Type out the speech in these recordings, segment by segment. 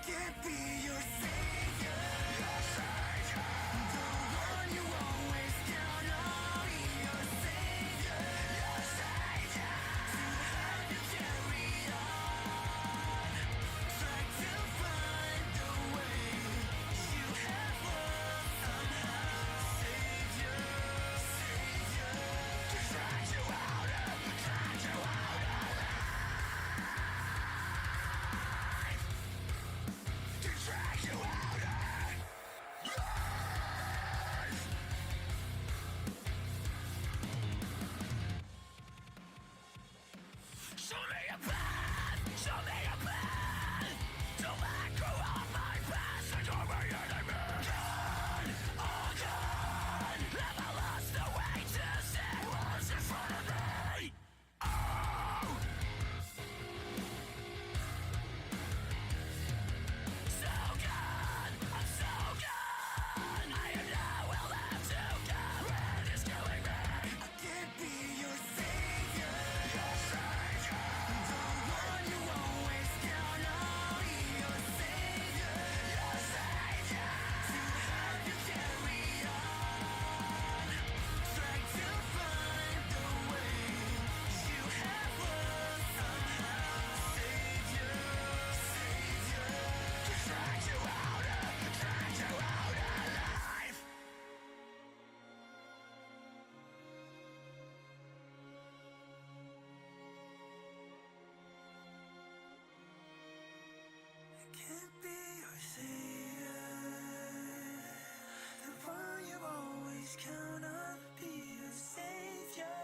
can't be your savior. Your savior. The one you always count on. Be your savior. Your savior. To help you carry on. Try to find the way you have lost somehow. Savior. Savior. To drag you out of to drag you out of life. Show me a path, show me a path. Don't let go of my past and you're my enemy. Gone, all gone. Have I lost the way to see what's in front of me? Oh! So gone, I'm so gone. I am now will have to go. It is killing me. I can't be your savior. Your savior. The one you always count on. Be your savior. Your savior. To help you carry on. Try to find the way you have lost somehow. Savior. Savior. To drag you out of life. I can't be your savior. The one you always count on. Be your savior.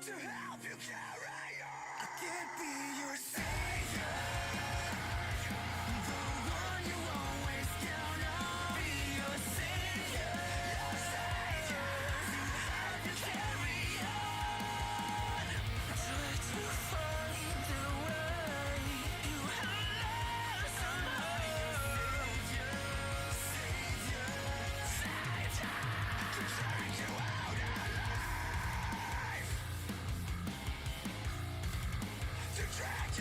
To help you carry on. I can't be your savior. The one you always count on. Be your savior. Your savior. To help you carry on. Try to find the way you have lost somehow. Savior. Savior. Savior. To drag you out of life. To drag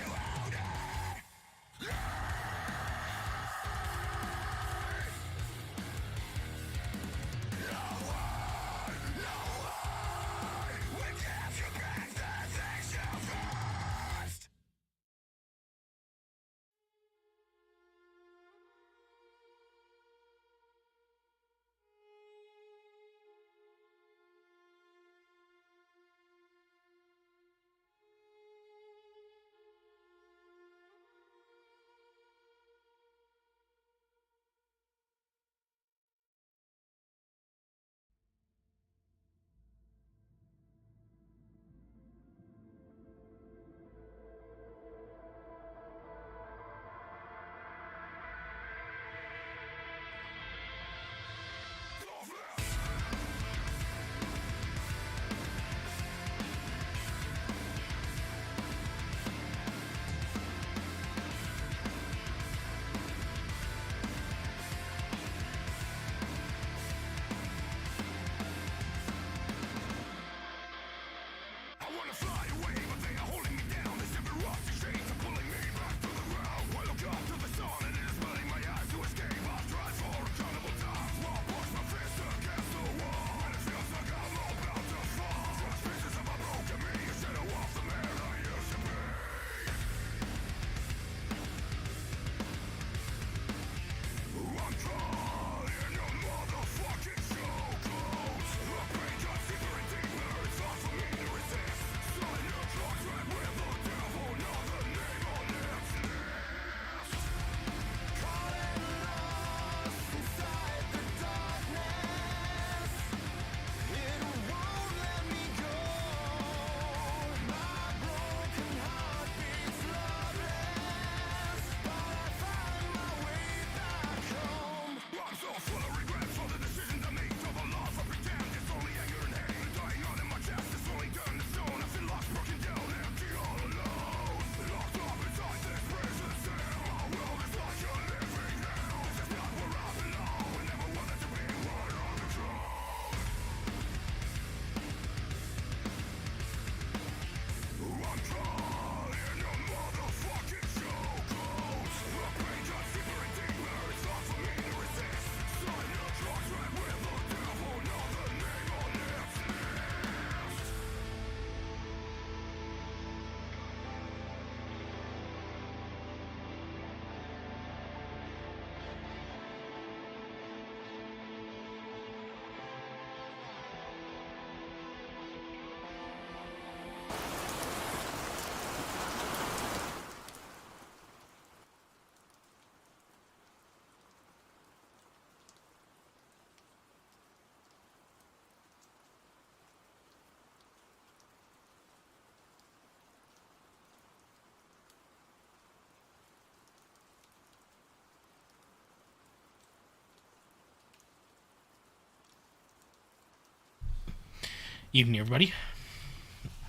Evening, everybody.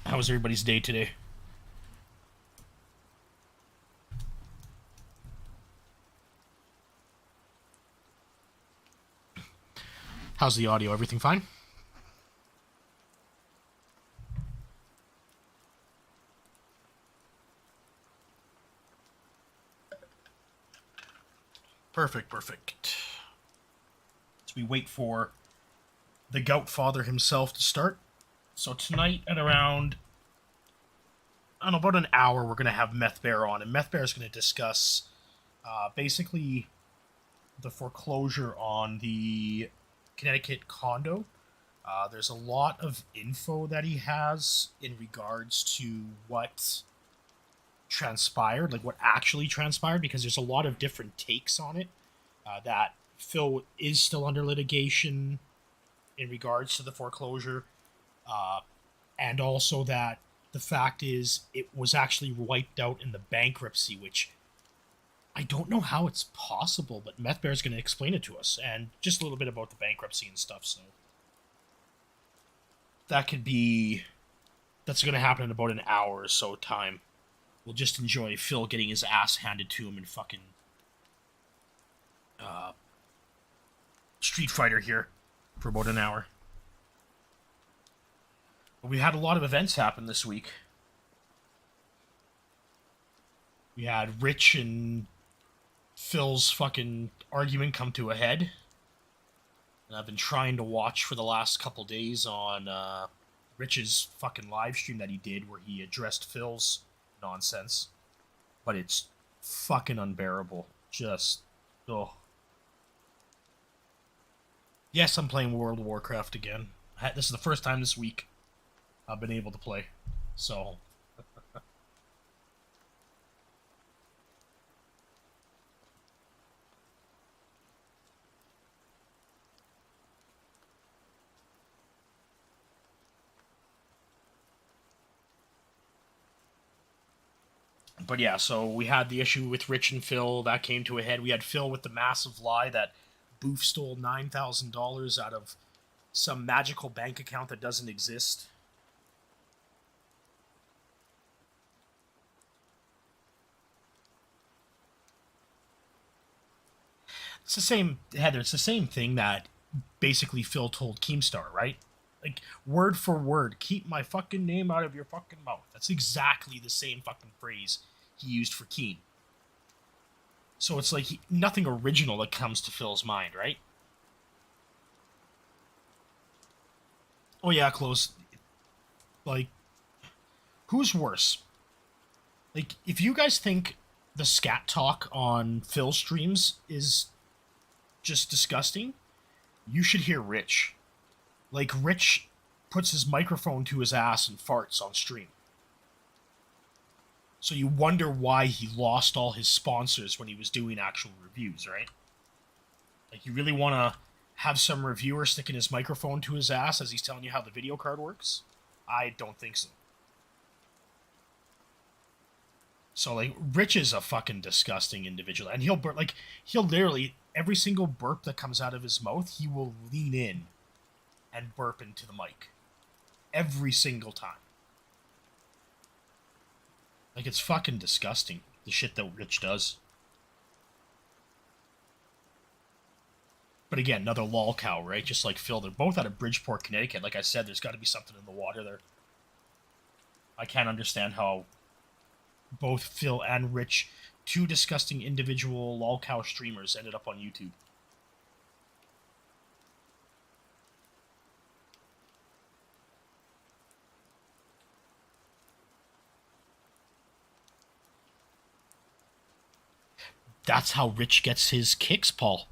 How was everybody's day today? How's the audio? Everything fine? Perfect, perfect. As we wait for the Gout Father himself to start. So tonight at around, I don't know, about an hour, we're going to have METH BEAR on. And METH BEAR is going to discuss basically the foreclosure on the Connecticut condo. There's a lot of info that he has in regards to what transpired, like what actually transpired, because there's a lot of different takes on it. That Phil is still under litigation in regards to the foreclosure, uh, and also that the fact is it was actually wiped out in the bankruptcy, which I don't know how it's possible, but Meth Bear is going to explain it to us, and just a little bit about the bankruptcy and stuff. So that could be that's going to happen in about an hour or so time. We'll just enjoy Phil getting his ass handed to him in fucking uh, Street Fighter here for about an hour. But we had a lot of events happen this week. We had Rich and Phil's fucking argument come to a head. And I've been trying to watch for the last couple days on Rich's fucking live stream that he did where he addressed Phil's nonsense. But it's fucking unbearable. Just, oh. Yes, I'm playing World of Warcraft again. This is the first time this week I've been able to play. So, but yeah, so we had the issue with Rich and Phil that came to a head. We had Phil with the massive lie that Booth stole $9,000 out of some magical bank account that doesn't exist. It's the same, Heather. It's the same thing that basically Phil told Keemstar, right? Like, word for word, keep my fucking name out of your fucking mouth. That's exactly the same fucking phrase he used for Keem. So it's like nothing original that comes to Phil's mind, right? Oh yeah, close. Like, who's worse? Like, if you guys think the scat talk on Phil streams is just disgusting, you should hear Rich. Like, Rich puts his microphone to his ass and farts on stream. So you wonder why he lost all his sponsors when he was doing actual reviews, right? Like, you really want to have some reviewer sticking his microphone to his ass as he's telling you how the video card works? I don't think so. So, like, Rich is a fucking disgusting individual. And he'll literally, every single burp that comes out of his mouth, he will lean in and burp into the mic. Every single time. Like, it's fucking disgusting, the shit that Rich does. But again, another Lolcow, right? Just like Phil, they're both out of Bridgeport, Connecticut. Like I said, there's got to be something in the water there. I can't understand how both Phil and Rich, two disgusting individual Lolcow streamers, ended up on YouTube. That's how Rich gets his kicks, Paul.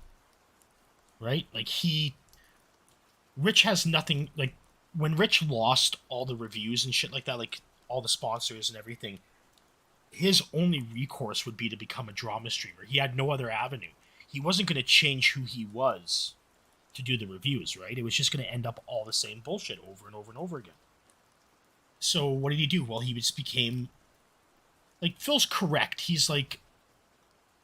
Right? Like, Rich has nothing, like, when Rich lost all the reviews and shit like that, like, all the sponsors and everything, his only recourse would be to become a drama streamer. He had no other avenue. He wasn't going to change who he was to do the reviews, right? It was just going to end up all the same bullshit over and over and over again. So what did he do? Well, he just became, like, Phil's correct. He's like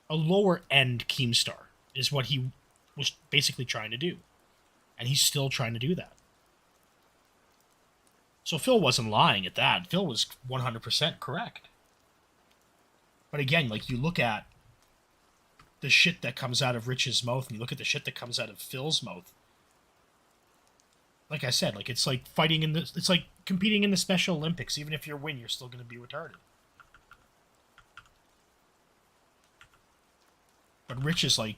a lower end Keemstar is what he was basically trying to do. And he's still trying to do that. So Phil wasn't lying at that. Phil was 100% correct. But again, like, you look at the shit that comes out of Rich's mouth and you look at the shit that comes out of Phil's mouth. Like I said, like, it's like fighting in the... It's like competing in the Special Olympics. Even if you win, you're still going to be retarded. But Rich is like,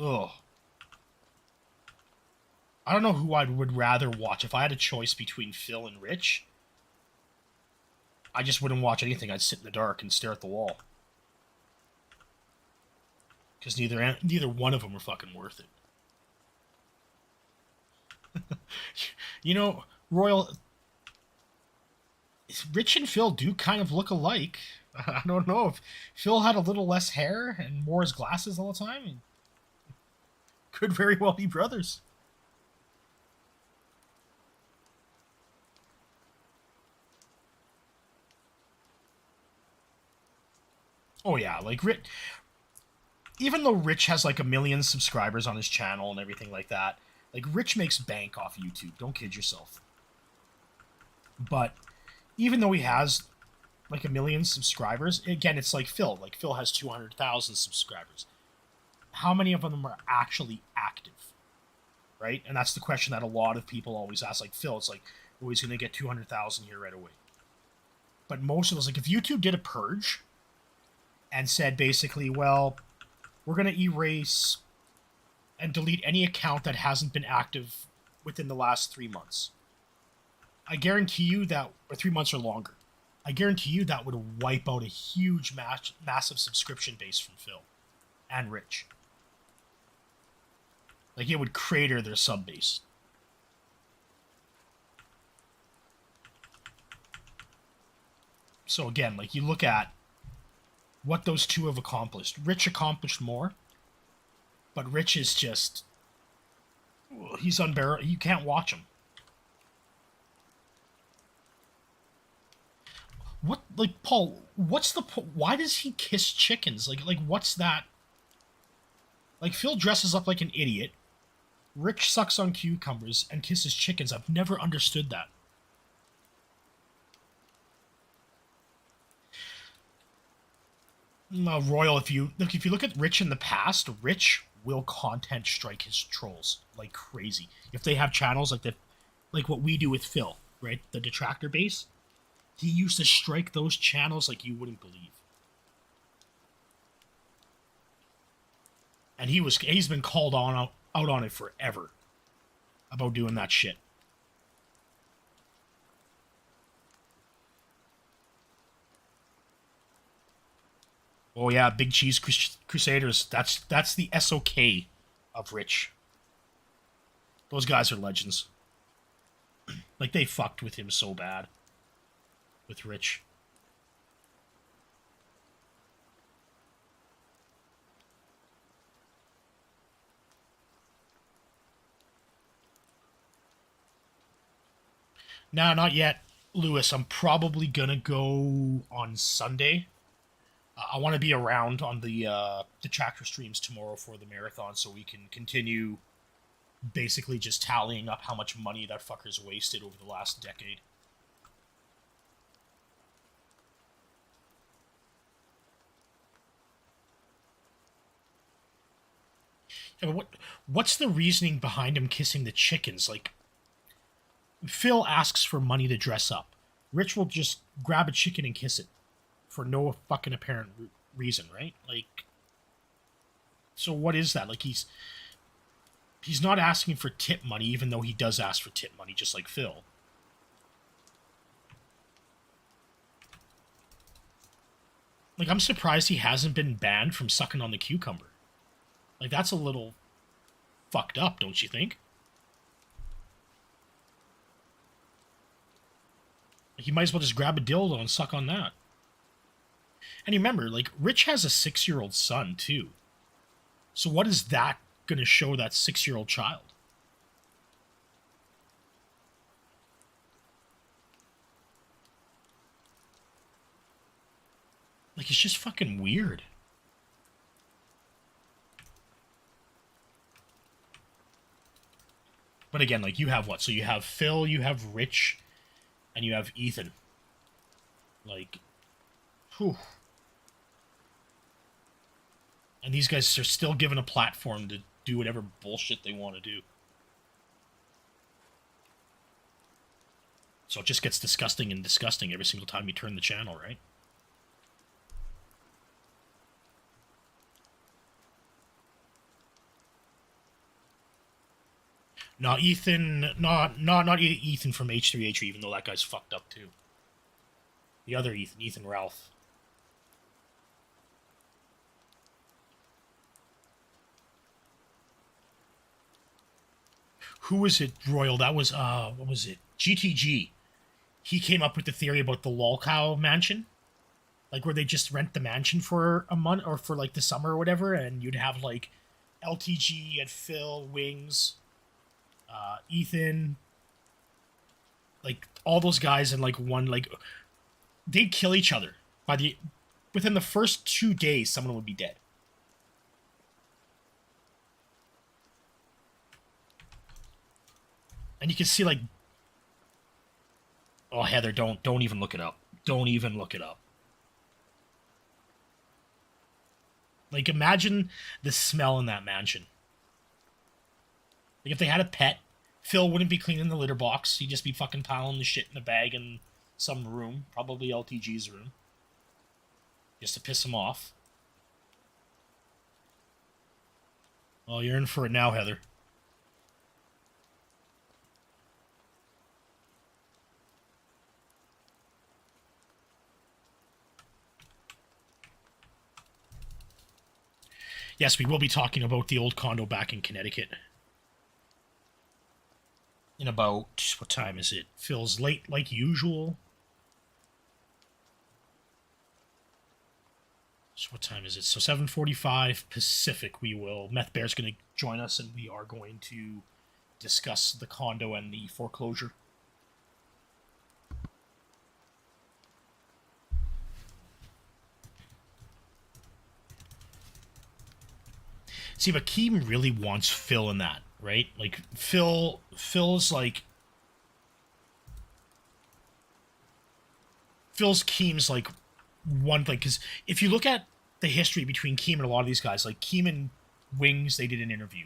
ugh. I don't know who I would rather watch. If I had a choice between Phil and Rich, I just wouldn't watch anything. I'd sit in the dark and stare at the wall. Because neither one of them are fucking worth it. You know, Royal... Rich and Phil do kind of look alike. I don't know if Phil had a little less hair and wore his glasses all the time. Could very well be brothers. Oh yeah, like even though Rich has like 1 million subscribers on his channel and everything like that, like, Rich makes bank off YouTube. Don't kid yourself. But even though he has like 1 million subscribers, again, it's like Phil. Like, Phil has 200,000 subscribers. How many of them are actually active? Right? And that's the question that a lot of people always ask. Like, Phil, it's like, oh, he's going to get 200,000 here right away. But most of those, like, if YouTube did a purge and said basically, well, we're going to erase and delete any account that hasn't been active within the last 3 months, I guarantee you that, or 3 months or longer, I guarantee you that would wipe out a huge, massive subscription base from Phil and Rich. Like, it would crater their sub base. So again, like, you look at what those two have accomplished. Rich accomplished more, but Rich is just... he's unbearable. You can't watch him. What, like, Paul, what's the... why does he kiss chickens? Like, what's that? Like, Phil dresses up like an idiot. Rich sucks on cucumbers and kisses chickens. I've never understood that. Royal, if you look at Rich in the past, Rich will content strike his trolls like crazy. If they have channels like what we do with Phil, right? The detractor base. He used to strike those channels like you wouldn't believe. And he's been called out on it forever about doing that shit. Oh yeah, Big Cheese Crusaders. That's the SOK of Rich. Those guys are legends. Like, they fucked with him so bad. With Rich. Nah, not yet, Lewis. I'm probably gonna go on Sunday. I want to be around on the tractor streams tomorrow for the marathon, so we can continue basically just tallying up how much money that fucker's wasted over the last decade. Yeah, but what's the reasoning behind him kissing the chickens? Like, Phil asks for money to dress up. Rich will just grab a chicken and kiss it for no fucking apparent reason, right? Like, so what is that? Like, he's not asking for tip money, even though he does ask for tip money, just like Phil. Like, I'm surprised he hasn't been banned from sucking on the cucumber. Like, that's a little fucked up, don't you think? Like, you might as well just grab a dildo and suck on that. And remember, like, Rich has a 6-year-old son, too. So what is that going to show that 6-year-old child? Like, it's just fucking weird. But again, like, you have what? So you have Phil, you have Rich, and you have Ethan. Like, whew. And these guys are still given a platform to do whatever bullshit they want to do. So it just gets disgusting and disgusting every single time you turn the channel, right? Not Ethan, not Ethan from H3H, even though that guy's fucked up too. The other Ethan Ralph. Who was it, Royal? That was, what was it? GTG. He came up with the theory about the Lolcow mansion. Like, where they just rent the mansion for a month, or for, like, the summer or whatever, and you'd have, like, LTG and Phil, Wings, Ethan, like, all those guys in, like, one, like, they'd kill each other. Within the first 2 days, someone would be dead. And you can see, like, oh, Heather, don't even look it up. Don't even look it up. Like, imagine the smell in that mansion. Like, if they had a pet, Phil wouldn't be cleaning the litter box. He'd just be fucking piling the shit in a bag in some room, probably LTG's room, just to piss him off. Well, you're in for it now, Heather. Yes, we will be talking about the old condo back in Connecticut. In about, what time is it? Feels late like usual. So what time is it? So 7:45 Pacific we will. METH BEAR's going to join us, and we are going to discuss the condo and the foreclosure. See, but Keem really wants Phil in that, right? Like, Phil's like... Phil's Keem's like one, like, because if you look at the history between Keem and a lot of these guys, like Keem and Wings, they did an interview.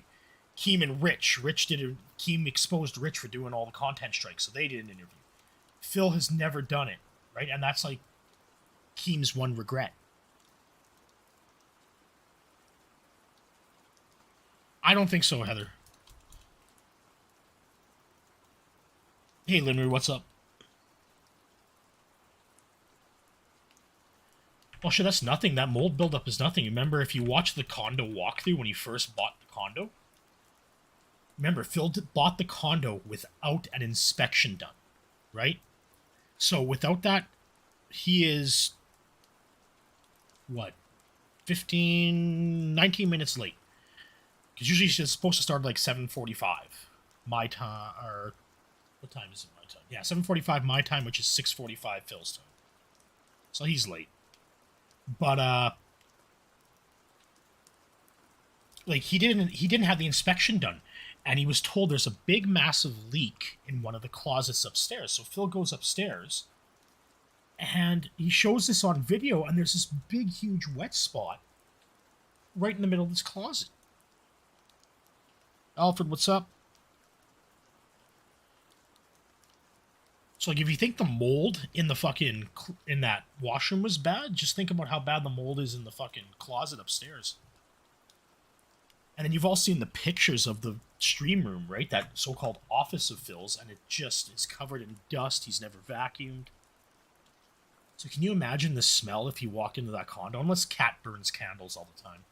Keem and Keem exposed Rich for doing all the content strikes, so they did an interview. Phil has never done it, right? And that's like Keem's one regret. I don't think so, Heather. Hey, Limmer, what's up? Well, sure, that's nothing. That mold buildup is nothing. Remember, if you watch the condo walkthrough when he first bought the condo, remember, Phil bought the condo without an inspection done, right? So without that, he is, what, 19 minutes late. Because usually she's supposed to start like 7:45 my time, or what time is it my time? Yeah, 7:45 my time, which is 6:45 Phil's time. So he's late. But like he didn't have the inspection done, and he was told there's a big massive leak in one of the closets upstairs. So Phil goes upstairs, and he shows this on video, and there's this big huge wet spot right in the middle of this closet. Alfred, what's up? So, like, if you think the mold in the in that washroom was bad, just think about how bad the mold is in the fucking closet upstairs. And then you've all seen the pictures of the stream room, right? That so-called office of Phil's, and it just is covered in dust. He's never vacuumed. So can you imagine the smell if you walk into that condo? Unless Cat burns candles all the time.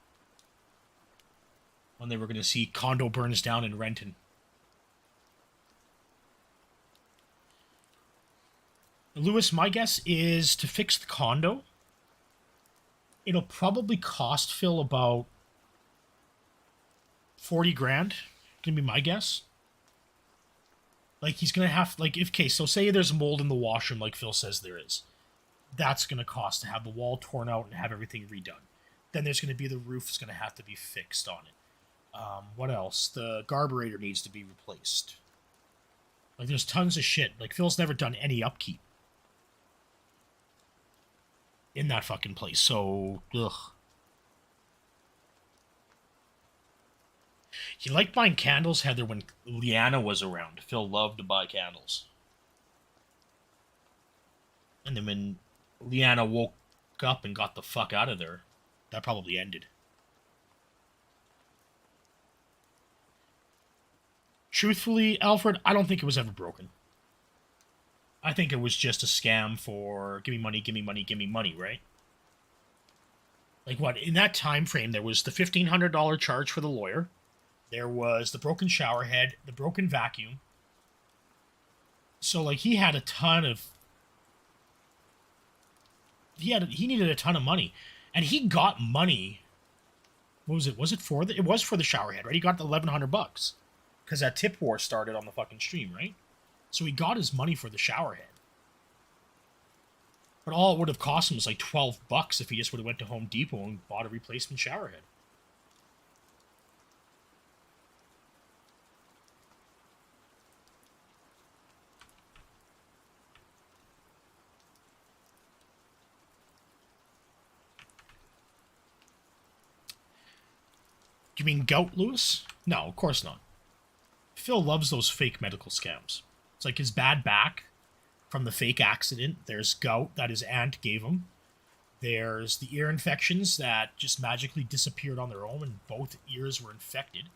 When they were going to see Condo burns down in Renton. Lewis, my guess is to fix the condo, it'll probably cost Phil about 40 grand. Gonna be my guess. Like, he's gonna have, like, so say there's mold in the washroom like Phil says there is. That's gonna cost to have the wall torn out and have everything redone. Then there's gonna be the roof's gonna have to be fixed on it. What else? The garburator needs to be replaced. Like, there's tons of shit. Like, Phil's never done any upkeep in that fucking place. So, ugh. You liked buying candles, Heather, when Leanna was around. Phil loved to buy candles. And then when Leanna woke up and got the fuck out of there, that probably ended. Truthfully, Alfred, I don't think it was ever broken. I think it was just a scam for give me money, give me money, give me money, right? Like what? In that time frame, there was the $1,500 charge for the lawyer. There was the broken shower head, the broken vacuum. So, like, he had a ton of... He needed a ton of money. And he got money... What was it? Was it for the... It was for the shower head, right? He got the $1,100. Because that tip war started on the fucking stream, right? So he got his money for the shower head. But all it would have cost him was like $12 if he just would have went to Home Depot and bought a replacement shower head. You mean gout, Lewis? No, of course not. Phil loves those fake medical scams. It's like his bad back from the fake accident. There's gout that his aunt gave him. There's the ear infections that just magically disappeared on their own and both ears were infected.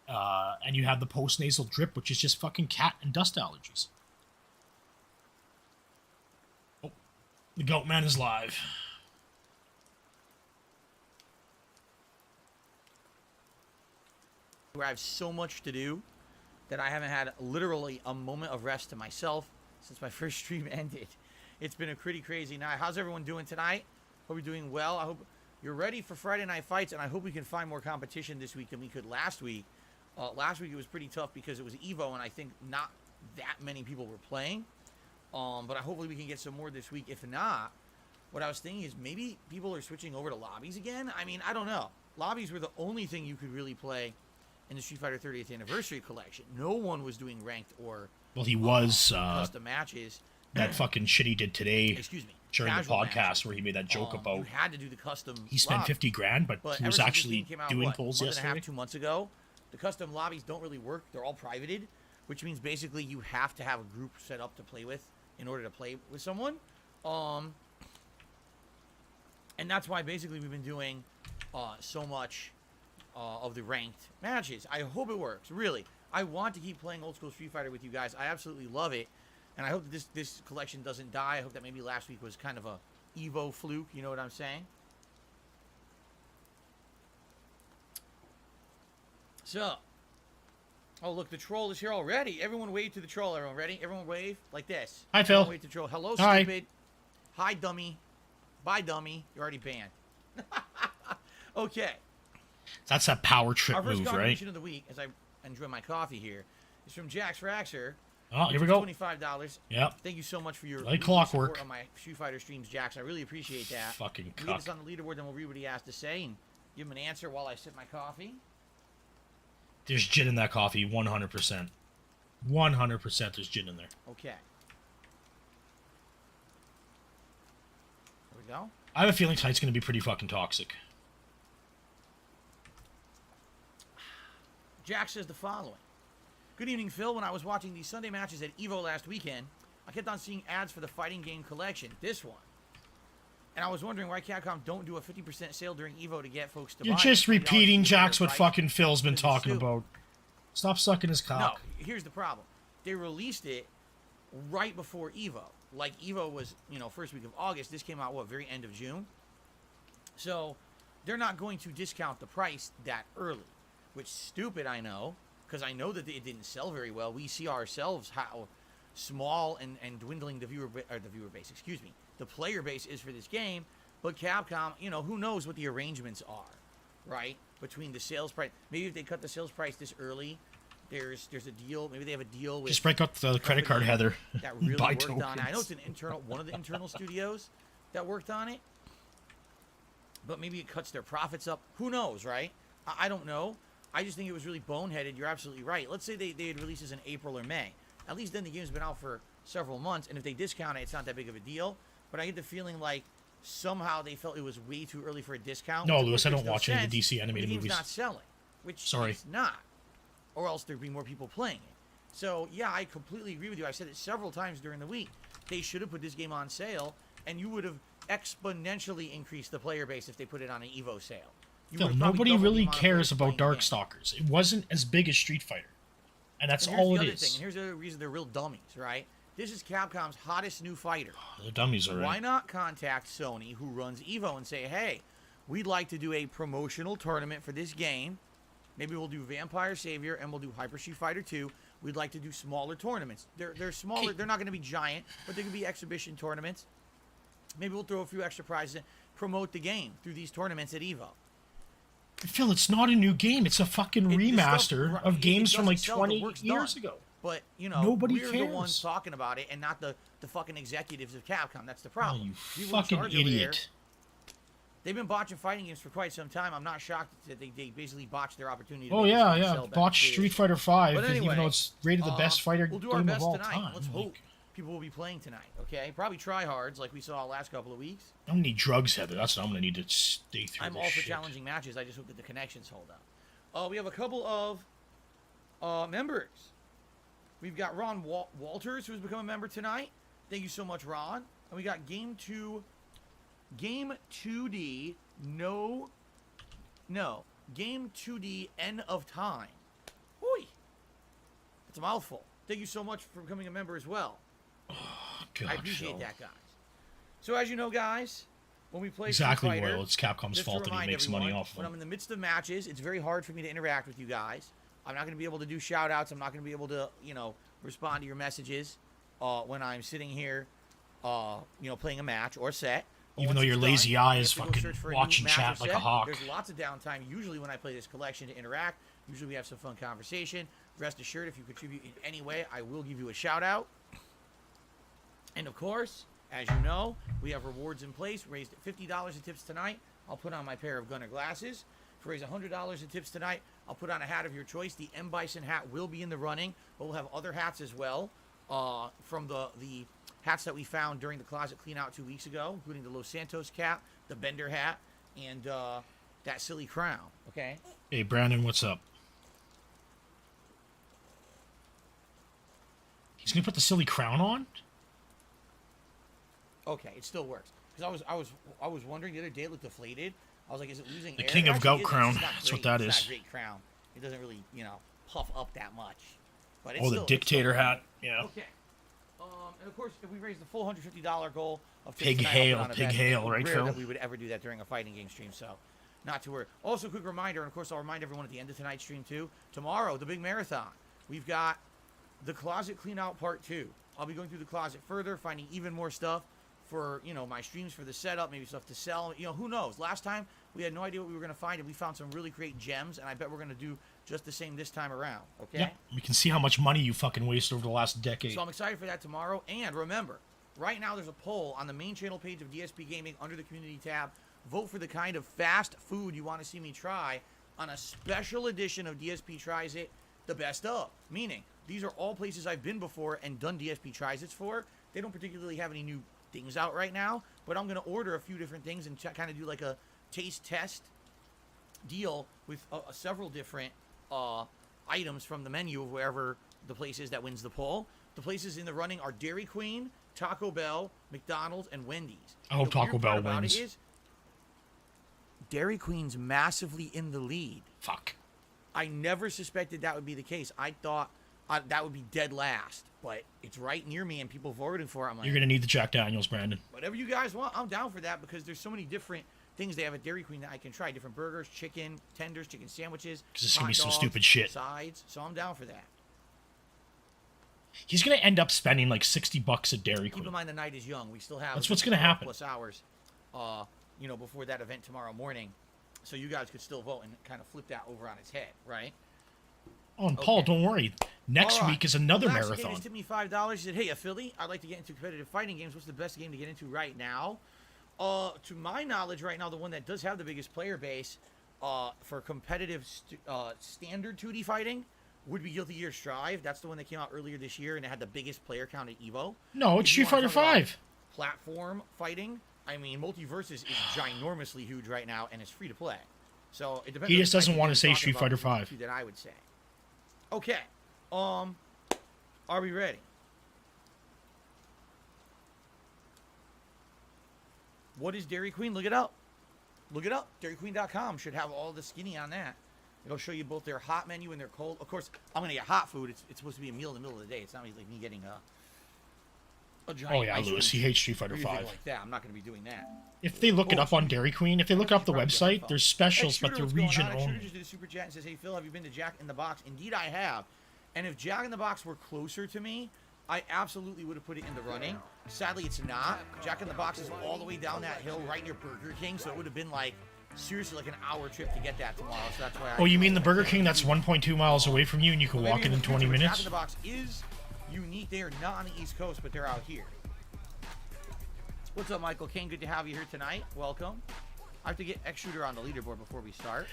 And you have the post-nasal drip, which is just fucking cat and dust allergies. Oh, the goat man is live. Where I have so much to do that I haven't had literally a moment of rest to myself since my first stream ended. It's been a pretty crazy night. How's everyone doing tonight? Hope you're doing well. I hope you're ready for Friday night fights, and I hope we can find more competition this week than we could last week. Last week it was pretty tough because it was Evo, and I think not that many people were playing. But hopefully we can get some more this week. If not, what I was thinking is maybe people are switching over to lobbies again. I mean, I don't know. Lobbies were the only thing you could really play in the Street Fighter 30th Anniversary Collection. No one was doing ranked or well, he was custom matches. That fucking shit he did today. Excuse me. During the podcast matches, where he made that joke about you had to do the custom. He spent lobby. $50,000, but he was actually doing polls yesterday. A month and a half, 2 months ago. The custom lobbies don't really work. They're all privated, which means basically you have to have a group set up to play with in order to play with someone. And that's why basically we've been doing so much of the ranked matches. I hope it works. Really, I want to keep playing old school Street Fighter with you guys. I absolutely love it, and I hope that this collection doesn't die. I hope that maybe last week was kind of a Evo fluke. You know what I'm saying? So, oh look, the troll is here already. Everyone wave to the troll. Everyone ready? Everyone wave like this. Hi, Phil. Wave to the troll. Hello, Hi. stupid. Hi, dummy. Bye, dummy. You're already banned. Okay. That's that power trip Our first move, right? contribution of the week, as I enjoy my coffee here, is from Jax Raxer. Oh, here we go. $25. Yep. Thank you so much for your like clockwork support on my Street Fighter streams, Jax. I really appreciate that. Fucking Leave us on the leaderboard, then we'll read what he has to say and give him an answer while I sip my coffee. There's gin in that coffee, 100%. 100% there's gin in there. Okay. There we go. I have a feeling tonight's going to be pretty fucking toxic. Jack says the following. Good evening, Phil. When I was watching these Sunday matches at EVO last weekend, I kept on seeing ads for the fighting game collection, this one. And I was wondering why Capcom don't do a 50% sale during EVO to get folks to buy. You're just repeating, Jax, what price. fucking Phil's been talking about. Stop sucking his cock. No, here's the problem. They released it right before EVO. Like, EVO was, first week of August. This came out, very end of June? So, they're not going to discount the price that early. Which, stupid, I know. Because I know that it didn't sell very well. We see ourselves how small and dwindling the the player base is for this game. But Capcom, who knows what the arrangements are, right? Between the sales price. Maybe if they cut the sales price this early, there's a deal. Maybe they have a deal with... Just break up the credit card, Heather. That really Buy worked tokens. on it. I know it's one of the internal studios that worked on it. But maybe it cuts their profits up. Who knows, right? I don't know. I just think it was really boneheaded. You're absolutely right. Let's say they had released this in April or May. at least then the game's been out for several months, and if they discount it, it's not that big of a deal. But I get the feeling like somehow they felt it was way too early for a discount. No, which Lewis, I makes don't no watch any of sense, the DC animated the game's movies. not selling, which Sorry. it's not, or else there'd be more people playing it. So yeah, I completely agree with you. I said it several times during the week. They should have put this game on sale, and you would have exponentially increased the player base if they put it on an Evo sale. You Phil, would have probably nobody doubled the really amount of cares players about playing the game. Darkstalkers. It wasn't as big as Street Fighter. And that's And here's all the it other is. thing, and here's the other reason they're real dummies, right? This is Capcom's hottest new fighter. The dummies are Why right. not contact Sony, who runs Evo, and say, hey, we'd like to do a promotional tournament for this game. Maybe we'll do Vampire Savior, and we'll do Hyper Street Fighter 2. We'd like to do smaller tournaments. They're smaller. They're not going to be giant, but they could be exhibition tournaments. Maybe we'll throw a few extra prizes in. Promote the game through these tournaments at Evo. Phil, it's not a new game. It's a fucking remaster of games from like doesn't sell, the 20 work's years done. ago. But, you know, Nobody we're cares. the ones talking about it and not the fucking executives of Capcom. That's the problem. Oh, you People in fucking charge over there, idiot. they've been botching fighting games for quite some time. I'm not shocked that they basically botched their opportunity to Oh, make this yeah, game yeah. sell better, Botch too. Street Fighter 5, But anyway, even though it's rated the best fighter we'll do our game best of all tonight. time. Let's Like, hope people will be playing tonight, okay? Probably tryhards like we saw last couple of weeks. I'm gonna need drugs, Heather. That's what I'm gonna need to stay through I'm this all for shit. challenging matches. I just hope that the connections hold up. We have a couple of members. We've got Ron Walters, who's become a member tonight. Thank you so much, Ron. And we got Game 2D, Game 2D, End of Time. Hoi. That's a mouthful. Thank you so much for becoming a member as well. God, I appreciate Phil. that, guys. So as you know, guys, when we play Exactly, Street Fighter, Royal. It's Capcom's just to fault that he remind makes money everyone, off of when I'm them. in the midst of matches, it's very hard for me to interact with you guys. I'm not going to be able to do shout-outs. I'm not going to be able to, respond to your messages when I'm sitting here, playing a match or set. But Even once though your it's lazy done, eye I is have to go fucking search for a new watching match or chat like a set. hawk. There's lots of downtime. Usually when I play this collection to interact, usually we have some fun conversation. Rest assured, if you contribute in any way, I will give you a shout-out. And of course, as you know, we have rewards in place. Raised $50 in tips tonight. I'll put on my pair of Gunner glasses. If you raise $100 in tips tonight, I'll put on a hat of your choice. The M. Bison hat will be in the running, but we'll have other hats as well from the hats that we found during the closet clean out 2 weeks ago, including the Los Santos cap, the Bender hat, and that silly crown. Okay? Hey, Brandon, what's up? He's gonna put the silly crown on? Okay, it still works. Because I was wondering the other day, it looked deflated. I was like, is it losing The air? king It of actually goat isn't. crown. It's not That's what great. that It's is. not a great crown. It doesn't really, puff up that much. But it's Oh, still, the dictator hat. Yeah. Okay. And of course, if we raise the full $150 goal of Pig tips tonight, I'll hail, put on a pig bet. hail, It's right, rare Phil? that we would ever do that during a fighting game stream, so not to worry. Also, quick reminder, and of course, I'll remind everyone at the end of tonight's stream too. Tomorrow, the big marathon. We've got the closet clean out part 2. I'll be going through the closet further, finding even more stuff for my streams, for the setup, maybe stuff to sell. Who knows? Last time we had no idea what we were going to find, and we found some really great gems, and I bet we're going to do just the same this time around. Okay. Yeah. We can see how much money you fucking waste over the last decade. So I'm excited for that tomorrow. And remember, right now there's a poll on the main channel page of DSP Gaming under the community tab. Vote for the kind of fast food you want to see me try on a special edition of DSP Tries It, the best of. Meaning, these are all places I've been before and done DSP Tries It for. They don't particularly have any new things out right now, but I'm going to order a few different things and kind of do like a taste test deal with several different items from the menu of wherever the place is that wins the poll. The places in the running are Dairy Queen, Taco Bell, McDonald's, and Wendy's. I hope The weird Taco Bell part about wins. it is Dairy Queen's massively in the lead. Fuck. I never suspected that would be the case. I thought that would be dead last, but it's right near me and people voted for it. I'm like, You're gonna need the Jack Daniels, Brandon. whatever you guys want, I'm down for that because there's so many different things they have at Dairy Queen that I can try. Different burgers, chicken tenders, chicken sandwiches. 'Cause it's gonna hot be some dogs, stupid shit. Sides, so I'm down for that. He's gonna end up spending like $60 at Dairy Keep Queen. in mind the night is young. We still have That's what's gonna 4 happen. plus hours, before that event tomorrow morning. So you guys could still vote and kind of flip that over on its head, right? Oh, and Paul, Okay. don't worry. Next All right. week is another Relax marathon. Games tipped me $5. He said, "Hey, Philly, I'd like to get into competitive fighting games. What's the best game to get into right now?" To my knowledge, right now, the one that does have the biggest player base for competitive standard 2D fighting Would Be Guilty Gear Strive. That's the one that came out earlier this year, and it had the biggest player count at EVO. No, it's If you Street wanna Fighter talk about 5. Platform fighting. I mean, Multiverses is ginormously huge right now, and it's free to play. So it depends. He on just the doesn't type want you're to say talking Street about Fighter between the 5. two that I would say. Okay. Are we ready? What is Dairy Queen? Look it up. Look it up. DairyQueen.com should have all the skinny on that. It'll show you both their hot menu and their cold. Of course, I'm gonna get hot food. It's supposed to be a meal in the middle of the day. It's not like me getting a giant. Oh yeah, ice Lewis, cream he hates Street Fighter or anything 5. like that. I'm not gonna be doing that. If they look it up on Dairy Queen, if they look up the Probably website, phone. there's specials, but X-Shooter, they're what's going region on? X-Shooter only. just did a super chat and says, "Hey Phil, have you been to Jack in the Box?" Indeed, I have. And if Jack in the Box were closer to me, I absolutely would have put it in the running. Sadly, it's not. Jack in the Box is all the way down that hill, right near Burger King, so it would have been like seriously like an hour trip to get that tomorrow. So that's why. Oh, you mean the Burger King that's 1.2 miles away from you and you can walk it in 20 Jack in minutes? the Box is unique. They are not on the East Coast, but they're out here. What's up, Michael King? Good to have you here tonight. Welcome. I have to get X-Shooter on the leaderboard before we start.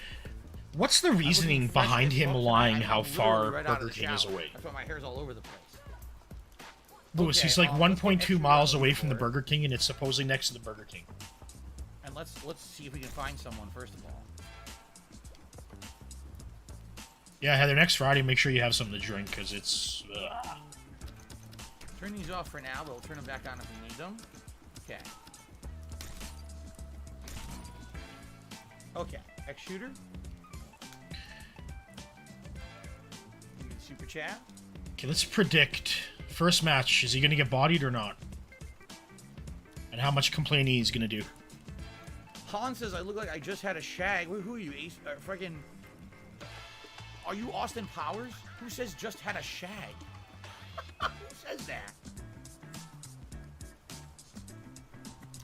What's the reasoning fresh behind as him fuck lying tonight. how I'm far literally right out of Burger the King is shower. away? That's why my hair's all over the place. Lewis, Okay, he's like let's put 1.2 X-Shooter miles on the away from the leaderboard. Burger King, and it's supposedly next to the Burger King. And let's see if we can find someone first of all. Yeah, Heather, next Friday, make sure you have something to drink, because it's... Turn these off for now, but we'll turn them back on if we need them. Okay. Okay, X-Shooter. Super chat. Okay, let's predict. First match, is he going to get bodied or not? And how much complaining he's going to do. Han says, I look like I just had a shag. Who are you? Ace, freaking... Are you Austin Powers? Who says just had a shag? Who says that?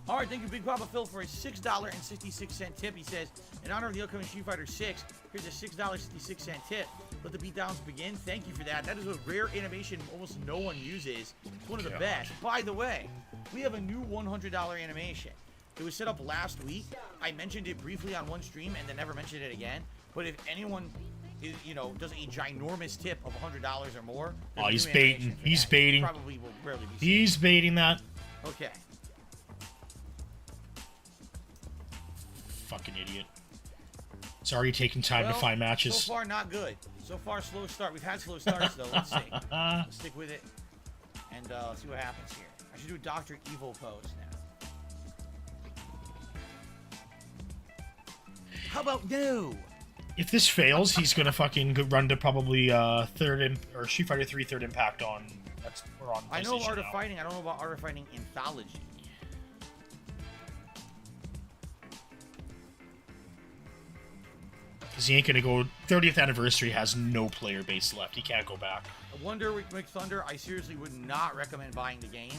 All right, thank you, Big Papa Phil, for a $6.66 tip. He says, in honor of the upcoming Street Fighter 6, here's a $6.66 tip. Let the beatdowns begin. Thank you for that. That is a rare animation almost no one uses. It's one of the best. By the way, we have a new $100 animation. It was set up last week. I mentioned it briefly on one stream and then never mentioned it again. But if anyone, does a ginormous tip of $100 or more, Oh, he's there's a new animation baiting. for He's that. baiting. Probably will rarely be seen. He's baiting that. Okay. Fucking idiot. It's already taking time to Well, find matches. So far, not good. So far, slow start. We've had slow starts, though. Let's see. Let's stick with it and see what happens here. I should do a Dr. Evil pose now. How about no? If this fails, he's gonna fucking run to probably Street Fighter 3 third impact on. We're on. I know PlayStation Art of now. Fighting. I don't know about Art of Fighting Anthology. Because he ain't gonna go. 30th anniversary has no player base left. He can't go back. Wonder McThunder, I seriously would not recommend buying the game.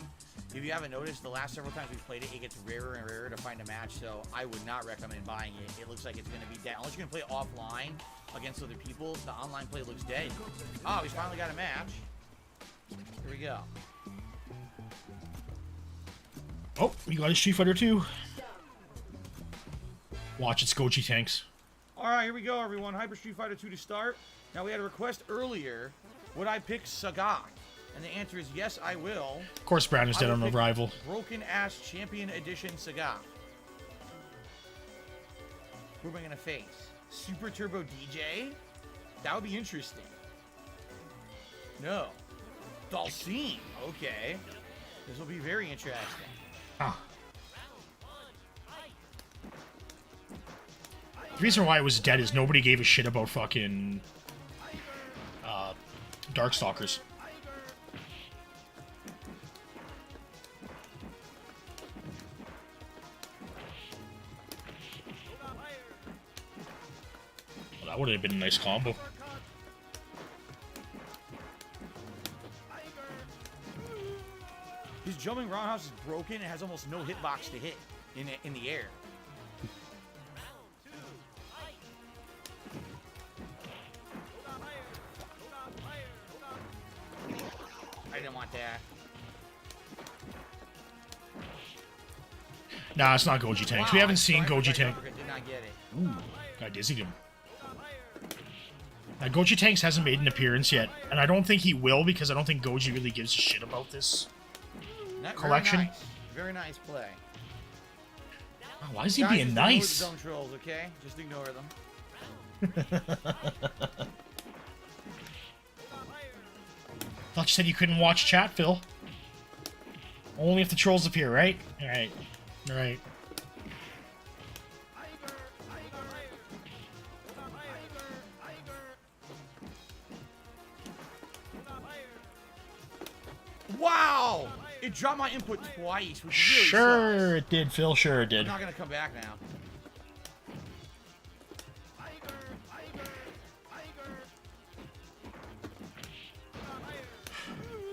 If you haven't noticed, the last several times we've played it, it gets rarer and rarer to find a match, so I would not recommend buying it. It looks like it's going to be dead. Unless you're going to play offline against other people, the online play looks dead. Oh, he's finally got a match. Here we go. Oh, we got a Street Fighter 2. Watch, it's Goji Tanks. All right, here we go, everyone. Hyper Street Fighter 2 to start. Now, we had a request earlier. Would I pick Sagat? And the answer is yes, I will. Of course, Brandon's dead I on will pick arrival. Broken Ass Champion Edition Sagat. Who am I going to face? Super Turbo DJ? That would be interesting. No. Dalsim. Okay. This will be very interesting. Huh. The reason why it was dead is nobody gave a shit about fucking Darkstalkers. Well, that would have been a nice combo. His jumping roundhouse is broken and has almost no hitbox to hit in the air. I didn't want that. Nah, it's not Goji Tanks. We haven't seen Goji Tank. Did not get it. Ooh, I dizzied him. Goji Tanks hasn't made an appearance yet, and I don't think he will because I don't think Goji really gives a shit about this collection. Very nice play. Oh, why is he Guys, being just nice? ignore the dumb trolls, okay? Just ignore them. Thought you said you couldn't watch chat, Phil. Only if the trolls appear, right? Alright. Alright. Wow! It dropped my input twice, which really Sure sucks. it did, Phil. Sure it did. I'm not gonna come back now.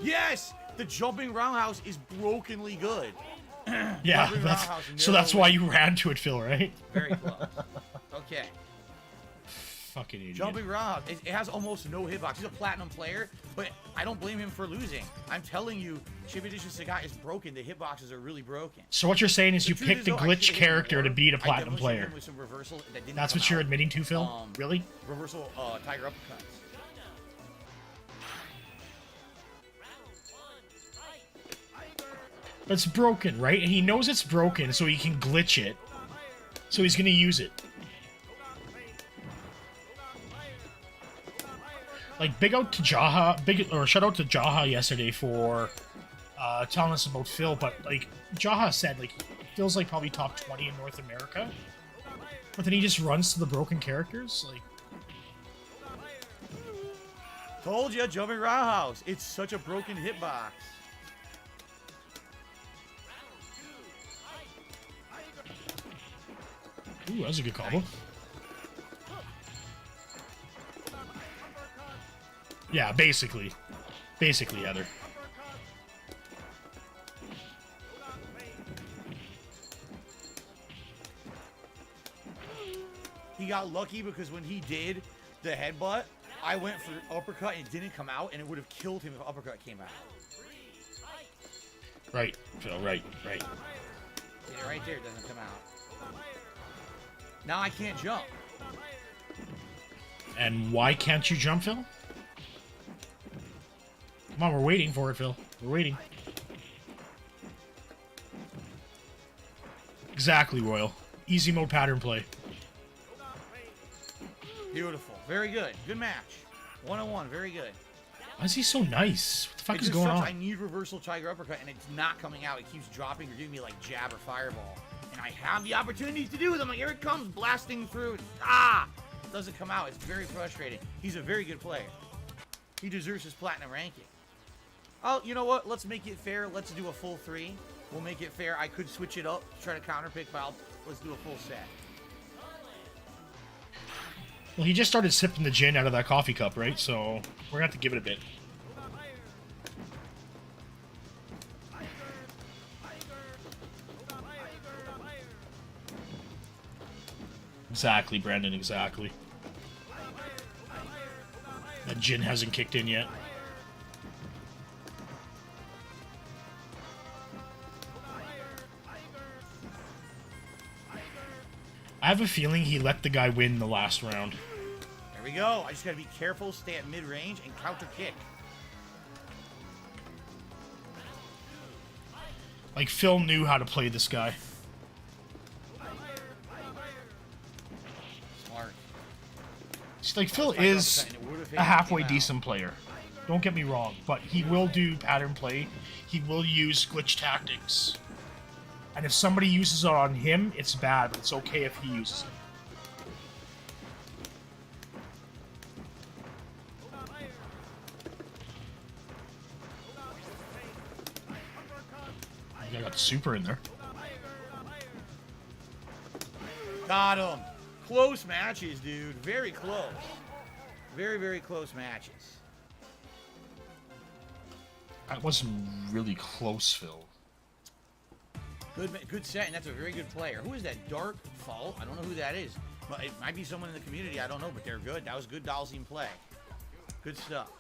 Yes! The jumping roundhouse is brokenly good. Yeah, Jumping that's, roundhouse, so no that's why way. you ran to it, Phil, right? Very close. Okay. Fucking idiot. Jumping roundhouse. It has almost no hitbox. He's a platinum player, but I don't blame him for losing. I'm telling you, Chip Edition Sagat is broken. The hitboxes are really broken. So what you're saying is The you truth picked is, the though, I glitch should've hit him character to more. beat a I platinum definitely should've hit player. him with some reversal that didn't That's come what you're out. admitting to, Phil? Really? Reversal tiger uppercuts. But it's broken, right? And he knows it's broken, so he can glitch it. So he's gonna use it. Like, big out to Jaha, or shout out to Jaha yesterday for telling us about Phil, but, like, Jaha said, like, Phil's, like, probably top 20 in North America. But then he just runs to the broken characters, like... Told ya, jumping roundhouse. It's such a broken hitbox. Ooh, that was a good combo. Yeah, basically. Basically, Heather. He got lucky because when he did the headbutt, I went for uppercut and it didn't come out, and it would have killed him if uppercut came out. Right, Phil, right. Yeah, right there, it doesn't come out. Now I can't jump. And why can't you jump, Phil? Come on, we're waiting for it, Phil. We're waiting. Exactly, Royal. Easy mode pattern play. Beautiful. Very good. Good match. 1-on-1. Very good. Why is he so nice? What the fuck It is just going sucks. on? I need reversal tiger uppercut, and it's not coming out. It keeps dropping or giving me like jab or fireball. And I have the opportunities to do them. Like, here it comes, blasting through. It doesn't come out. It's very frustrating. He's a very good player. He deserves his platinum ranking. Oh, you know what? Let's make it fair. Let's do a full 3. We'll make it fair. I could switch it up, try to counterpick, but let's do a full set. Well, he just started sipping the gin out of that coffee cup, right? So we're gonna have to give it a bit. Exactly, Brandon, exactly. That gin hasn't kicked in yet. I have a feeling he let the guy win the last round. There we go. I just got to be careful, stay at mid-range, and counter kick. Like, Phil knew how to play this guy. Smart. See, like, Phil is a halfway decent player. Don't get me wrong, but he will do pattern play. He will use glitch tactics. And if somebody uses it on him, it's bad, but it's okay if he uses it. I got the super in there. Got him. Close matches, dude. Very close. Very, very close matches. That wasn't really close, Phil. Good set, and that's a very good player. Who is that? Darksydephil? I don't know who that is. But it might be someone in the community. I don't know, but they're good. That was good Dalsine play. Good stuff.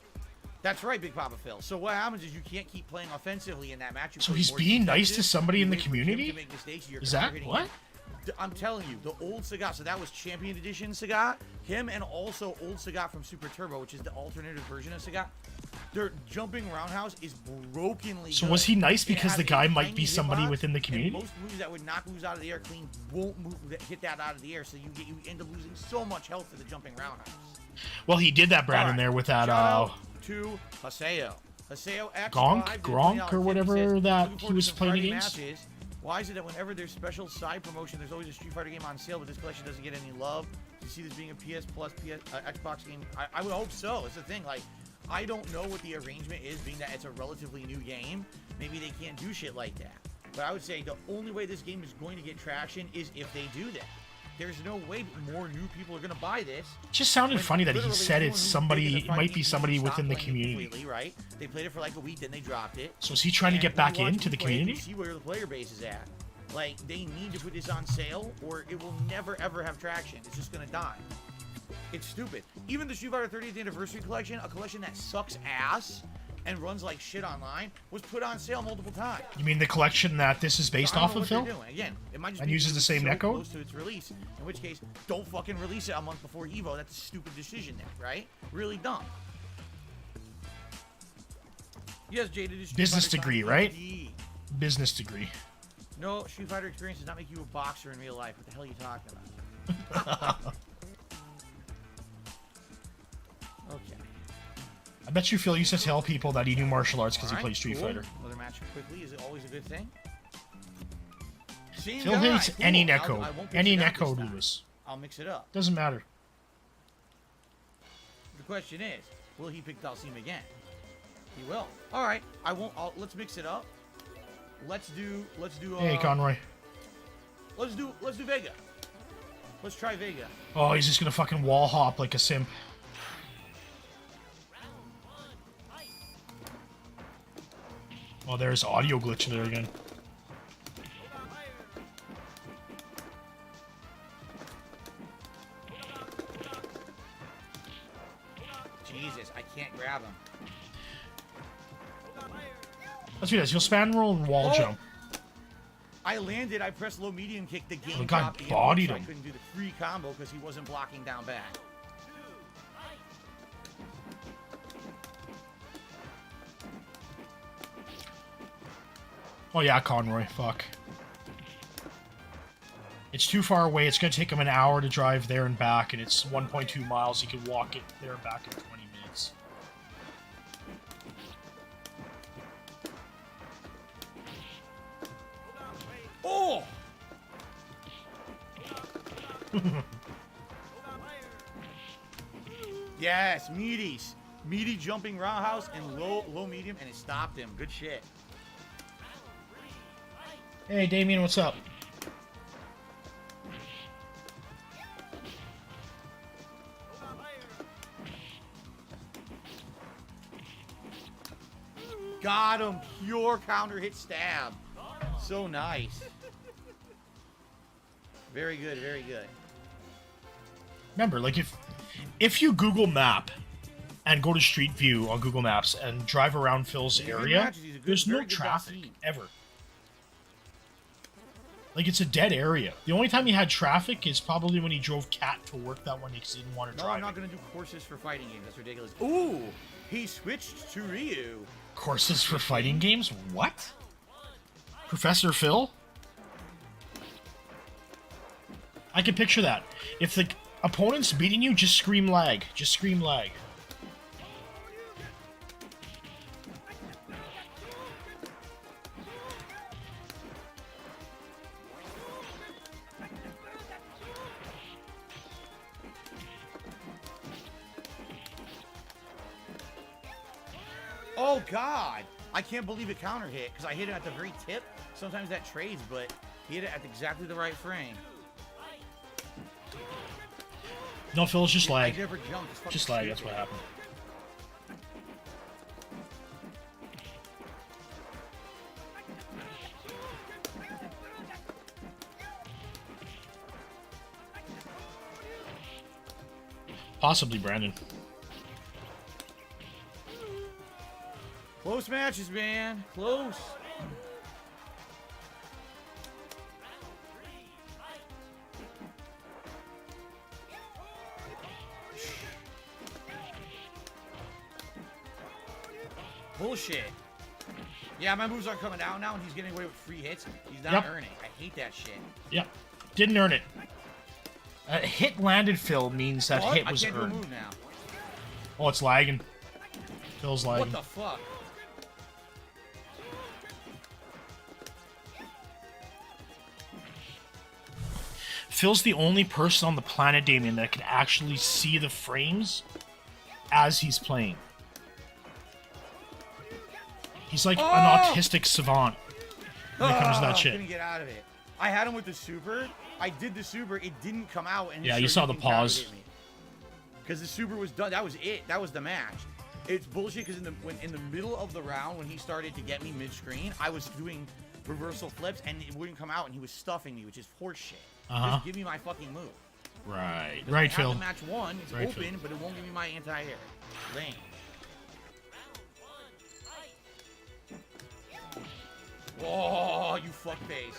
That's right, Big Papa Phil. So what happens is you can't keep playing offensively in that match. You So play he's more being nice defensive. to somebody in the You wait for him community? to make mistakes, you're Is that targeting what? him. I'm telling you, the old Sagat, so that was Champion Edition Sagat. Him and also old Sagat from Super Turbo, which is the alternative version of Sagat. Their jumping roundhouse is brokenly So good. was he nice It because has the a guy might tiny be somebody hitbox, within the and community? most moves that would knock moves out of the air clean won't hit that out of the air, so you end up losing so much health to the jumping roundhouse. Well, he did that, Brandon, there with that, Shout out to Haseo. Haseo X5 Gronk or whatever that he was playing against. Matches. Why is it that whenever there's special side promotion, there's always a Street Fighter game on sale, but this collection doesn't get any love? Do you see this being a PS Plus Xbox game? I would hope so. It's the thing. Like, I don't know what the arrangement is, being that it's a relatively new game. Maybe they can't do shit like that. But I would say the only way this game is going to get traction is if they do that. There's no way more new people are going to buy this. It just sounded funny that he said it's somebody, it might be somebody within the community. Right? They played it for like a week, then they dropped it. So is he trying to get back into the community? See where the player base is at. Like, they need to put this on sale, or it will never ever have traction. It's just going to die. It's stupid. Even the Street Fighter 30th Anniversary Collection, a collection that sucks ass and runs like shit online, was put on sale multiple times. You mean the collection that this is based off of, Phil? Again, it might just and be uses the same so netcode? Close to its release, in which case, don't fucking release it a month before Evo. That's a stupid decision there, right? Really dumb. Yes, Jaded is Business degree, right? Business degree. No, Street Fighter experience does not make you a boxer in real life. What the hell are you talking about? Okay. I bet you Phil used to tell people that he knew martial arts because he Alright, played Street cool. Fighter. Another match quickly is always a good thing. Same Phil guy, hates cool. any I netcode. won't mix Any it up this netcode, time. Lewis. I'll mix it up. Doesn't matter. The question is, will he pick Dalsim again? He will. All right. I won't. Let's mix it up. Let's do. Hey, Conroy. Let's do Vega. Let's try Vega. Oh, he's just gonna fucking wall hop like a simp. Oh, there's audio glitch there again. Jesus, I can't grab him. Let's do this. You'll span roll and wall jump. I landed. I pressed low medium kick. The game The guy dropped the bodied input, so I him. couldn't do the free combo because he wasn't blocking down back. Oh yeah, Conroy. Fuck. It's too far away. It's gonna take him an hour to drive there and back, and it's 1.2 miles. He can walk it there and back in 20 minutes. Oh! Yes, meaties. Meaty jumping roundhouse and low medium, and it stopped him. Good shit. Hey, Damien, what's up? Got him. Pure counter hit stab. So nice. Very good, very good. Remember, like if you Google Map and go to Street View on Google Maps and drive around Phil's area, there's no traffic ever. Like, it's a dead area. The only time he had traffic is probably when he drove Cat to work that one day because he didn't want to drive. I'm not going to do courses for fighting games. That's ridiculous. Ooh, he switched to Ryu. Courses for fighting games? What? Professor Phil? I can picture that. If the opponent's beating you, just scream lag. Just scream lag. Oh, God. I can't believe it counter hit because I hit it at the very tip. Sometimes that trades, but he hit it at exactly the right frame. No, Phil, it's just lag. I never jumped. It's fucking Just lag, stupid. that's what happened. Possibly Brandon. Close matches, man. Close. Bullshit. Yeah, my moves aren't coming out now, and he's getting away with free hits. He's not Yep. earning. I hate that shit. Yep. Didn't earn it. Hit landed, Phil, means that What? hit was I can't earned. do a move now. Oh, it's lagging. Phil's lagging. What the fuck? Phil's the only person on the planet, Damien, that can actually see the frames as he's playing. He's like an autistic savant when it comes to that shit. Couldn't get out of it. I had him with the super. I did the super. It didn't come out. And Yeah, you saw the pause. Because the super was done. That was it. That was the match. It's bullshit because in the middle of the round, when he started to get me mid-screen, I was doing reversal flips and it wouldn't come out, and he was stuffing me, which is horseshit. Just give me my fucking move. Right. I Right, have Phil. the match one. It's Right, open, Phil. but it won't give me my anti-air. Lame. Oh, you fuckface.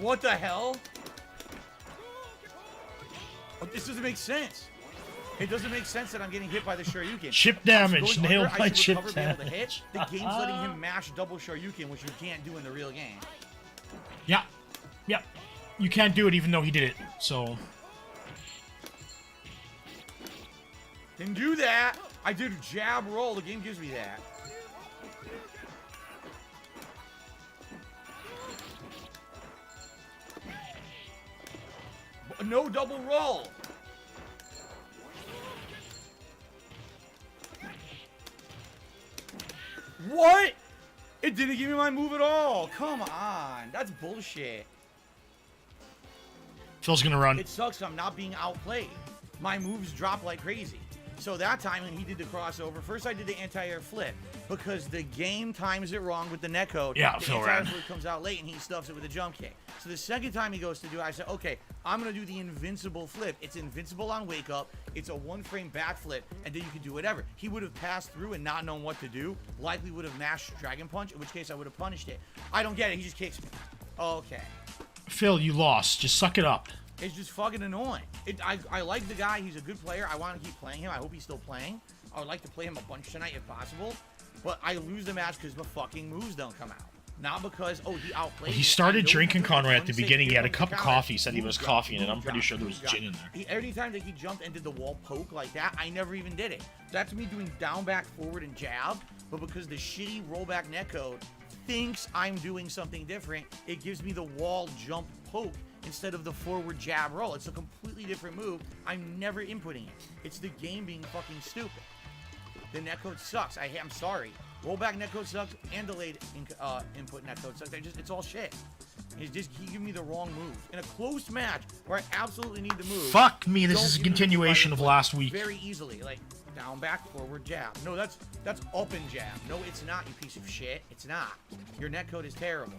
What the hell? Oh, this doesn't make sense. It doesn't make sense that I'm getting hit by the Shoryuken. Chip I was damage. going Nailed under, by I should chip recover, be able to hit. damage. The game's letting him mash double Shoryuken, which you can't do in the real game. Yeah. Yep. You can't do it even though he did it. So, Didn't do that. I did jab roll. The game gives me that. No double roll. What? It didn't give me my move at all. Come on. That's bullshit. Phil's gonna run. It sucks I'm not being outplayed. My moves drop like crazy. So that time when he did the crossover, first I did the anti-air flip because the game times it wrong with the netcode. Yeah, the Phil anti-air ran. flip comes out late and he stuffs it with a jump kick. So the second time he goes to do it, I said, okay, I'm going to do the invincible flip. It's invincible on wake up. It's a one frame back flip, and then you can do whatever. He would have passed through and not known what to do. Likely would have mashed Dragon Punch, in which case I would have punished it. I don't get it. He just kicks me. Okay. Phil, you lost. Just suck it up. It's just fucking annoying. I like the guy. He's a good player. I want to keep playing him. I hope he's still playing. I would like to play him a bunch tonight if possible. But I lose the match because the fucking moves don't come out. Not because, oh, he outplayed He me. started I know drinking, he's doing Conrad, at the one save, beginning. He here had a comes cup the of counter. coffee, said he Move was drop, coffee in it. move I'm pretty drop, sure there was move drop. gin in there. Every time that he jumped and did the wall poke like that, I never even did it. That's me doing down, back, forward, and jab. But because the shitty rollback netcode thinks I'm doing something different, it gives me the wall jump poke instead of the forward jab roll. It's a completely different move. I'm never inputting it. It's the game being fucking stupid. The netcode sucks. I'm sorry. Rollback netcode sucks, and delayed input netcode sucks. It's all shit. He gave me the wrong move in a close match where I absolutely need the move. Fuck me, this Don't is a give me the continuation move of last week. very easily, like down, back, forward, jab. No, that's up and jab. No, it's not, you piece of shit. It's not. Your netcode is terrible.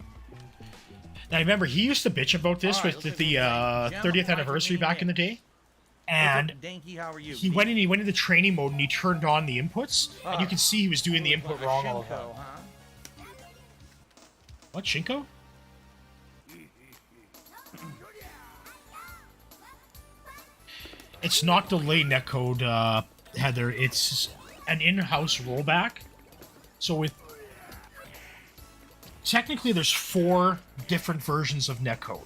Now, remember, he used to bitch about this Alright, with let's the look at 30th anniversary back in the day. And What's up, Danky, how are you? he went into training mode and he turned on the inputs, and you can see he was doing the input wrong all the time. Shinko, huh? What, Shinko? It's not delay netcode, Heather. It's an in-house rollback. So with... Technically, there's 4 different versions of netcode.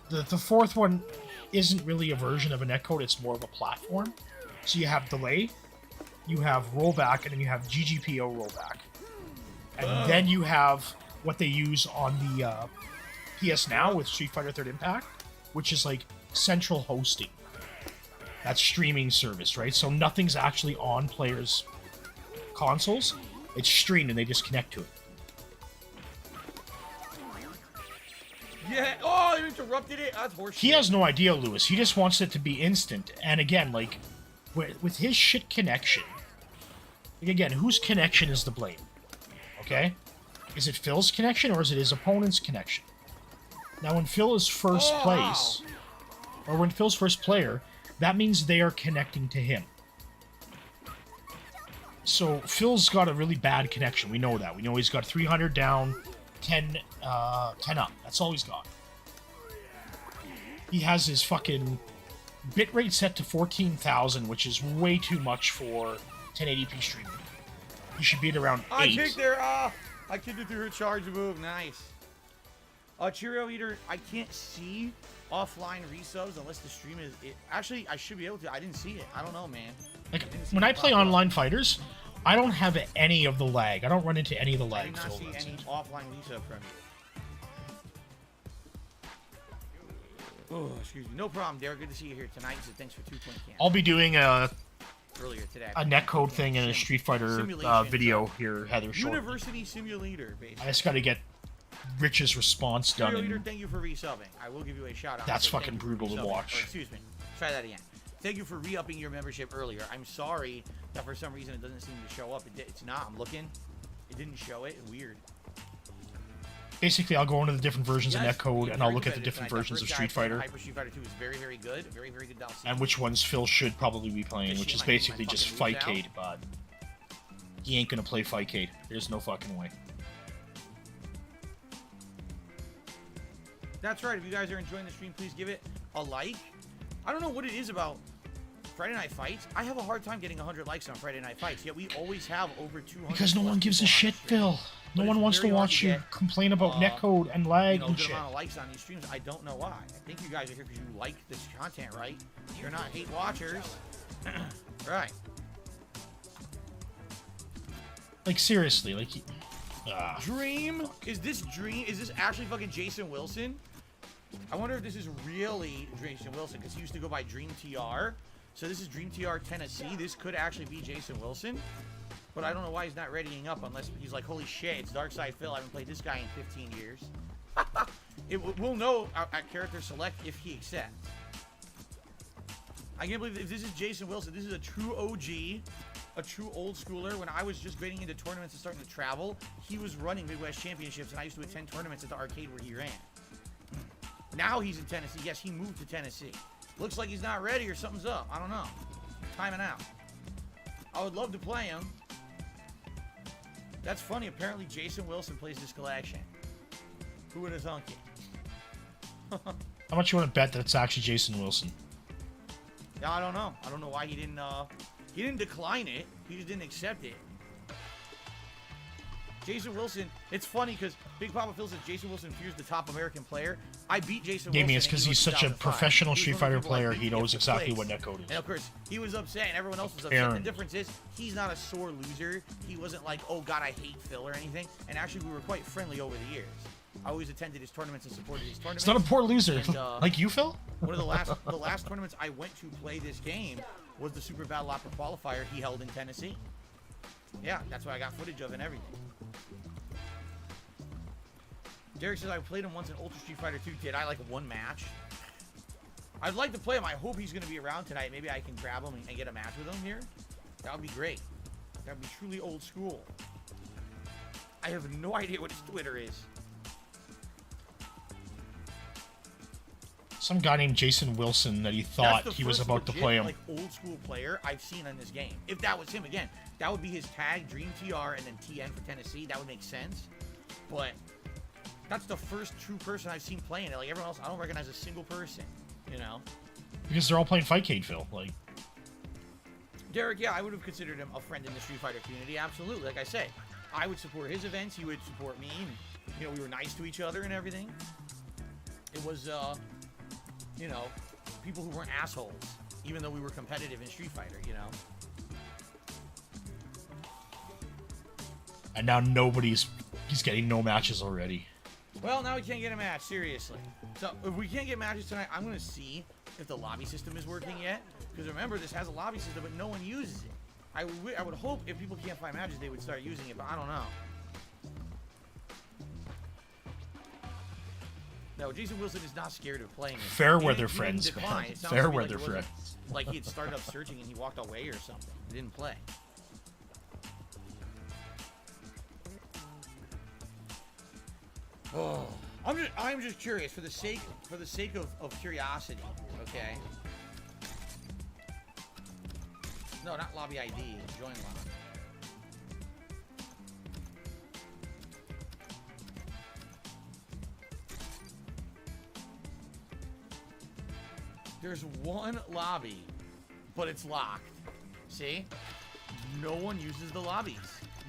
The fourth one isn't really a version of a netcode, it's more of a platform. So you have delay, you have rollback, and then you have GGPO rollback. And then you have what they use on the PS Now with Street Fighter 3rd Impact, which is like central hosting. That's streaming service, right? So nothing's actually on players' consoles. It's streamed and they just connect to it. Yeah. Oh, you interrupted it. That's horseshit. He has no idea, Lewis. He just wants it to be instant. And again, like, with his shit connection, like, again, whose connection is to blame? Okay? Is it Phil's connection or is it his opponent's connection? Now, when Phil is first place, or when Phil's first player, that means they are connecting to him. So Phil's got a really bad connection. We know that. We know he's got 300 down, 10 up. That's all he's got. he has his fucking bitrate set to 14,000, which is way too much for 1080p streaming. You should be at around 8. I kicked it through her charge move. Nice. Cheerio Eater, I can't see offline resubs unless the stream is... Actually, I should be able to. I didn't see it. I don't know, man. Like, when I play online fighters, I don't have any of the lag. I don't run into any of the lag. I did not see any offline resub from you. Oh, excuse me. No problem, Derek. Good to see you here tonight. So thanks for 2 point camp. I'll be doing earlier today. A netcode thing and a Street Fighter video here, Heather. University Simulator, basically. I just got to get Rich's response done. Leader, thank you for resubbing. I will give you a shout out. That's fucking brutal to watch. Or, excuse me. Try that again. Thank you for re-upping your membership earlier. I'm sorry that for some reason it doesn't seem to show up. It's not. I'm looking. It didn't show it. Weird. Basically, I'll go into the different versions of netcode and I'll look at the different versions of Street Fighter. Hyper Street Fighter 2 is very, very good. Very, very good. And which ones Phil should probably be playing, which is basically just Fightcade, but he ain't gonna play Fightcade. There's no fucking way. That's right. If you guys are enjoying the stream, please give it a like. I don't know what it is about Friday Night Fights. I have a hard time getting 100 likes on Friday Night Fights, yet we always have over 200. Because no one gives a shit, Phil. No one wants to watch you complain about netcode and lag and shit. Amount of likes on these streams. I don't know why. I think you guys are here because you like this content, right? You're not hate watchers. Right. Like, seriously, like... Dream? Is this Dream? Is this actually fucking Jason Wilson? I wonder if this is really Jason Wilson, because he used to go by Dream TR. So this is Dream TR Tennessee. This could actually be Jason Wilson. But I don't know why he's not readying up unless he's like, holy shit, it's Darksydephil. I haven't played this guy in 15 years. We'll know at character select if he accepts. I can't believe if this is Jason Wilson. This is a true OG, a true old schooler. When I was just getting into tournaments and starting to travel, he was running Midwest Championships, and I used to attend tournaments at the arcade where he ran. Now he's in Tennessee. Yes, he moved to Tennessee. Looks like he's not ready or something's up. I don't know. Timing out. I would love to play him. That's funny. Apparently, Jason Wilson plays this collection. Who would have thunk it? How much you want to bet that it's actually Jason Wilson? Yeah, I don't know. I don't know why he didn't decline it. He just didn't accept it. Jason Wilson, it's funny because Big Papa Phil says Jason Wilson fears the top American player. I beat Jason Wilson. It's because he's such a professional Street Fighter player, he knows exactly what netcode is. And of course, he was upset and everyone else was upset. The difference is, he's not a sore loser. He wasn't like, oh god, I hate Phil or anything. And actually, we were quite friendly over the years. I always attended his tournaments and supported his tournaments. It's not a poor loser. And, like you, Phil? One of the last tournaments I went to play this game was the Super Battle Opera qualifier he held in Tennessee. Yeah, that's what I got footage of and everything. Derek says, I played him once in Ultra Street Fighter 2. Did I like one match? I'd like to play him. I hope he's going to be around tonight. Maybe I can grab him and get a match with him here. That would be great. That would be truly old school. I have no idea what his Twitter is. Some guy named Jason Wilson that he thought he was about to play him. Like old school player I've seen in this game. If that was him again, that would be his tag, Dream TR, and then TN for Tennessee. That would make sense. But that's the first true person I've seen playing it. Like everyone else, I don't recognize a single person. You know? Because they're all playing Fightcade, Phil. Like Derek, yeah, I would have considered him a friend in the Street Fighter community. Absolutely. Like I say, I would support his events. He would support me. And, you know, we were nice to each other and everything. It was, you know, people who weren't assholes, even though we were competitive in Street Fighter, you know? And now he's getting no matches already. Well, now we can't get a match, seriously. So, if we can't get matches tonight, I'm going to see if the lobby system is working yet. Because remember, this has a lobby system, but no one uses it. I would hope if people can't find matches, they would start using it, but I don't know. No, Jason Wilson is not scared of playing it. Fair weather friends, man. Fair weather friends. Like he had started up searching and he walked away or something. He didn't play. Oh, I'm just curious for the sake of curiosity, okay? No, not lobby ID, join lobby. There's one lobby, but it's locked. See? No one uses the lobbies.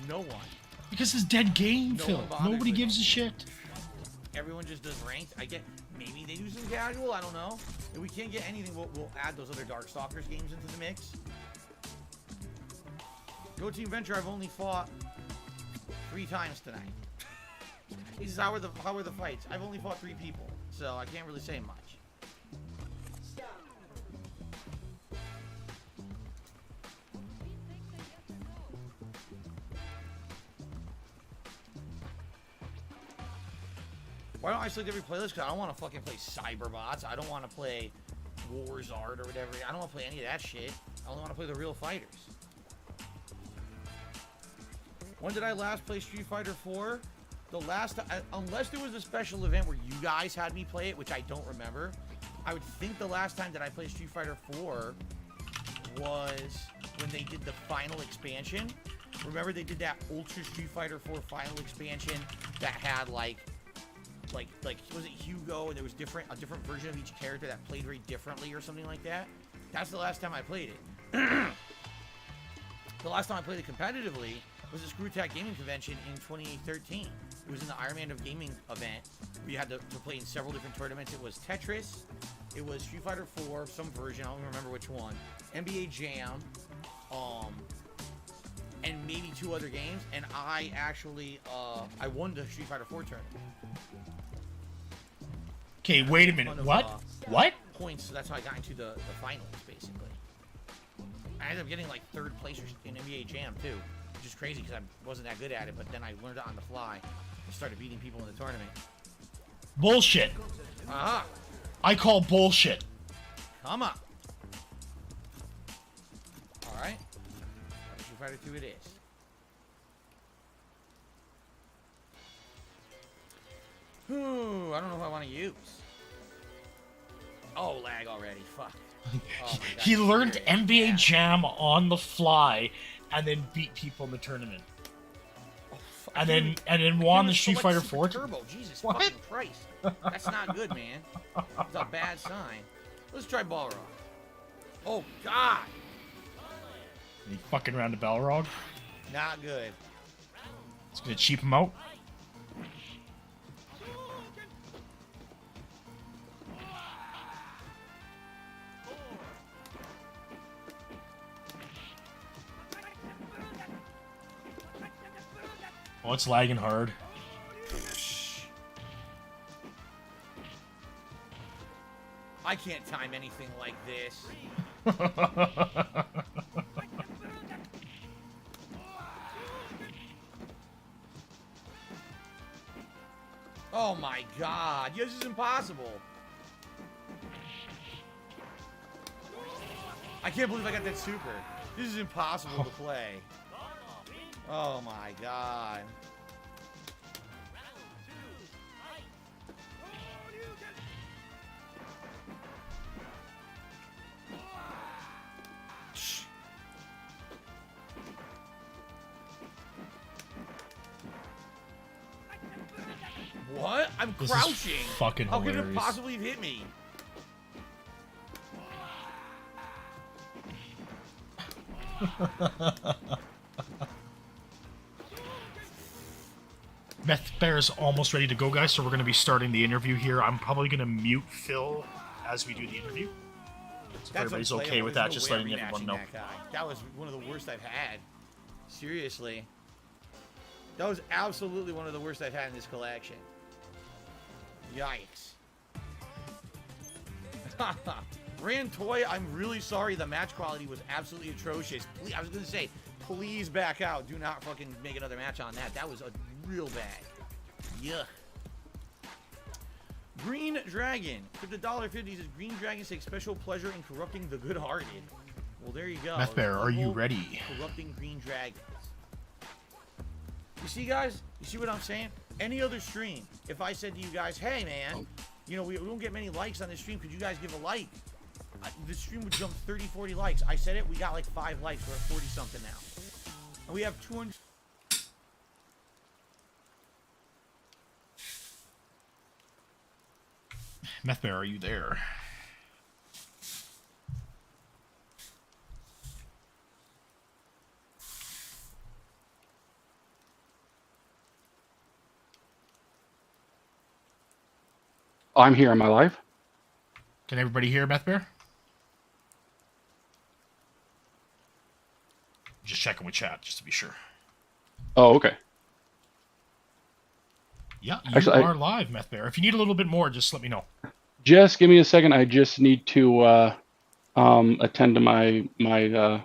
No one. Because it's dead game, No Phil. one bothers Nobody with gives it. a shit. Everyone just does ranked. I get maybe they do some casual. I don't know. If we can't get anything, we'll add those other Darkstalkers games into the mix. Go Team Venture. I've only fought 3 times tonight. He says, how are the fights? I've only fought 3 people, so I can't really say much. Why don't I select every playlist? Because I don't want to fucking play Cyberbots. I don't want to play Warzard or whatever. I don't want to play any of that shit. I only want to play the real fighters. When did I last play Street Fighter 4? The last, unless there was a special event where you guys had me play it, which I don't remember. I would think the last time that I played Street Fighter 4 was when they did the final expansion. Remember they did that Ultra Street Fighter 4 final expansion that had like was it Hugo and there was a different version of each character that played very differently or something like that? That's the last time I played it. The last time I played it competitively was the Screwtack Gaming Convention in 2013. It was in the Iron Man of Gaming event where you had to play in several different tournaments. It was Tetris, it was Street Fighter 4, some version, I don't even remember which one, NBA Jam, and maybe 2 other games, and I actually, I won the Street Fighter 4 tournament. Okay, wait a minute. What? What? Points, so that's how I got into the finals, basically. I ended up getting like 3rd place in NBA Jam, too, which is crazy because I wasn't that good at it, but then I learned it on the fly and started beating people in the tournament. Bullshit. Aha! I call bullshit. Come on. Alright. Street Fighter 2 it is. Ooh, I don't know who I want to use. Oh, lag already. Fuck. Oh my God, He learned serious. NBA Yeah. Jam on the fly and then beat people in the tournament. Oh, fuck. And then I won can't the Street select Fighter Super 4. Turbo. Jesus What? fucking Christ. That's not good, man. It's a bad sign. Let's try Balrog. Oh, God. He fucking around the Balrog. Not good. It's gonna cheap him out. Oh, it's lagging hard. I can't time anything like this. Oh my God. This is impossible. I can't believe I got that super. This is impossible to play. Oh my God. What? I'm This is crouching. fucking How could it hilarious. possibly have hit me? Meth Bear is almost ready to go, guys, so we're going to be starting the interview here. I'm probably going to mute Phil as we do the interview. So if everybody's okay unplayable. with There's that, no just way letting I'm everyone rematching know. That guy. That was one of the worst I've had. Seriously. That was absolutely one of the worst I've had in this collection. Yikes. Rantoy, I'm really sorry. The match quality was absolutely atrocious. Please, I was going to say, please back out. Do not fucking make another match on that. That was a real bad. Yuck. Green Dragon. For the $1.50, says Green Dragons take special pleasure in corrupting the good-hearted. Well, there you go. Meth Bear, are you Humble, ready? Corrupting Green Dragons. You see, guys? You see what I'm saying? Any other stream, if I said to you guys, hey, man, you know, we don't get many likes on this stream. Could you guys give a like? The stream would jump 30, 40 likes. I said it. We got like 5 likes. We're at 40-something now. And we have 200... Meth Bear, are you there? I'm here. Am I live? Can everybody hear Meth Bear? Just checking with chat, just to be sure. Oh, okay. Yeah, you Actually, are live, Meth Bear. If you need a little bit more, just let me know. just give me a second. I just need to attend to my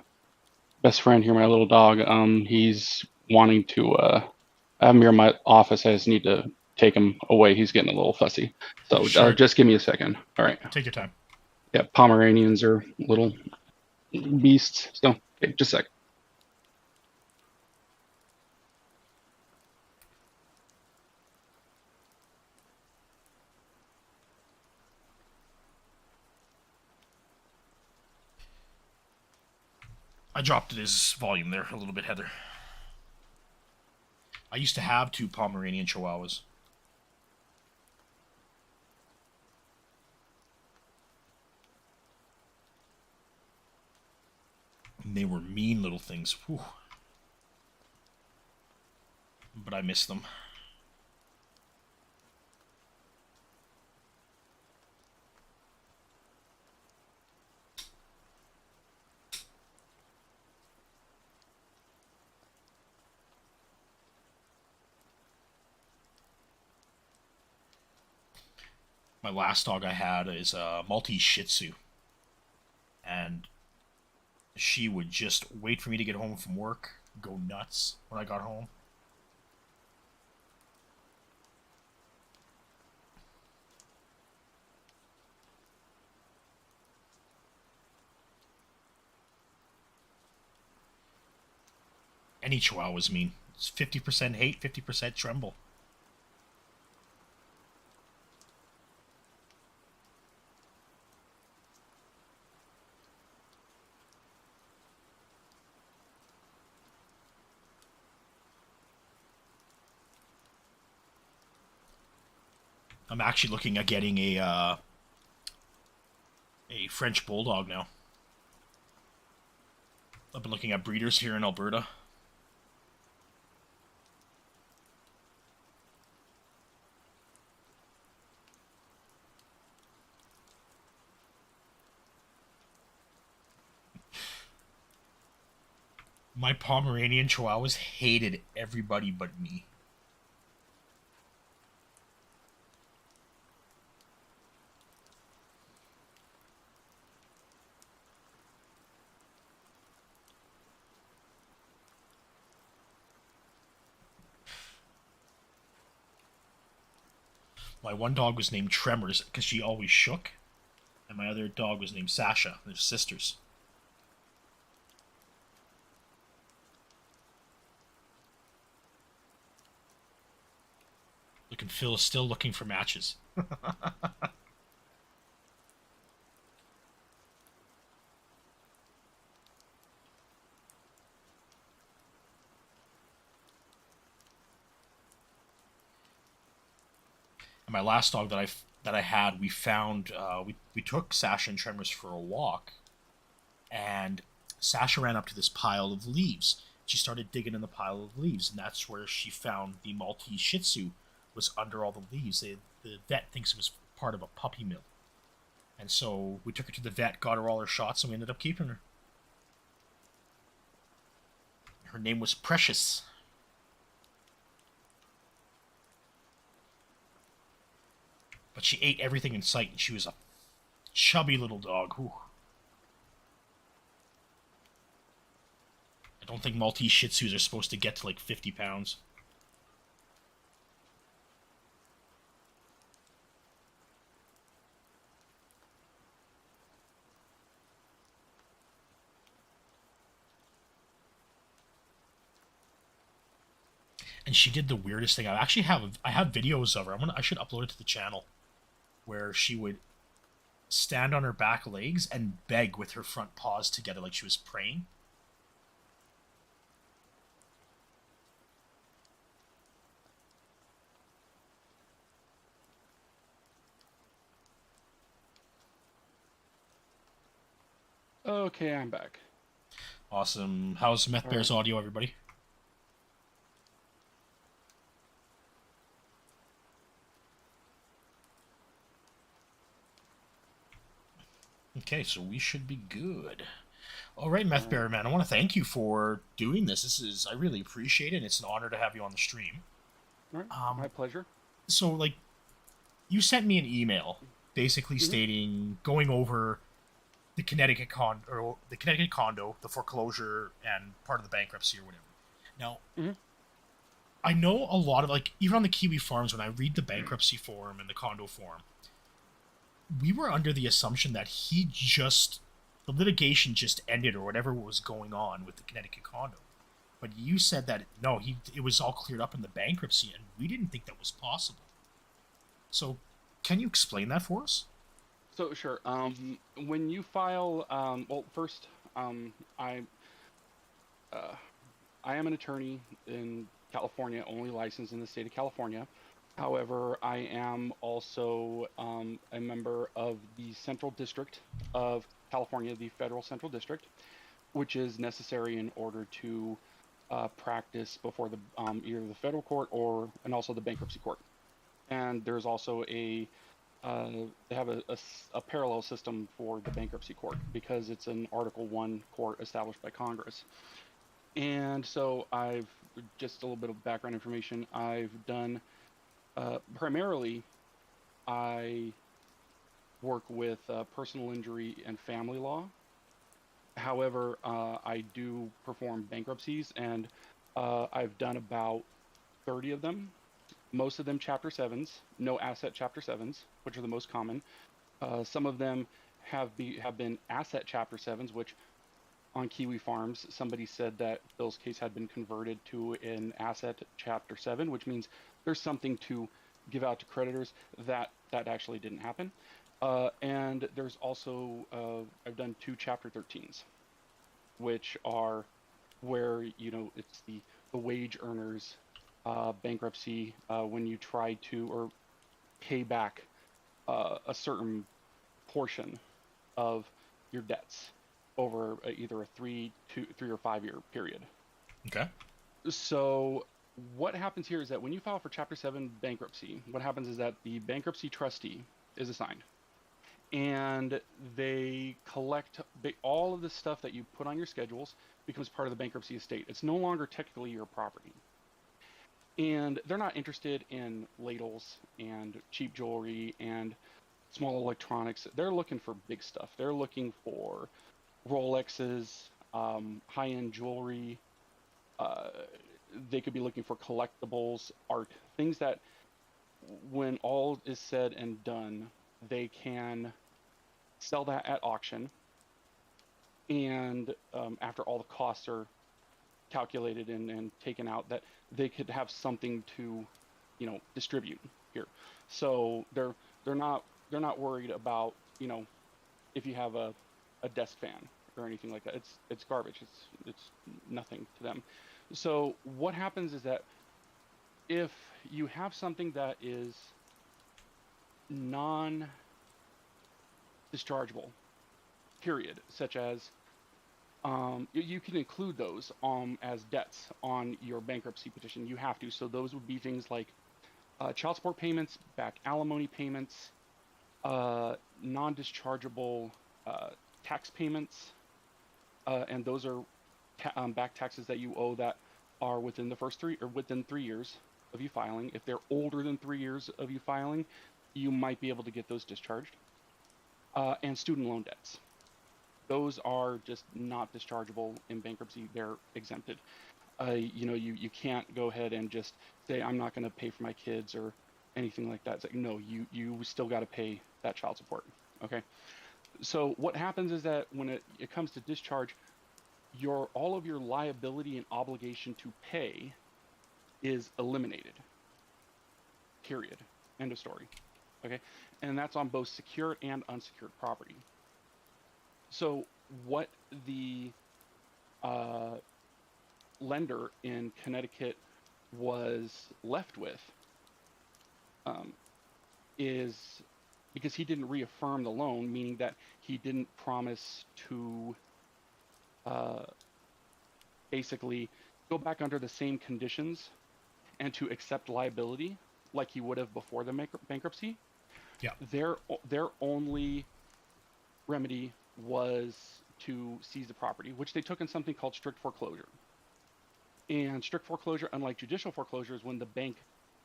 best friend here, my little dog. He's wanting to I have him here in my office. I just need to take him away. He's getting a little fussy. So Sure. just give me a second. All right. Take your time. Yeah, Pomeranians are little beasts. So, okay, just a sec. I dropped his volume there a little bit, Heather. I used to have 2 Pomeranian Chihuahuas. And they were mean little things. Whew. But I miss them. My last dog I had is a Maltese Shih Tzu. And she would just wait for me to get home from work, go nuts when I got home. Any Chihuahua's mean. It's 50% hate, 50% tremble. I'm actually looking at getting a French Bulldog now. I've been looking at breeders here in Alberta. My Pomeranian Chihuahuas hated everybody but me. My one dog was named Tremors because she always shook. And my other dog was named Sasha. They're sisters. Look, and Phil is still looking for matches. And my last dog that I had, we found we took Sasha and Tremors for a walk, and Sasha ran up to this pile of leaves. She started digging in the pile of leaves, and that's where she found the Maltese Shih Tzu was under all the leaves. The vet thinks it was part of a puppy mill. And so we took her to the vet, got her all her shots, and we ended up keeping her. Her name was Precious. But she ate everything in sight, and she was a chubby little dog. Whew. I don't think Maltese Shih Tzus are supposed to get to like 50 pounds. And she did the weirdest thing. I have videos of her. I should upload it to the channel, where she would stand on her back legs and beg with her front paws together like she was praying. Okay, I'm back. Awesome. How's Meth Bear's audio, everybody? Okay, so we should be good. All right, Meth Bear Man, I want to thank you for doing this. I really appreciate it. And it's an honor to have you on the stream. All right, my Um, pleasure. so like, you sent me an email basically Mm-hmm. stating going over the Connecticut condo, the foreclosure, and part of the bankruptcy or whatever. Now, Mm-hmm. I know a lot of even on the Kiwi farms when I read the bankruptcy form and the condo form, we were under the assumption that the litigation just ended or whatever was going on with the Connecticut condo. But you said that no, it was all cleared up in the bankruptcy, and we didn't think that was possible. So, can you explain that for us? So sure. When you file, well, first, I uh, I am an attorney in California, only licensed in the state of California. However, I am also a member of the Central District of California, the Federal Central District, which is necessary in order to practice before the either the federal court and also the bankruptcy court. And there's also they have a parallel system for the bankruptcy court because it's an Article 1 court established by Congress. And so just a little bit of background information. I've done primarily, I work with personal injury and family law. However, I do perform bankruptcies, and I've done about 30 of them. Most of them Chapter 7s, no asset Chapter 7s, which are the most common. Some of them have been asset Chapter 7s, which on Kiwi Farms, somebody said that Bill's case had been converted to an asset Chapter 7, which means there's something to give out to creditors. That actually didn't happen. And there's also, I've done 2 Chapter 13s, which are where, it's the wage earners bankruptcy when you try to or pay back a certain portion of your debts over either a 3 or 5 year period. Okay. So what happens here is that when you file for Chapter 7 bankruptcy, what happens is that the bankruptcy trustee is assigned, and they collect all of the stuff that you put on your schedules becomes part of the bankruptcy estate. It's no longer technically your property. And they're not interested in ladles and cheap jewelry and small electronics. They're looking for big stuff. They're looking for Rolexes, high-end jewelry. They could be looking for collectibles, art, things that when all is said and done, they can sell that at auction. And after all the costs are calculated and taken out, that they could have something to distribute here. So they're not worried about if you have a desk fan or anything like that. It's garbage. It's nothing to them. So what happens is that if you have something that is non dischargeable, period, such as you can include those as debts on your bankruptcy petition. You have to. So those would be things like child support payments, back alimony payments, non-dischargeable tax payments, and those are back taxes that you owe that are within the first 3 years of you filing. If they're older than 3 years of you filing, you might be able to get those discharged. And student loan debts. Those are just not dischargeable in bankruptcy. They're exempted. You can't go ahead and just say, I'm not going to pay for my kids or anything like that. It's like, no, you still got to pay that child support. Okay. So what happens is that when it comes to discharge, all of your liability and obligation to pay is eliminated. Period. End of story. Okay. And that's on both secured and unsecured property. So what the lender in Connecticut was left with is, because he didn't reaffirm the loan, meaning that he didn't promise to basically go back under the same conditions and to accept liability like he would have before the bankruptcy. Yeah. Their only remedy was to seize the property, which they took in something called strict foreclosure. And strict foreclosure, unlike judicial foreclosure, is when the bank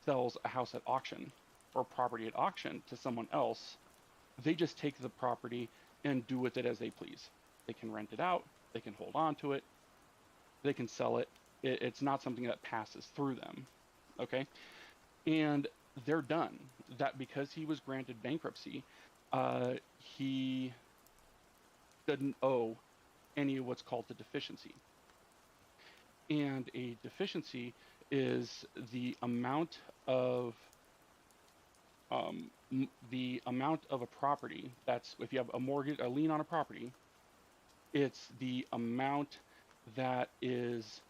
sells a house at auction or property at auction to someone else. They just take the property and do with it as they please. They can rent it out, they can hold on to it, they can sell it. It's not something that passes through them. Okay. And they're done. That because he was granted bankruptcy, he doesn't owe any of what's called the deficiency. And a deficiency is the amount of a property that's, if you have a mortgage, a lien on a property, it's the amount that is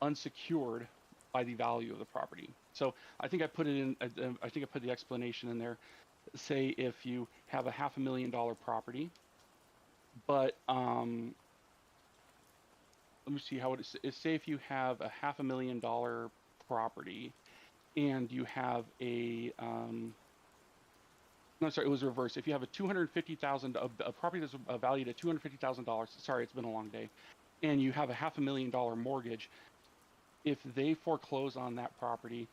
unsecured by the value of the property. So I think I put it in. I think I put the explanation in there. Say if you have a $500,000 property, but let me see how it is. Say if you have a $500,000 property, and you have a no, sorry, it was reversed. If you have a a property that's valued at $250,000. Sorry, it's been a long day, and you have a $500,000 mortgage. If they foreclose on that property,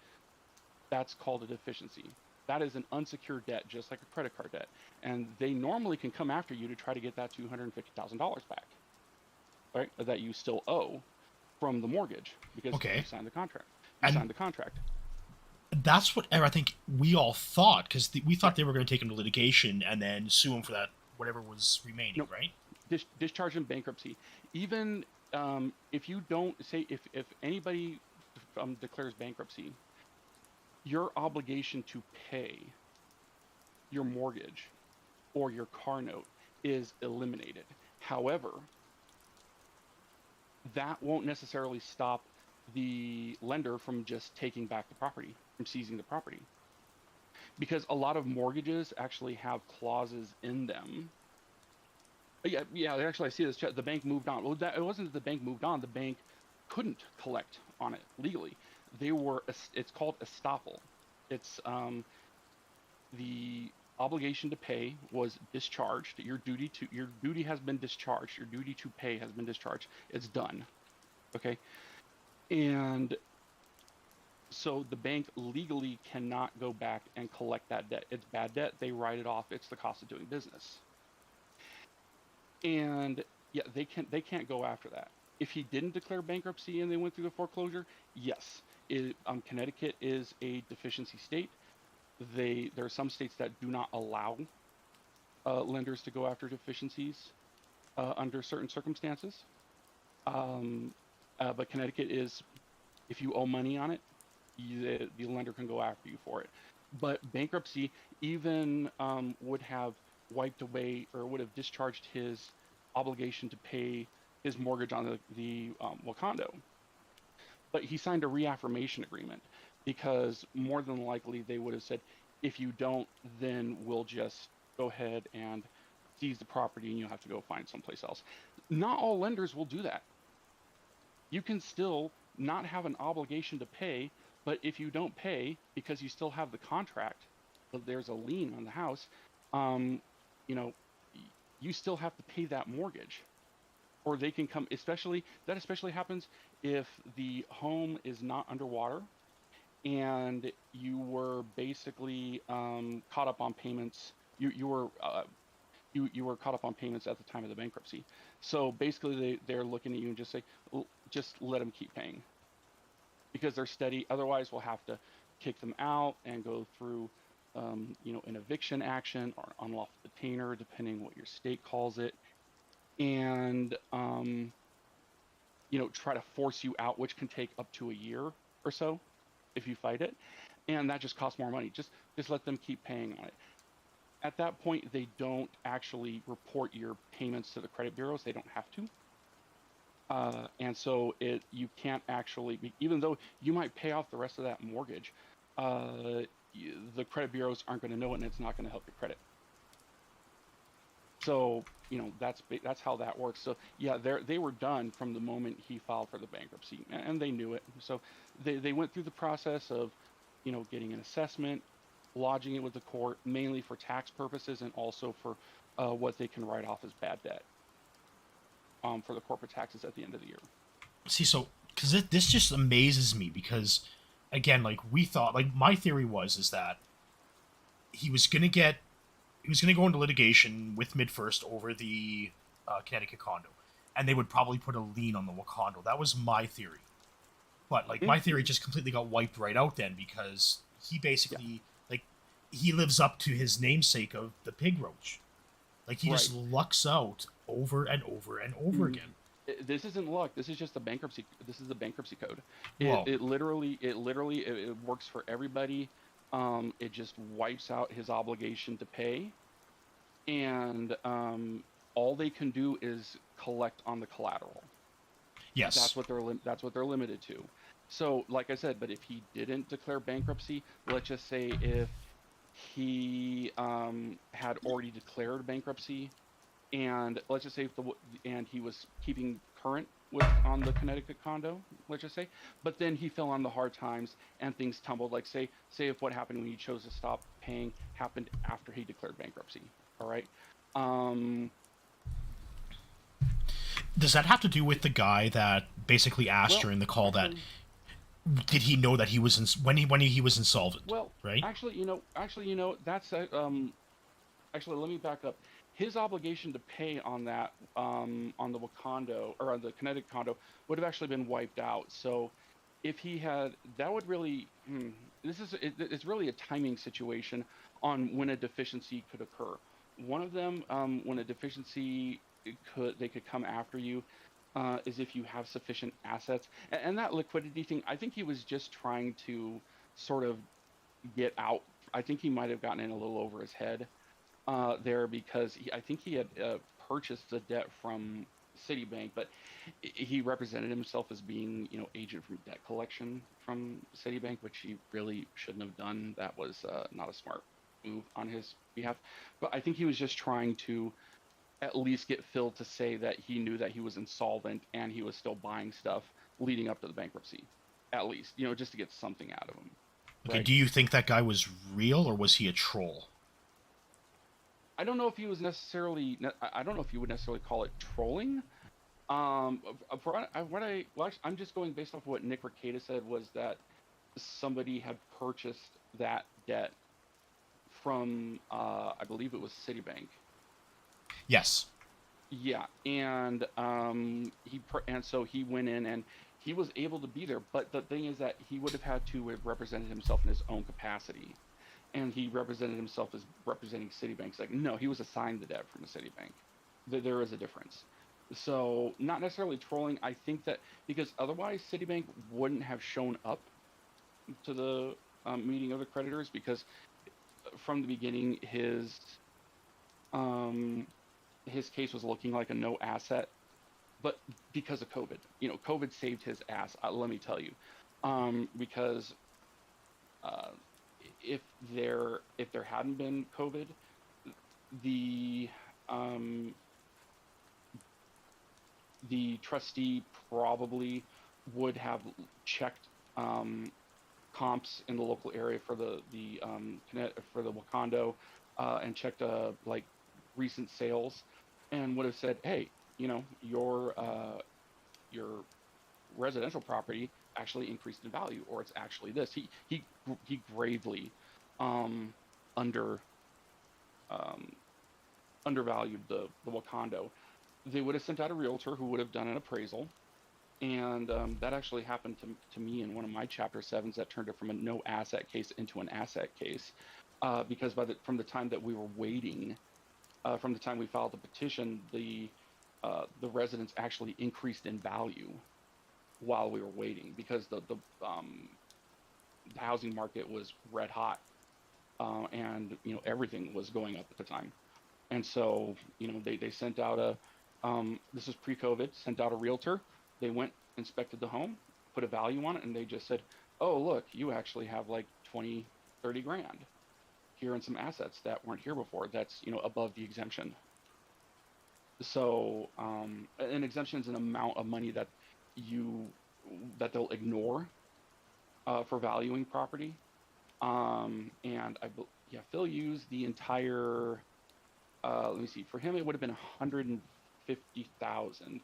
that's called a deficiency. That is an unsecured debt, just like a credit card debt, and they normally can come after you to try to get that $250,000 back, right? That you still owe from the mortgage because Okay. you signed the contract. That's what I think we all thought, because we thought they were going to take him to litigation and then sue him for that whatever was remaining, Nope. right? Discharge and bankruptcy. Even if you don't say, if anybody declares bankruptcy, your obligation to pay your mortgage or your car note is eliminated. However, that won't necessarily stop the lender from just taking back the property, from seizing the property. Because a lot of mortgages actually have clauses in them. Yeah, actually I see this. The bank moved on. Well, it wasn't that the bank moved on, the bank couldn't collect on it legally. It's called estoppel. It's the obligation to pay was discharged. Your duty has been discharged. Your duty to pay has been discharged. It's done. Okay. And so the bank legally cannot go back and collect that debt. It's bad debt. They write it off. It's the cost of doing business. And yeah, they can't go after that. If he didn't declare bankruptcy and they went through the foreclosure, yes. Connecticut is a deficiency state. There are some states that do not allow lenders to go after deficiencies under certain circumstances. But Connecticut is, if you owe money on it, the lender can go after you for it. But bankruptcy even would have wiped away or would have discharged his obligation to pay his mortgage on the Condo. But he signed a reaffirmation agreement because more than likely they would have said, if you don't, then we'll just go ahead and seize the property and you'll have to go find someplace else. Not all lenders will do that. You can still not have an obligation to pay, but if you don't pay because you still have the contract, but there's a lien on the house, you still have to pay that mortgage. Or they can come, especially happens if the home is not underwater and you were basically caught up on payments. You were caught up on payments at the time of the bankruptcy. So basically they're looking at you and just say, well, just let them keep paying because they're steady. Otherwise we'll have to kick them out and go through an eviction action or unlawful detainer, depending what your state calls it. And try to force you out, which can take up to a year or so if you fight it, and that just costs more money. Just let them keep paying on it. At that point, they don't actually report your payments to the credit bureaus. They don't have to, and so you can't actually, even though you might pay off the rest of that mortgage, the credit bureaus aren't going to know it, and it's not going to help your credit. So that's how that works. So yeah, they were done from the moment he filed for the bankruptcy, and they knew it. So they went through the process of getting an assessment, lodging it with the court mainly for tax purposes and also for what they can write off as bad debt for the corporate taxes at the end of the year. See, so because this just amazes me because, again, like we thought, like my theory is that he was gonna get he was gonna go into litigation with MidFirst over the Connecticut condo, and they would probably put a lien on the condo. That was my theory, but like my theory just completely got wiped right out then because he basically like he lives up to his namesake of the pig roach. Like he just lucks out over and over and over again. This isn't luck. This is just the bankruptcy. This is the bankruptcy code. Whoa. It literally it works for everybody. It just wipes out his obligation to pay, and all they can do is collect on the collateral. Yes, that's what they're limited to. So, like I said, but if he didn't declare bankruptcy, let's just say if he had already declared bankruptcy, and let's just say and he was keeping current on the Connecticut condo, let's just say, but then he fell on the hard times and things tumbled. Like say if what happened when he chose to stop paying happened after he declared bankruptcy. All right. Does that have to do with the guy that basically asked during the call that did he know that he was when he was insolvent? Well, right. Actually, that's actually, let me back up. His obligation to pay on that on the condo or on the Connecticut condo would have actually been wiped out. So if he had, that would really it's really a timing situation on when a deficiency could occur. One of them, when a deficiency they could come after you, is if you have sufficient assets. And that liquidity thing, I think he was just trying to sort of get out. I think he might have gotten in a little over his head there because I think he had purchased the debt from Citibank, but he represented himself as being, agent from debt collection from Citibank, which he really shouldn't have done. That was not a smart move on his behalf. But I think he was just trying to at least get Phil to say that he knew that he was insolvent and he was still buying stuff leading up to the bankruptcy, at least, just to get something out of him. Okay, right? do you think that guy was real or was he a troll? I don't know if he was necessarily. I don't know if you would necessarily call it trolling. I'm just going based off of what Nick Ricada said was that somebody had purchased that debt from, I believe it was Citibank. Yes. Yeah, and so he went in and he was able to be there. But the thing is that he would have had to have represented himself in his own capacity. And he represented himself as representing Citibank. It's like, no, he was assigned the debt from the Citibank. There is a difference. So not necessarily trolling. I think that because otherwise Citibank wouldn't have shown up to the meeting of the creditors because from the beginning his case was looking like a no asset, but because of COVID, COVID saved his ass. Let me tell you, because if there hadn't been COVID, the trustee probably would have checked comps in the local area for the Condo and checked like recent sales and would have said, hey, your residential property actually increased in value, or it's actually this. He gravely undervalued the Condo. They would have sent out a realtor who would have done an appraisal, and that actually happened to me in one of my Chapter 7s that turned it from a no asset case into an asset case, because from the time that we were waiting, from the time we filed the petition, the residence actually increased in value while we were waiting because the housing market was red hot, and everything was going up at the time, and so they sent out this was pre-COVID, sent out a realtor. They went, inspected the home, put a value on it, and they just said, oh look, you actually have like 20-30 grand here in some assets that weren't here before. That's above the exemption. So an exemption is an amount of money that they'll ignore for valuing property. And yeah, Phil used the entire. Let me see. For him, it would have been 150,000.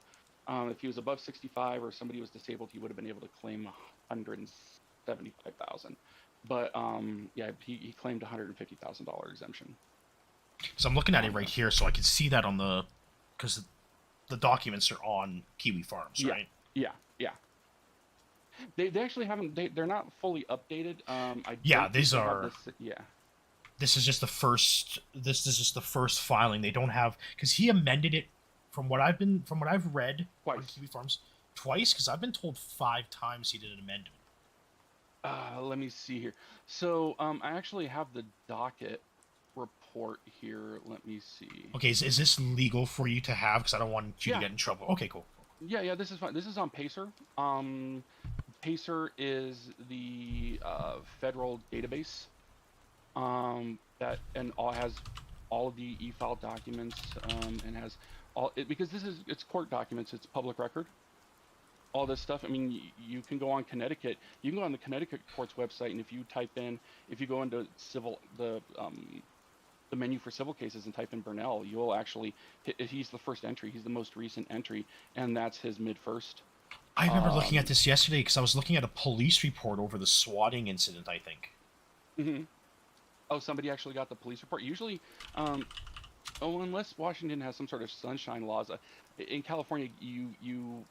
If he was above 65 or somebody was disabled, he would have been able to claim 175,000. But yeah, he claimed $150,000 exemption. Because I'm looking at it right here, so I can see that on the, because the documents are on Kiwi Farms, Yeah, right? yeah, yeah. They actually haven't. They're not fully updated. I Yeah, don't think these they have are. this. Yeah. This is just the first. This is just the first filing. They don't have, because he amended it from what I've read on Twice. Kiwi Farms twice. Because I've been told 5 times he did an amendment. Let me see here. So I actually have the docket report here. Let me see. Okay, is this legal for you to have? Because I don't want you to Yeah, get in trouble. Okay, cool. yeah. This is fine. This is on Pacer. Pacer is the federal database that and all has all of the e-file documents and has all it, because it's court documents. It's public record. All this stuff. I mean, you can go on Connecticut. You can go on the Connecticut court's website, and if you go into the menu for civil cases and type in Burnell, you'll actually he's the first entry. He's the most recent entry, and that's his mid first. I remember looking at this yesterday because I was looking at a police report over the swatting incident. I think. Mm-hmm. Oh, somebody actually got the police report. Usually, unless Washington has some sort of sunshine laws, in California, you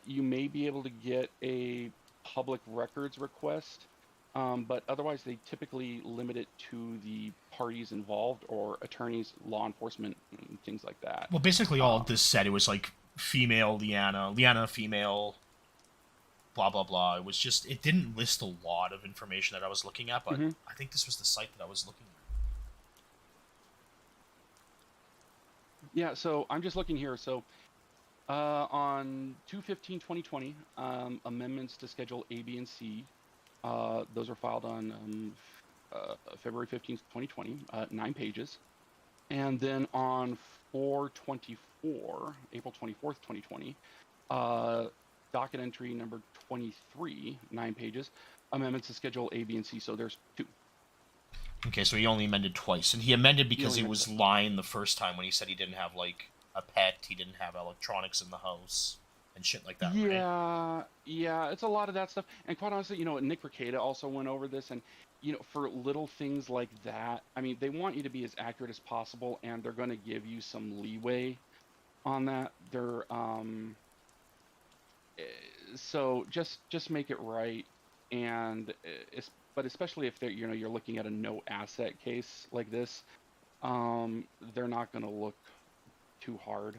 may be able to get a public records request, but otherwise they typically limit it to the parties involved or attorneys, law enforcement, and things like that. Well, basically, all of this said it was like female Leanna female, blah blah blah. It was just it didn't list a lot of information that I was looking at, but Mm-hmm. I think this was the site that I was looking at. Yeah, so I'm just looking here. So on 2/15/2020, amendments to Schedule A, B, and C, those were filed on February 15th, 2020, 9 pages. And then on 4/24, April 24th, 2020, docket entry number 23, 9 pages, amendments to Schedule A, B, and C. So there's 2. Okay, so he only amended twice, and he amended because only he amended was twice. lying the first time when he said he didn't have like a pet, he didn't have electronics in the house, and shit like that, right? Yeah, it's a lot of that stuff. And quite honestly, Nick Ricada also went over this, and for little things like that, I mean, they want you to be as accurate as possible, and they're going to give you some leeway on that. So just make it right, and but especially if you're looking at a no asset case like this, they're not going to look too hard.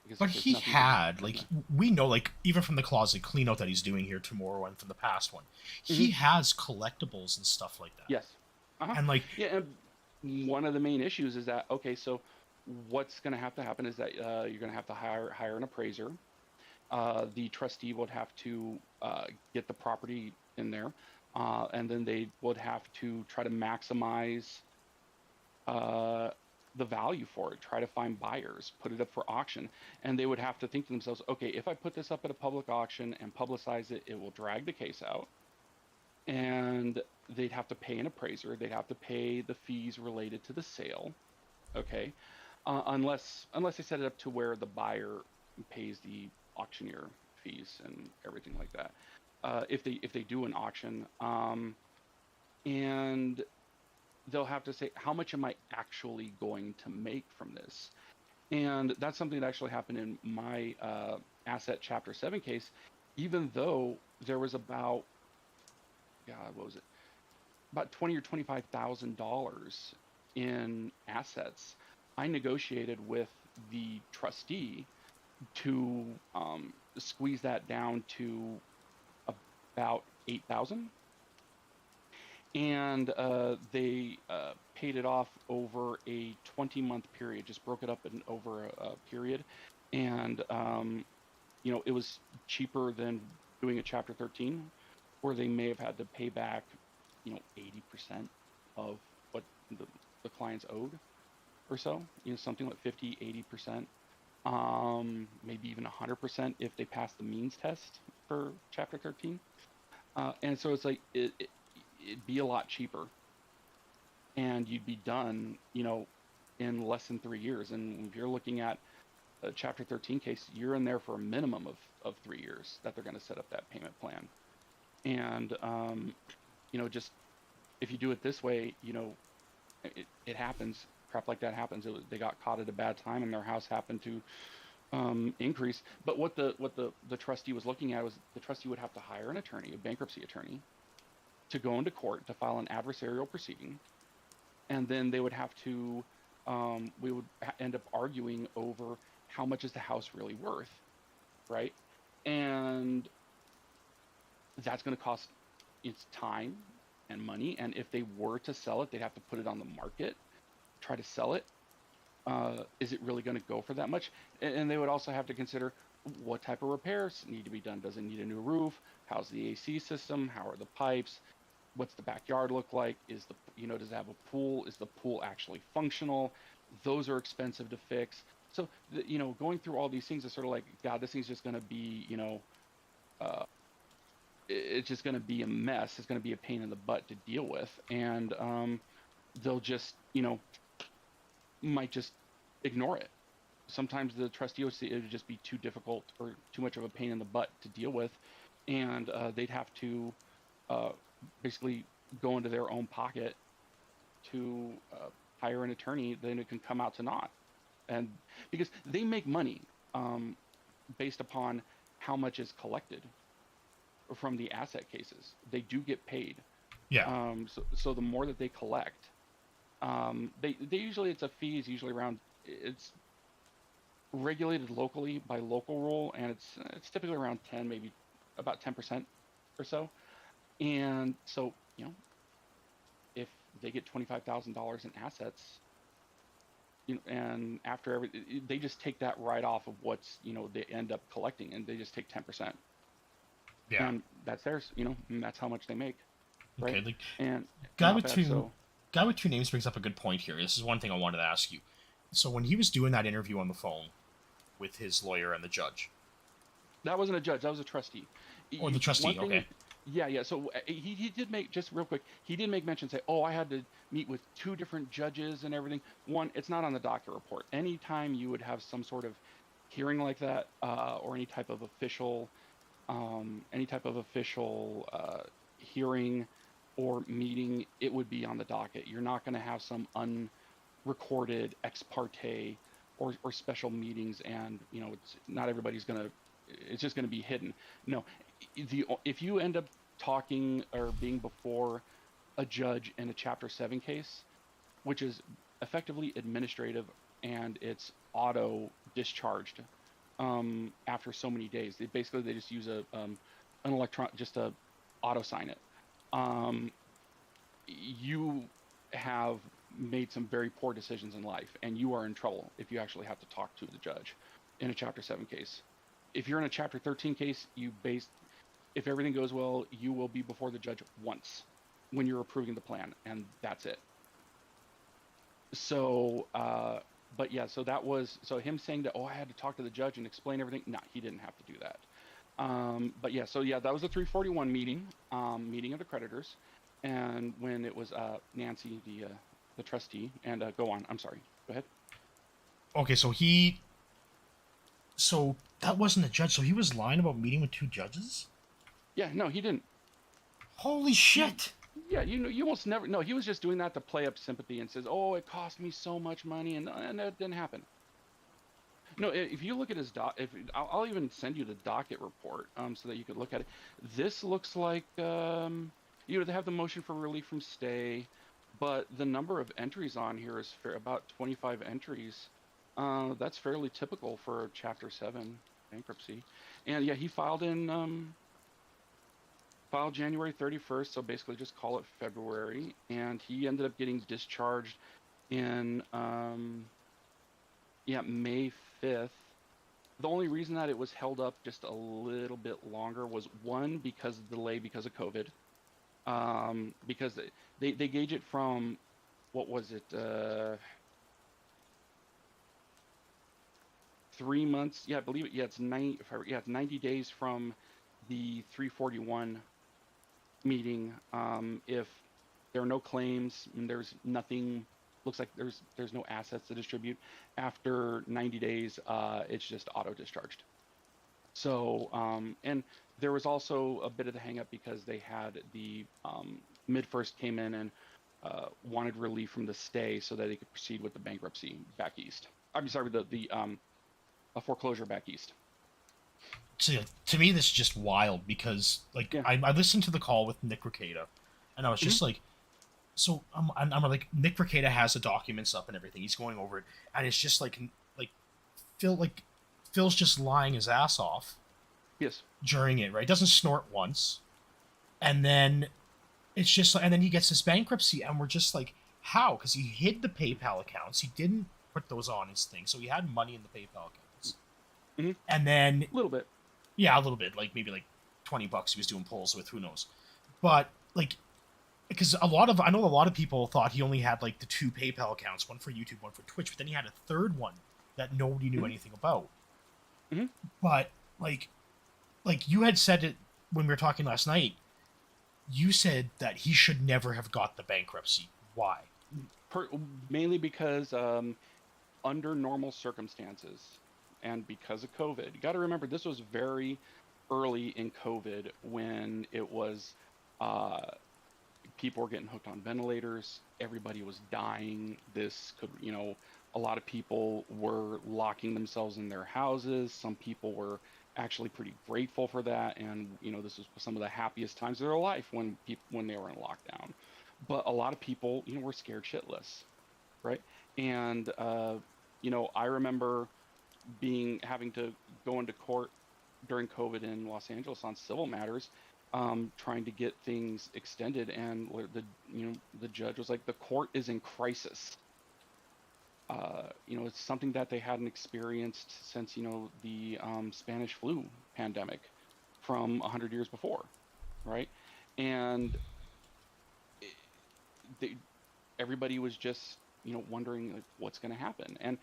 Because But he had, there's like, we know, like, even from the closet clean out that he's doing here tomorrow and from the past one, he Mhm. has collectibles and stuff like that. Yes. And, like, Yeah, and one of the main issues is that, okay, so what's going to happen is that you're going to have to hire an appraiser. The trustee would have to get the property in there, and then they would have to try to maximize the value for it, try to find buyers, put it up for auction. And they would have to think to themselves, okay, if I put this up at a public auction and publicize it, it will drag the case out. And they'd have to pay an appraiser. They'd have to pay the fees related to the sale. Okay. Unless they set it up to where the buyer pays the auctioneer fees and everything like that. If they do an auction, and they'll have to say, how much am I actually going to make from this? And that's something that actually happened in my asset Chapter 7 case. Even though there was about, what was it? About $20,000 or $25,000 in assets, I negotiated with the trustee to squeeze that down to about $8,000. And they paid it off over a 20-month period, just broke it up over a period. And, it was cheaper than doing a Chapter 13, where they may have had to pay back, 80% of what the clients owed or so, something like 50, 80%, maybe even 100% if they pass the means test for Chapter 13. And so it's like it'd be a lot cheaper, and you'd be done, in less than 3 years. And if you're looking at a Chapter 13 case, you're in there for a minimum of 3 years that they're going to set up that payment plan. And just if you do it this way, it happens. Crap like that happens. They got caught at a bad time, and their house happened to increase. But what the trustee was looking at was the trustee would have to hire an attorney, a bankruptcy attorney, to go into court to file an adversarial proceeding, and then they would have to we would end up arguing over how much is the house really worth, right? And that's going to cost its time and money. And if they were to sell it, they'd have to put it on the market, try to sell it. Is it really going to go for that much? And they would also have to consider what type of repairs need to be done. Does it need a new roof? How's the AC system? How are the pipes? What's the backyard look like? Does it have a pool? Is the pool actually functional? Those are expensive to fix. So, going through all these things is sort of like, God, this thing's just going to be, uh, it's just going to be a mess. It's going to be a pain in the butt to deal with. And they'll just, might just ignore it. Sometimes the trustee would say it would just be too difficult or too much of a pain in the butt to deal with. And they'd have to basically go into their own pocket to hire an attorney, then it can come out to naught. And because they make money based upon how much is collected from the asset cases. They do get paid. Yeah. So the more that they collect, they usually, it's a fee is usually around, it's regulated locally by local rule, and it's typically around 10, maybe about 10% or so. And so, if they get $25,000 in assets, and after they just take that right off of what's, they end up collecting, and they just take 10%. Yeah. And that's theirs, and that's how much they make. Right. Okay. Like, And guy not with bad, two so guy with two names brings up a good point here. This is one thing I wanted to ask you. So when he was doing that interview on the phone with his lawyer and the judge, that wasn't a judge, that was a trustee. or the trustee, okay. Yeah. So he did make, just real quick, he did make mention, say, oh, I had to meet with 2 different judges and everything. One, it's not on the docket report. Anytime you would have some sort of hearing like that, or any type of official hearing or meeting, it would be on the docket. You're not going to have some unrecorded ex parte or special meetings, and it's not everybody's going to, it's just going to be hidden. No, if you end up talking or being before a judge in a Chapter 7 case, which is effectively administrative, and it's auto discharged after so many days. They just use an electron, just a auto sign it. You have made some very poor decisions in life, and you are in trouble if you actually have to talk to the judge in a Chapter 7 case. If you're in a Chapter 13 case, if everything goes well, you will be before the judge once when you're approving the plan, and that's it. So, but yeah, so him saying that, oh, I had to talk to the judge and explain everything. No, he didn't have to do that. But yeah, so yeah, that was a 341 meeting of the creditors, and when it was Nancy, the trustee, and go on. I'm sorry. Go ahead. Okay, so that wasn't a judge. So he was lying about meeting with 2 judges? Yeah, no, he didn't. Holy shit! Yeah, you almost never. No, he was just doing that to play up sympathy and says, "Oh, it cost me so much money," and that didn't happen. No, if you look at his I'll even send you the docket report, so that you could look at it. This looks like, they have the motion for relief from stay, but the number of entries on here is about 25 entries. That's fairly typical for Chapter 7 bankruptcy, and yeah, he filed January 31st, so basically just call it February, and he ended up getting discharged in May 5th. The only reason that it was held up just a little bit longer was, one, because of the delay because of COVID, because they gauge it from, what was it, 3 months, yeah, I believe it, yeah, it's 90 days from the 341 meeting. If there are no claims and there's nothing, looks like there's no assets to distribute. After 90 days, it's just auto discharged. So, and there was also a bit of the hang up because they had the mid-first came in and wanted relief from the stay so that they could proceed with the bankruptcy back east. I'm sorry, the a foreclosure back east. To me, this is just wild because, like, Yeah. I listened to the call with Nick Ricada, and I was Hmm. just like, so I'm like, Nick Ricada has the documents up and everything. He's going over it, and it's just like Phil, like Phil's just lying his ass off Yes. during it, right? Doesn't snort once, and then it's just, and then he gets his bankruptcy, and we're just like, how? Because he hid the PayPal accounts. He didn't put those on his thing, so he had money in the PayPal accounts, Hmm. and then A little bit. yeah, a little bit, like maybe like $20 he was doing pulls with, who knows, but like because I know a lot of people thought he only had like the two PayPal accounts, one for YouTube, one for Twitch, but then he had a third one that nobody knew Hmm. anything about. Hmm. But like you had said it when we were talking last night, you said that he should never have got the bankruptcy. Why? Mainly because under normal circumstances and because of COVID, you got to remember this was very early in COVID when it was uh, people were getting hooked on ventilators, everybody was dying. This could, a lot of people were locking themselves in their houses. Some people were actually pretty grateful for that, and this was some of the happiest times of their life when they were in lockdown. But a lot of people, were scared shitless, right? And I remember having to go into court during COVID in Los Angeles on civil matters, trying to get things extended, and the judge was like, the court is in crisis. It's something that they hadn't experienced since the Spanish flu pandemic from 100 years before, right? And it, they, everybody was just wondering like what's going to happen, and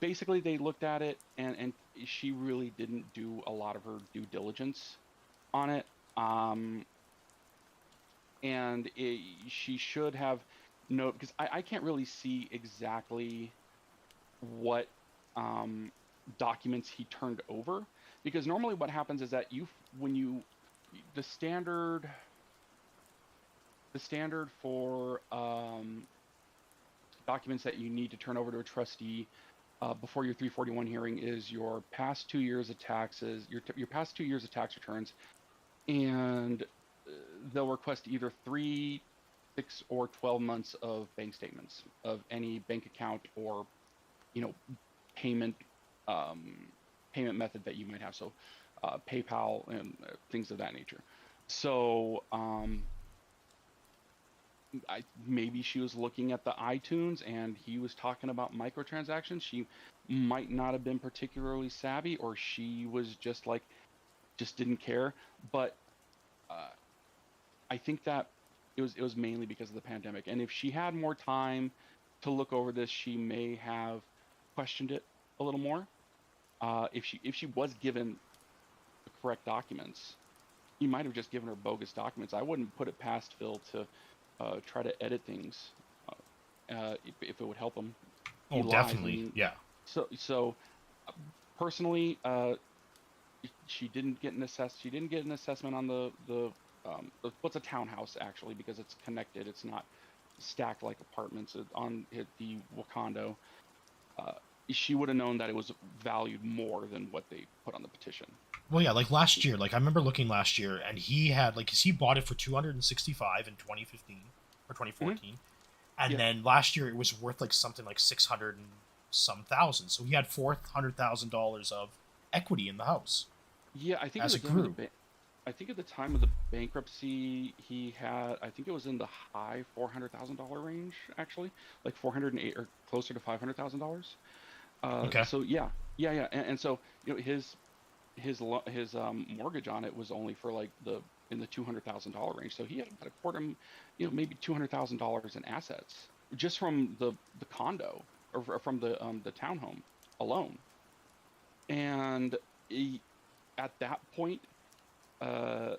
basically they looked at it, and she really didn't do a lot of her due diligence on it. um she should have because I can't really see exactly what um documents he turned over, because normally what happens is that when you the standard for documents that you need to turn over to a trustee before your 341 hearing is your past 2 years of taxes, your past 2 years of tax returns, and they'll request either 3, 6, or 12 months of bank statements of any bank account or you know payment um, payment method that you might have, so PayPal and things of that nature. So maybe she was looking at the iTunes and he was talking about microtransactions. She might not have been particularly savvy, or she was just didn't care. But uh, I think that it was mainly because of the pandemic. And if she had more time to look over this, she may have questioned it a little more. If she was given the correct documents, he might have just given her bogus documents. I wouldn't put it past Phil to try to edit things if it would help him. He Oh, lied. I definitely, mean, yeah. so uh, personally, she didn't get an She didn't get an assessment on what's a townhouse actually, because it's connected. It's not stacked like apartments on the Condo. Uh, she would have known that it was valued more than what they put on the petition. Well, yeah, like last year, like I remember looking last year, and he had like, cause he bought it for 265 in 2015 or Hmm. 2014, and Yeah, then last year it was worth like something like 600 and some thousand. So he had $400,000 of equity in the house yeah. as it grew. I think at the time of the bankruptcy, he had, I think it was in the high $400,000 range, actually, like 408 or closer to $500,000. Okay. So yeah, yeah, yeah, and so his mortgage on it was only for like in the $200,000 range. So he had about a quarter, maybe $200,000 in assets just from the condo, or from the townhome alone. And at that point, uh,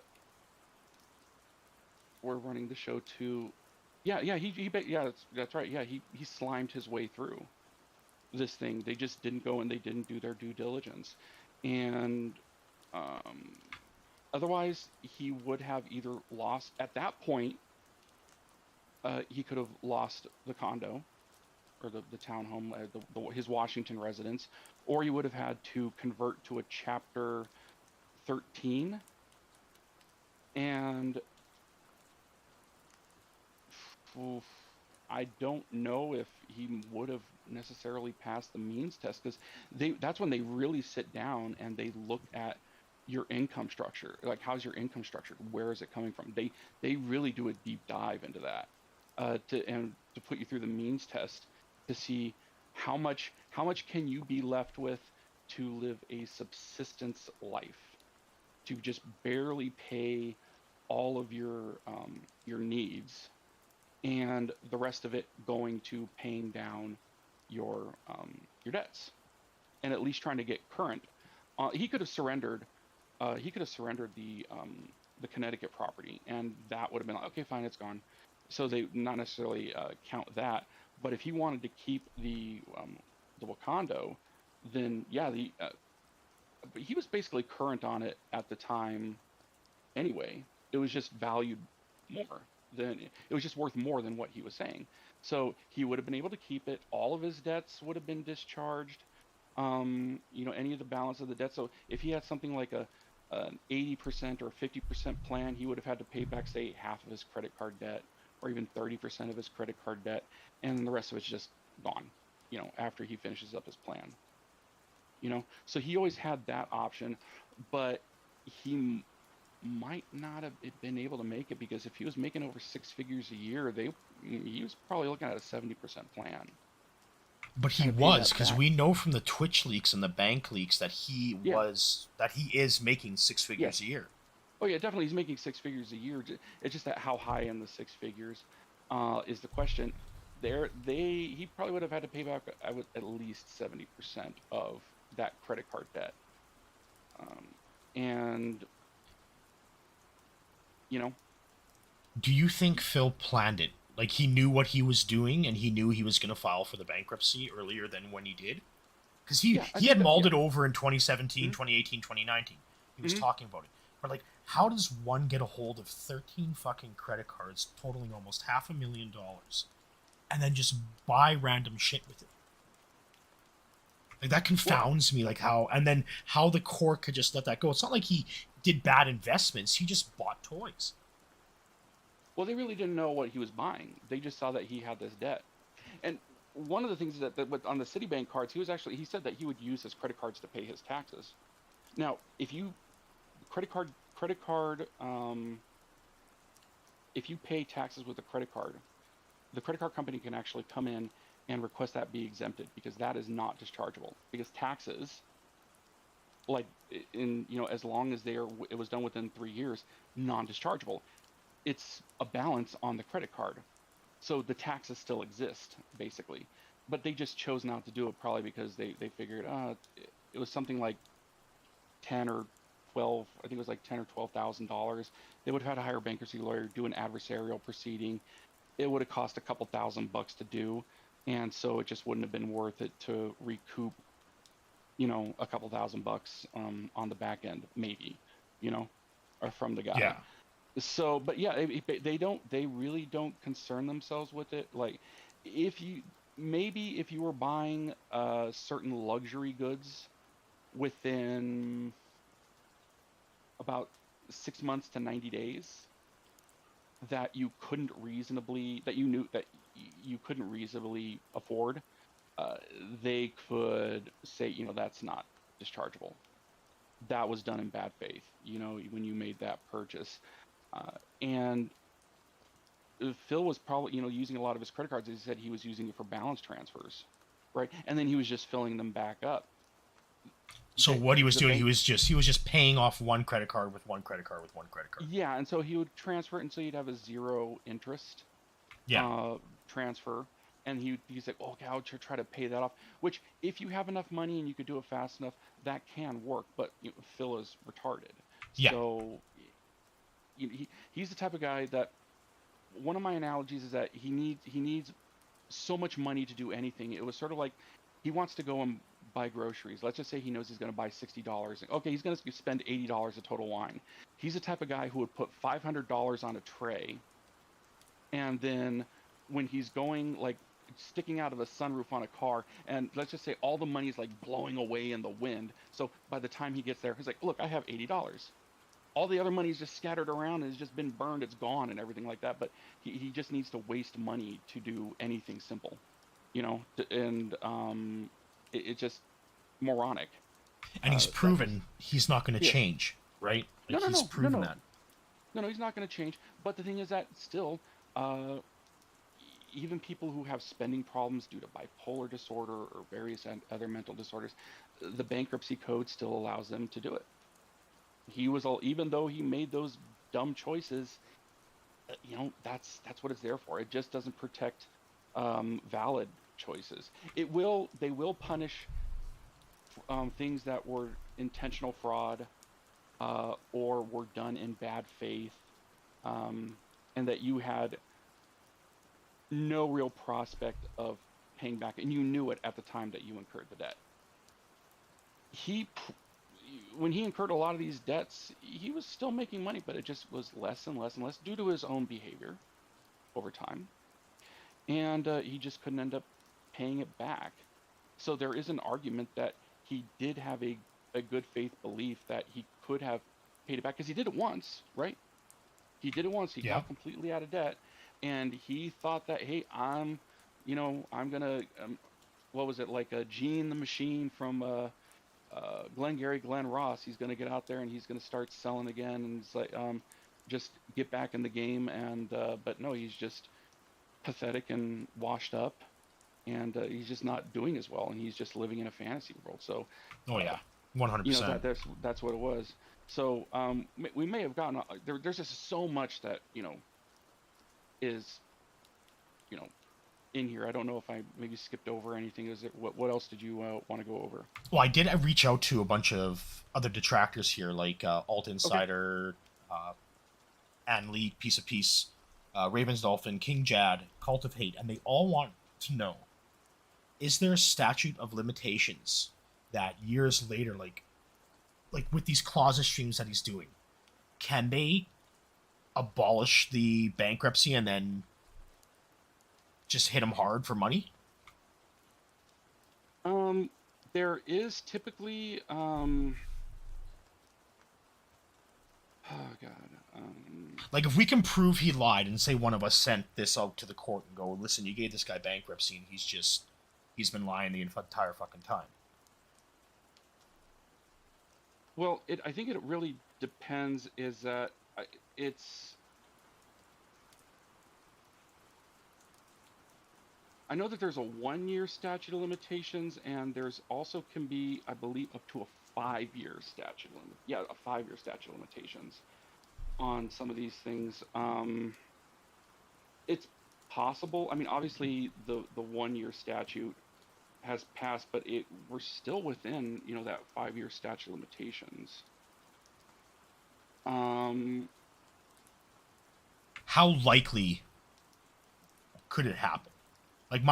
we're running the show to, yeah, yeah, that's right. Yeah, he slimed his way through this thing. They just didn't go and they didn't do their due diligence, and um, otherwise he would have either lost at that point. He could have lost the condo or the townhome, his Washington residence, or he would have had to convert to a Chapter 13. And oof, I don't know if he would have necessarily passed the means test, because that's when they really sit down and they look at your income structure. Like, how's your income structured? Where is it coming from? They really do a deep dive into that, to put you through the means test to see how much can you be left with to live a subsistence life, to just barely pay all of your needs, and the rest of it going to paying down your debts, and at least trying to get current. He could have surrendered. He could have surrendered the Connecticut property, and that would have been like, okay, fine, it's gone. So they not necessarily count that. But if he wanted to keep the Wakando, then yeah, but he was basically current on it at the time anyway. It was just valued more than, it was just worth more than what he was saying. So he would have been able to keep it. All of his debts would have been discharged. Any of the balance of the debt. So if he had something like an 80% or 50% plan, he would have had to pay back, say, half of his credit card debt, or even 30% of his credit card debt, and the rest of it's just gone, after he finishes up his plan. So he always had that option, but he might not have been able to make it, because if he was making over 6 figures a year, he was probably looking at a 70% plan. But he Trying to pay was, that because back. we know from the Twitch leaks and the bank leaks that he Yeah. is making 6 figures Yes. a year. Oh yeah, definitely. He's making 6 figures a year. It's just that how high in the 6 figures is the question. He probably would have had to pay back, at least 70% of that credit card debt. And Do you think Phil planned it? Like, he knew what he was doing and he knew he was going to file for the bankruptcy earlier than when he did? Because yeah, I he think had that, mulled yeah. it over in 2017, Mhm. 2018, 2019. He was Mhm. talking about it. But, like, how does one get a hold of 13 fucking credit cards totaling almost $500,000 and then just buy random shit with it? Like, that Well, confounds me, like, how the court could just let that go. It's not like he did bad investments, he just bought toys. well, they really didn't know what he was buying. They just saw that he had this debt. And one of the things that on the Citibank cards, he said that he would use his credit cards to pay his taxes. Now, if you credit card, if you pay taxes with a credit card, the credit card company can actually come in and request that be exempted, because that is not dischargeable. Because taxes, like, as long as it was done within 3 years, non-dischargeable. It's a balance on the credit card, so the taxes still exist basically, but they just chose not to do it, probably because they figured it was something like 10 or 12, I think it was like 10 or $12,000. They would have had to hire a bankruptcy lawyer, do an adversarial proceeding. It would have cost a couple $1,000 to do, and so it just wouldn't have been worth it to recoup, a couple $1,000 on the back end, maybe, or from the guy. Yeah. So, but yeah, they really don't concern themselves with it. Like, if you were buying certain luxury goods within about 6 months to 90 days, that you knew that you couldn't reasonably afford, they could say, that's not dischargeable. That was done in bad faith, when you made that purchase. And Phil was probably, using a lot of his credit cards. He said he was using it for balance transfers, right? And then he was just filling them back up. So what he was The doing, bank, he was just paying off one credit card with one credit card with one credit card. yeah, and so he would transfer it, and so you'd have a zero interest Yeah. transfer, and he's like, okay, I'll try to pay that off. Which, if you have enough money and you could do it fast enough, that can work. But Phil is retarded, Yeah. so he's the type of guy that one of my analogies is that he needs so much money to do anything. It was sort of like he wants to go and buy groceries. Let's just say he knows he's going to buy $60. Okay, he's going to spend $80 of total wine. He's the type of guy who would put $500 on a tray, and then when he's going like sticking out of a sunroof on a car, and let's just say all the money's like blowing away in the wind. So by the time he gets there, he's like, look, I have $80. All the other money's just scattered around and it's just been burned, it's gone and everything like that. But he just needs to waste money to do anything simple, you know, and it's just moronic. And he's That proven he's not going to yeah. change, right? No, Like no, he's no, no, proven no, that. no, no. He's not going to change. But the thing is that still, uh, even people who have spending problems due to bipolar disorder or various other mental disorders, the bankruptcy code still allows them to do it. He was all, even though he made those dumb choices, you know, that's what it's there for. It just doesn't protect valid choices. They will punish things that were intentional fraud or were done in bad faith, and that you had no real prospect of paying back, and you knew it at the time that you incurred the debt. He, when he incurred a lot of these debts, he was still making money, but it just was less and less and less due to his own behavior over time, and he just couldn't end up paying it back. So there is an argument that he did have a good faith belief that he could have paid it back because he did it once, right? He did it once. He Yeah. got completely out of debt, and he thought that, hey, I'm gonna, what was it, like a Gene the Machine from Glengarry Glen Ross? He's gonna get out there and he's gonna start selling again, and it's like, just get back in the game. And but no, he's just pathetic and washed up, and he's just not doing as well, and he's just living in a fantasy world. So Oh uh, yeah, 100%. you know that's what it was. So we may have gotten there's just so much that is in here. I don't know if I maybe skipped over anything. Is it what else did you want to go over? Well, I did reach out to a bunch of other detractors here, like Alt Okay. Insider, Ann Lee, Piece of Peace, Ravens Dolphin, King Jad, Cult of Hate, and they all want to know: is there a statute of limitations that years later, like with these closet streams that he's doing, can they abolish the bankruptcy and then just hit him hard for money? Um, there is typically oh God. Like, if we can prove he lied and say one of us sent this out to the court and go, listen, you gave this guy bankruptcy and he's been lying the entire fucking time. Well, I think it really depends. Is that it's I know that there's a 1 year statute of limitations, and there's also can be, I believe, up to a 5 year statute limit. Yeah, a 5 year statute of limitations on some of these things. It's possible. I mean, obviously, the 1 year statute has passed, but we're still within that 5 year statute of limitations. Um, How likely could it happen? Like,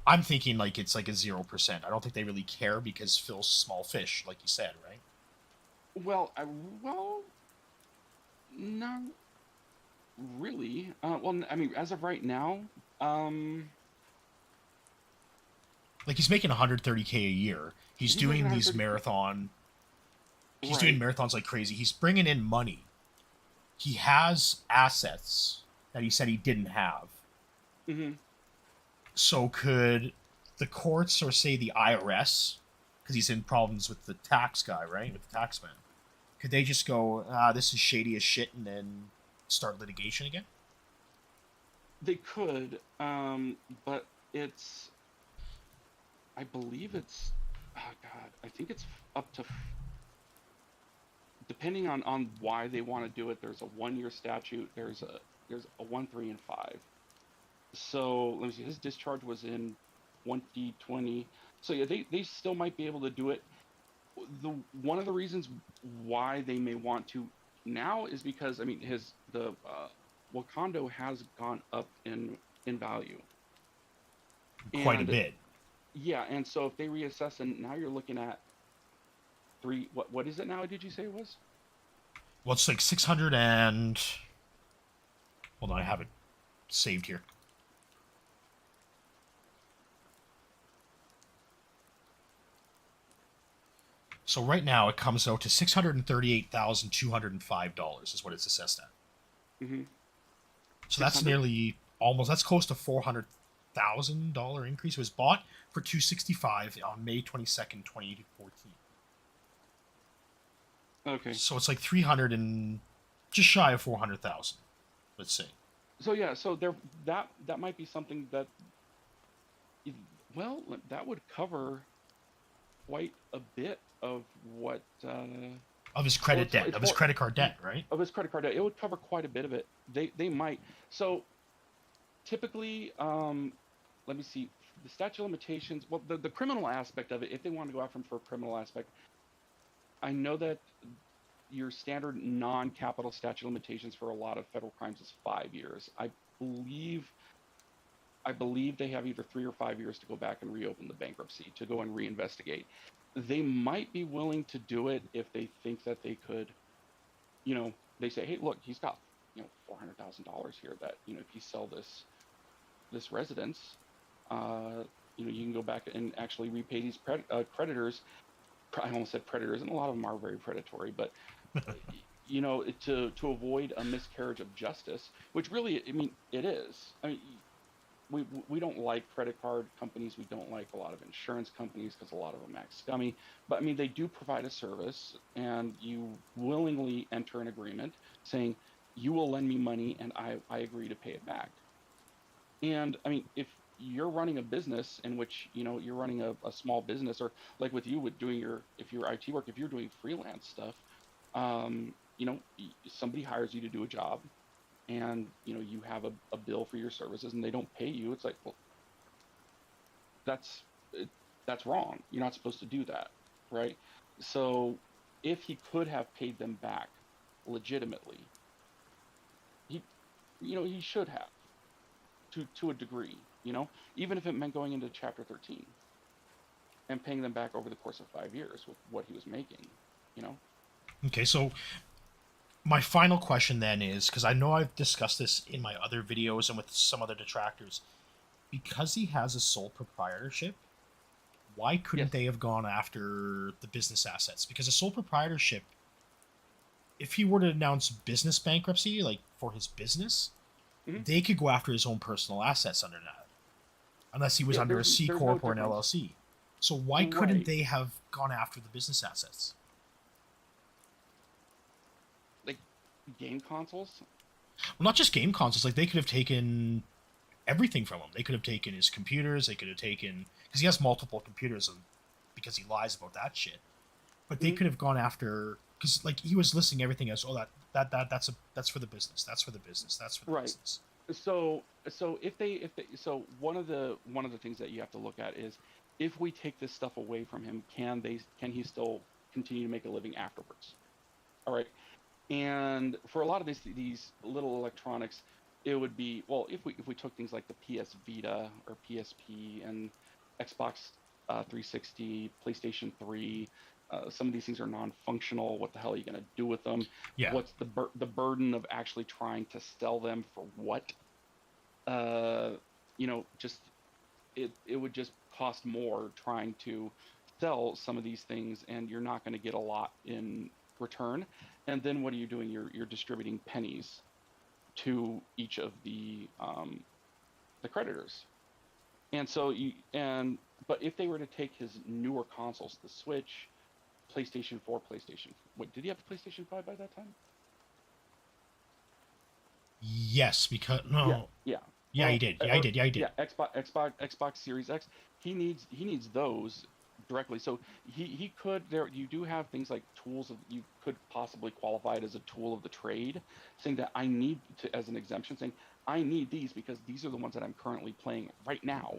I'm thinking like it's like a 0%. I don't think they really care because Phil's small fish, like you said, right? well, not really. Well, I mean, as of right now, Like, he's making 130K a year. He's he's making doing these 130. marathon. He's doing Right. marathons like crazy. He's bringing in money. He has assets that he said he didn't have. Hmm. So could the courts, or say the IRS, because he's in problems with the tax guy, right? With the taxman, could they just go, this is shady as shit, and then start litigation again? They could, but I believe it's, oh God, I think it's up to, depending on why they want to do it. There's a 1 year statute. There's a 1, 3, and 5. So let me see. His discharge was in 2020. So yeah, they still might be able to do it. One of the reasons why they may want to now is because, I mean, well, condo has gone up in value, Quite a and bit. yeah, and so if they reassess, and now you're looking at three. What is it now? Did you say it was? Well, it's like 600 and. Hold on, I have it saved here. So right now it comes out to $638,205 is what it's assessed at. Mm-hmm. So that's 600. nearly almost that's close to $400,000 increase. It was bought for $265 on May 22nd, 2014. Okay. So it's like 300 and just shy of 400,000. Let's say. So yeah, so there that might be something that, well, that would cover quite a bit of what Of his well, credit debt, it's of his more credit card debt, right? of his credit card debt. It would cover quite a bit of it. They might. So typically, let me see, the statute of limitations. Well, the criminal aspect of it, if they want to go after him for a criminal aspect, I know that your standard non-capital statute of limitations for a lot of federal crimes is 5 years. Believe I believe they have either 3 or 5 years to go back and reopen the bankruptcy, to go and reinvestigate. They might be willing to do it if they think that they could, they say, hey, look, he's got, $400,000 here that, if you sell this residence, you can go back and actually repay these creditors. I almost said predators, and a lot of them are very predatory, but to avoid a miscarriage of justice, which really, I mean, it is. I mean, we don't like credit card companies. We don't like a lot of insurance companies because a lot of them act scummy. But I mean, they do provide a service, and you willingly enter an agreement saying you will lend me money, and I agree to pay it back. And I mean, if you're running a business in which you're running a small business, or like with you with doing if you're IT work, if you're doing freelance stuff, somebody hires you to do a job, and you have a bill for your services and they don't pay you. It's like, well, that's that's wrong. You're not supposed to do that, right? So if he could have paid them back legitimately, he he should have, to a degree, even if it meant going into chapter 13 and paying them back over the course of 5 years with what he was making, you know Okay, so my final question then is, because I know I've discussed this in my other videos and with some other detractors, because he has a sole proprietorship, why couldn't yes. they have gone after the business assets? Because a sole proprietorship, if he were to announce business bankruptcy, like for his business, Hmm. they could go after his own personal assets under that, unless he was Yeah, under a C there's no corp or an difference, LLC. So why couldn't right? they have gone after the business assets? Like game consoles. Well, not just game consoles. Like they could have taken everything from him. They could have taken his computers. They could have taken, because he has multiple computers, and because he lies about that shit. But they Mhm. could have gone after, because like he was listing everything as, oh, that's for the business. That's for the business. That's for the Right. business. So if they so one of the things that you have to look at is, if we take this stuff away from him, can he still continue to make a living afterwards? All right. And for a lot of these little electronics, it would be, well, if we took things like the PS Vita or PSP and Xbox 360, PlayStation 3, some of these things are non-functional. What the hell are you going to do with them? Yeah. What's the burden of actually trying to sell them for what? uh, just it would just cost more trying to sell some of these things, and you're not going to get a lot in return. And then what are you doing? You're distributing pennies to each of the creditors. And so but if they were to take his newer consoles, the Switch, PlayStation 4, PlayStation, what, did he have the PlayStation 5 by that time? Yes, because Yeah, no. yeah. Yeah, he Well, did. Yeah, he did. Yeah, he did. yeah, Xbox Series X. He needs those directly. So he could, there you do have things like tools of, you could possibly qualify it as a tool of the trade, saying that I need to, as an exemption, saying I need these because these are the ones that I'm currently playing right now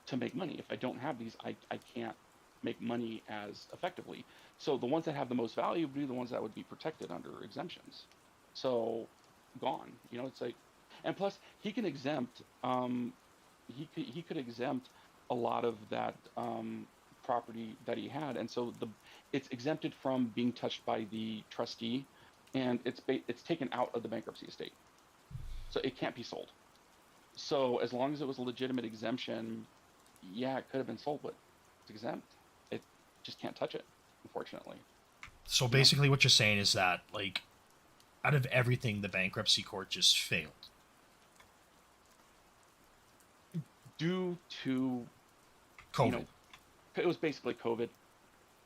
to make money. If I don't have these, I can't make money as effectively. So the ones that have the most value would be the ones that would be protected under exemptions. So gone. It's like, And plus, he can exempt. He could exempt a lot of that property that he had, and so it's exempted from being touched by the trustee, and it's taken out of the bankruptcy estate, so it can't be sold. So as long as it was a legitimate exemption, yeah, it could have been sold, but it's exempt. It just can't touch it, unfortunately. So You know? basically, what you're saying is that, like, out of everything, the bankruptcy court just failed. Due to, COVID. it was basically COVID.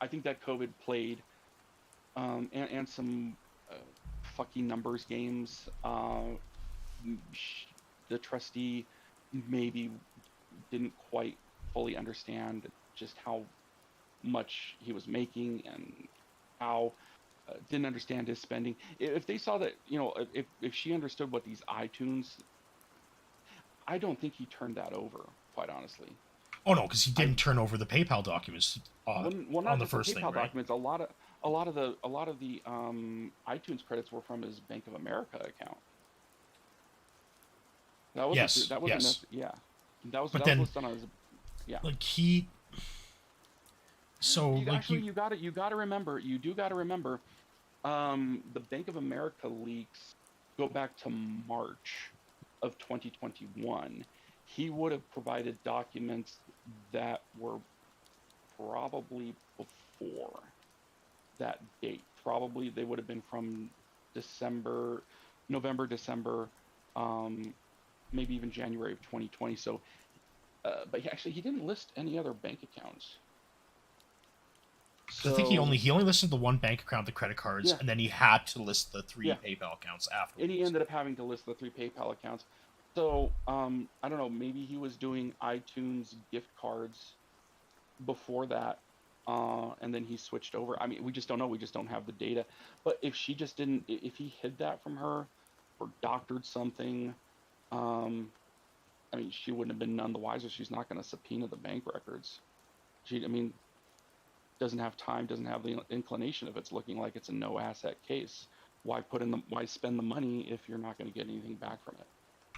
I think that COVID played, and some fucking numbers games. The trustee maybe didn't quite fully understand just how much he was making and how didn't understand his spending. If they saw that, if she understood what these iTunes, I don't think he turned that over, quite honestly. Oh no, because he didn't turn over the PayPal documents Well, not on the just first the PayPal thing, right? documents. A lot of the iTunes credits were from his Bank of America account. That wasn't Yes, that wasn't yes. yeah. That was But that was then, listed on his yeah. like, he. So, like, Actually, you got to remember, you do got to remember, the Bank of America leaks go back to March of 2021. He would have provided documents that were probably before that date. Probably they would have been from November, December, maybe even January of 2020. So, but he didn't list any other bank accounts. I think he only listed the one bank account, the credit cards, Yeah. and then he had to list the 3 Yeah. PayPal accounts afterwards. And he ended up having to list the 3 PayPal accounts. So, I don't know, maybe he was doing iTunes gift cards before that, and then he switched over. I mean, we just don't know. We just don't have the data. But if she just didn't, if he hid that from her or doctored something, I mean, she wouldn't have been none the wiser. She's not going to subpoena the bank records. I mean, doesn't have time, doesn't have the inclination if it's looking like it's a no asset case. Why spend the money if you're not going to get anything back from it?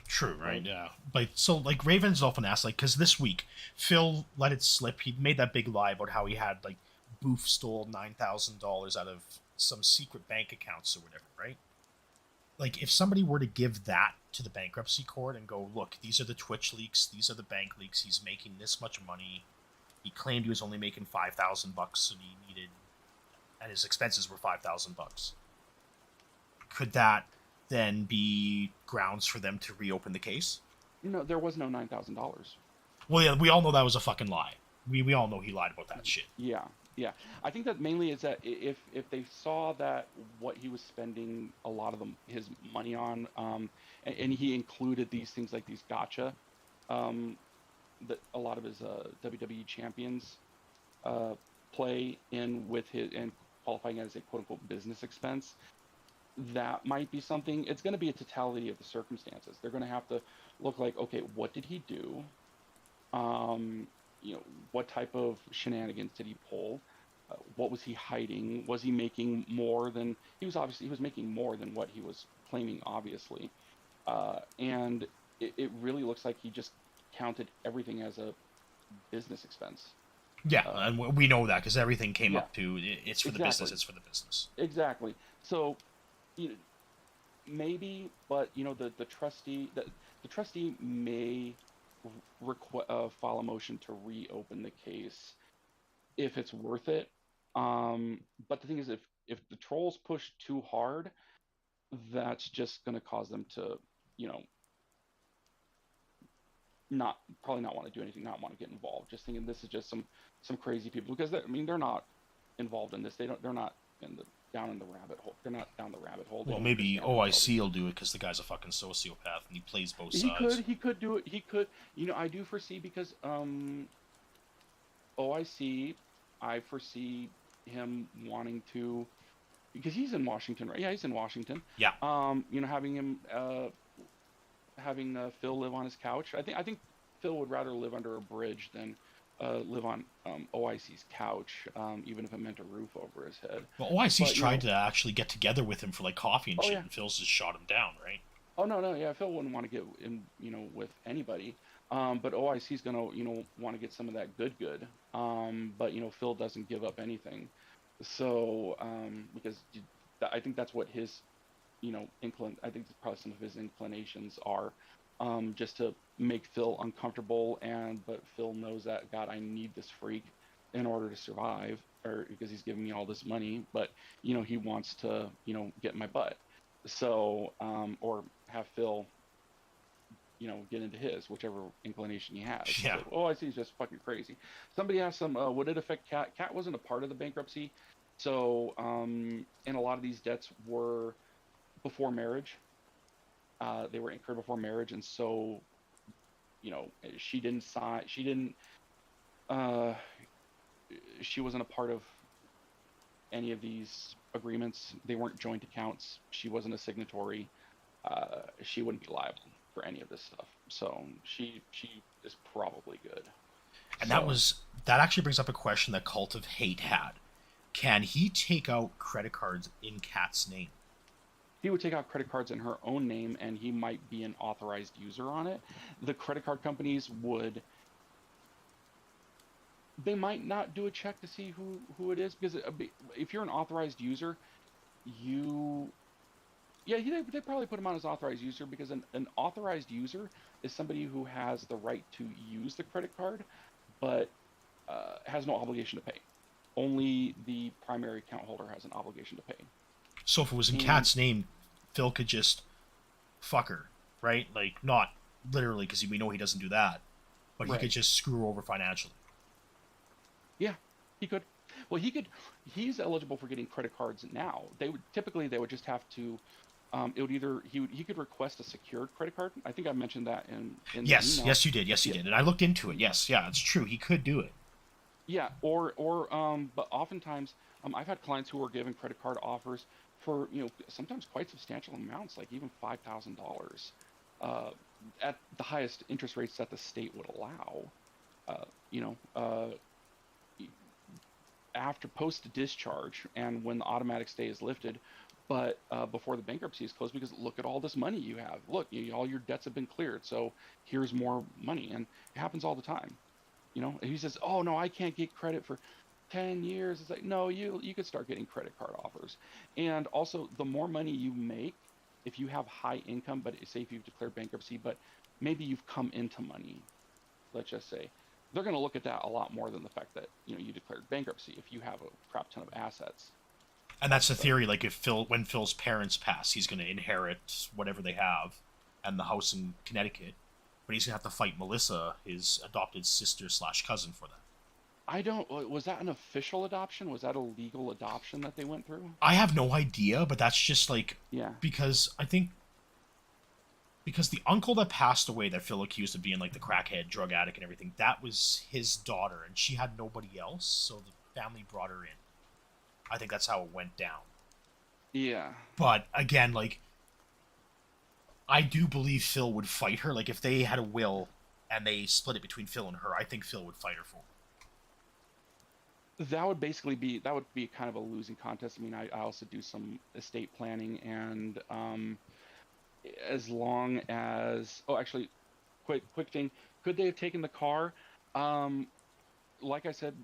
True, right? Yeah. But so, like, Ravens often asked, like, because this week Phil let it slip. He made that big lie about how he had, like, Booth stole $9,000 out of some secret bank accounts or whatever, right? Like, if somebody were to give that to the bankruptcy court and go, look, these are the Twitch leaks, these are the bank leaks, he's making this much money. He claimed he was only making $5,000, and and his expenses were $5,000. Could that then be grounds for them to reopen the case? There was no $9,000. Well, yeah, we all know that was a fucking lie. We all know he lied about that shit. Yeah. I think that mainly is that if they saw that what he was spending a lot of his money on, and he included these things like these gotcha, that a lot of his WWE champions play in with his and qualifying as a quote unquote business expense, that might be something. It's going to be a totality of the circumstances. They're going to have to look like, okay, what did he do? What type of shenanigans did he pull? What was he hiding? Was he making more than he was making more than what he was claiming, obviously. And it really looks like he just counted everything as a business expense. Yeah, and we know that because everything came Yeah. up to it's for the business. It's for the business. Exactly. So, maybe, but the trustee may file a motion to reopen the case if it's worth it. But the thing is, if the trolls push too hard, that's just going to cause them to, probably not want to do anything, not want to get involved. Just thinking this is just some crazy people, because they're not involved in this. They're not down in the rabbit hole. They're not down the rabbit hole. Well, maybe OIC will do it because the guy's a fucking sociopath and he plays both sides. He could do it. He could. I do foresee, because OIC, I foresee him wanting to, because he's in Washington, right? Yeah, he's in Washington. Yeah. Having him having Phil live on his couch. I think Phil would rather live under a bridge than live on OIC's couch, even if it meant a roof over his head. Well, OIC's tried to actually get together with him for like coffee and shit, yeah. and Phil's just shot him down, right? Oh no, no, yeah, Phil wouldn't want to get in, with anybody. But OIC is gonna, want to get some of that good. But Phil doesn't give up anything. So, because I think that's what his, I think that's probably some of his inclinations are, just to make Phil uncomfortable. But Phil knows that, God, I need this freak in order to survive, or because he's giving me all this money. But he wants to, get my butt. So, or have Phil, get into his, whichever inclination he has. Yeah. So, oh, I see, he's just fucking crazy. Somebody asked him, would it affect Cat? Cat wasn't a part of the bankruptcy. So, and a lot of these debts were before marriage. They were incurred before marriage. And so, she didn't sign, uh, she wasn't a part of any of these agreements. They weren't joint accounts. She wasn't a signatory. She wouldn't be liable for any of this stuff. So she is probably good. And So, that actually brings up a question that Cult of Hate had. Can he take out credit cards in Kat's name? he would take out credit cards in her own name, and he might be an authorized user on it. The credit card companies would. They might not do a check to see who it is, because if you're an authorized user, you yeah, they probably put him on as authorized user, because an authorized user is somebody who has the right to use the credit card, but has no obligation to pay. Only the primary account holder has an obligation to pay. So if it was in And Kat's name, Phil could just fuck her, right? Like, not literally, because we know he doesn't do that, but he right, could just screw her over financially. yeah, he could. Well, he could. He's eligible for getting credit cards now. They would just have to. It would either he could request a secured credit card. I think I mentioned that in the Yes, email. yes, you did. Yes, you Yeah, did. And I looked into it. Yes, yeah, it's true. He could do it. yeah, but oftentimes, I've had clients who are given credit card offers for, sometimes quite substantial amounts, like even $5,000, uh, at the highest interest rates that the state would allow. Uh, you know, e- After post discharge and when the automatic stay is lifted, but before the bankruptcy is closed, because look at all this money you have. Look, all your debts have been cleared, so here's more money, and it happens all the time. He says, "Oh no, I can't get credit for 10 years." It's like, no, you could start getting credit card offers. And also, the more money you make, if you have high income, but say if you've declared bankruptcy, but maybe you've come into money, let's just say, they're going to look at that a lot more than the fact that you declared bankruptcy if you have a crap ton of assets. And that's the So theory. Like, when Phil's parents pass, he's going to inherit whatever they have and the house in Connecticut, but he's going to have to fight Melissa, his adopted sister slash cousin, for that. I don't. Was that an official adoption? Was that a legal adoption that they went through? I have no idea, but that's just like, Yeah. because I think because the uncle that passed away that Phil accused of being like the crackhead, drug addict, and everything, that was his daughter, and she had nobody else, so the family brought her in. I think that's how it went down. Yeah. But again, like, I do believe Phil would fight her. Like, if they had a will and they split it between Phil and her, I think Phil would fight her for it. That would be kind of a losing contest. I mean, I also do some estate planning, and as long as, oh, actually, quick thing, could they have taken the car? Um, like I said,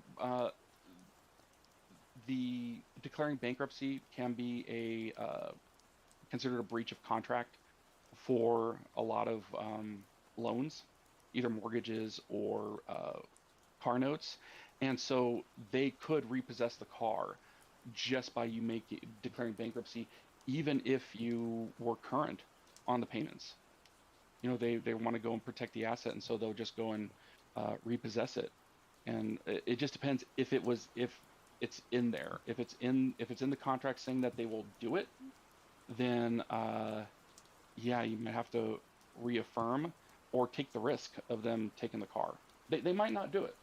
the declaring bankruptcy can be considered a breach of contract for a lot of loans, either mortgages or car notes. And so they could repossess the car just by declaring bankruptcy, even if you were current on the payments. They want to go and protect the asset, and so they'll just go and repossess it. And it just depends if it's in there. If it's in the contract saying that they will do it, then yeah, you might have to reaffirm or take the risk of them taking the car. They might not do it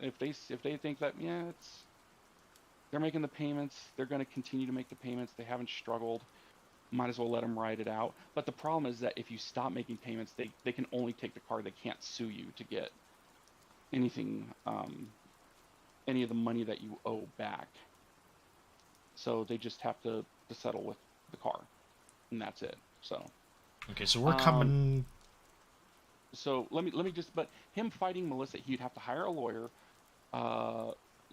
if they think that, yeah, they're making the payments, they're going to continue to make the payments, they haven't struggled, might as well let them ride it out. But the problem is that if you stop making payments, they can only take the car. They can't sue you to get anything, any of the money that you owe back. So they just have to settle with the car, and that's it. So Okay, so we're Um, coming. so let me just, but him fighting Melissa, he'd have to hire a lawyer uh,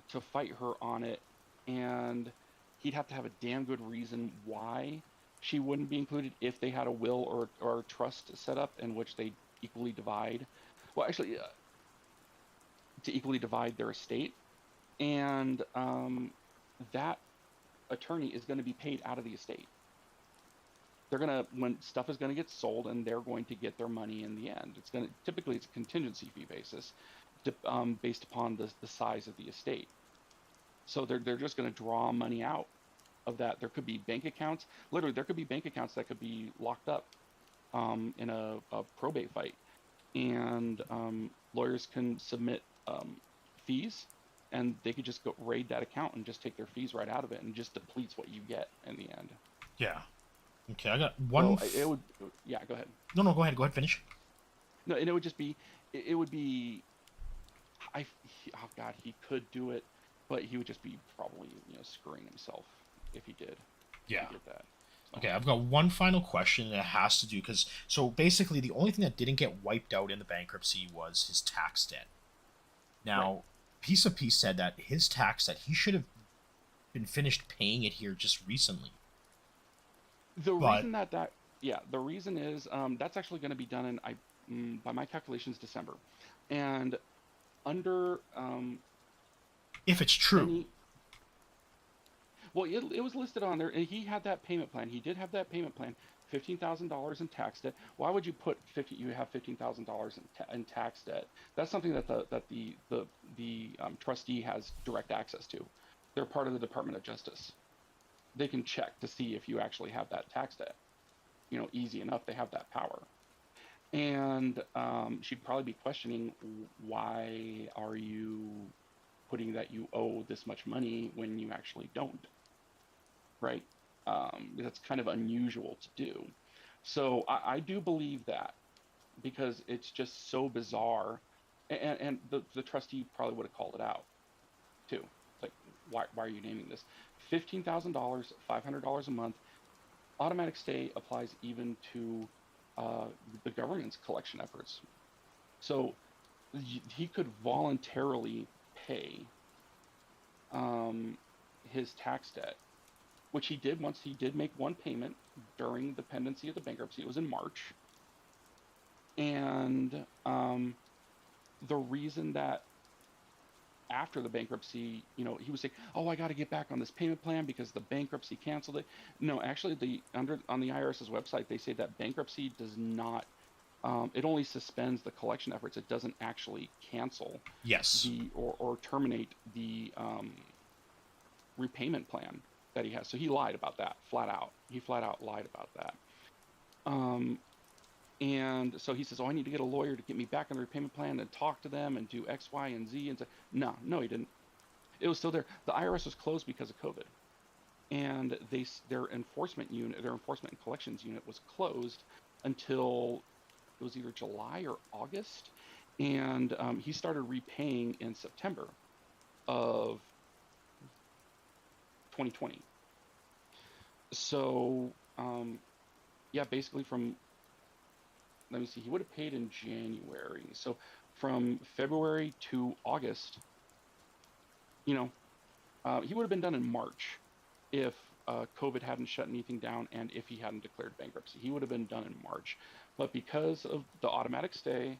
to fight her on it, and he'd have to have a damn good reason why she wouldn't be included if they had a will or a trust set up in which they equally divide. Well, actually, to equally divide their estate, and that attorney is going to be paid out of the estate. They're gonna when stuff is going to get sold, and they're going to get their money in the end. It's going to typically it's a contingency fee basis, based upon the size of the estate. So they're just going to draw money out of that. There could be bank accounts. Literally, there could be bank accounts that could be locked up in a probate fight, and lawyers can submit fees, and they could just go raid that account and just take their fees right out of it, and just depletes what you get in the end. Yeah. Okay, I got So one. yeah, go ahead. No, no, go ahead. Go ahead. Finish. No, and it would just be, it would be, oh God, he could do it, but he would just be probably, screwing himself if he did. If Yeah. he did that. So, Okay, I've got one final question, and it has to do because so basically the only thing that didn't get wiped out in the bankruptcy was his tax debt. Now, right. Piece of Peace said that his tax debt he should have been finished paying it here just recently, The but reason yeah, the reason is that's actually going to be done by my calculations, December, and under if it's true, any, well, it was listed on there, and he had that payment plan. He did have that payment plan, $15,000 in tax debt. Why would you put 50? You have $15,000 in tax debt. That's something that the trustee has direct access to. They're part of the Department of Justice. They can check to see if you actually have that tax debt. Easy enough. They have that power. And she'd probably be questioning, why are you putting that you owe this much money when you actually don't, right? That's kind of unusual to do. So I do believe that, because it's just so bizarre. And the trustee probably would have called it out too. It's like, why are you naming this? $15,000, $500 a month. Automatic stay applies even to the government's collection efforts. So he could voluntarily pay his tax debt, which he did once. He did make one payment during the pendency of the bankruptcy. It was in March. And the reason that after the bankruptcy, he was saying, "Oh, I got to get back on this payment plan because the bankruptcy canceled it." No, actually, on the IRS's website, they say that bankruptcy does not. It only suspends the collection efforts. It doesn't actually cancel yes, or terminate the repayment plan that he has. So he lied about that flat out. He flat out lied about that. Um, and so he says, "Oh, I need to get a lawyer to get me back on the repayment plan and talk to them and do X, Y, and Z." And say, no, he didn't. It was still there. The IRS was closed because of COVID, and their enforcement and collections unit was closed until it was either July or August, and he started repaying in September of 2020. So yeah, basically from, let me see, he would have paid in January. So from February to August, he would have been done in March if COVID hadn't shut anything down, and if he hadn't declared bankruptcy. He would have been done in March. But because of the automatic stay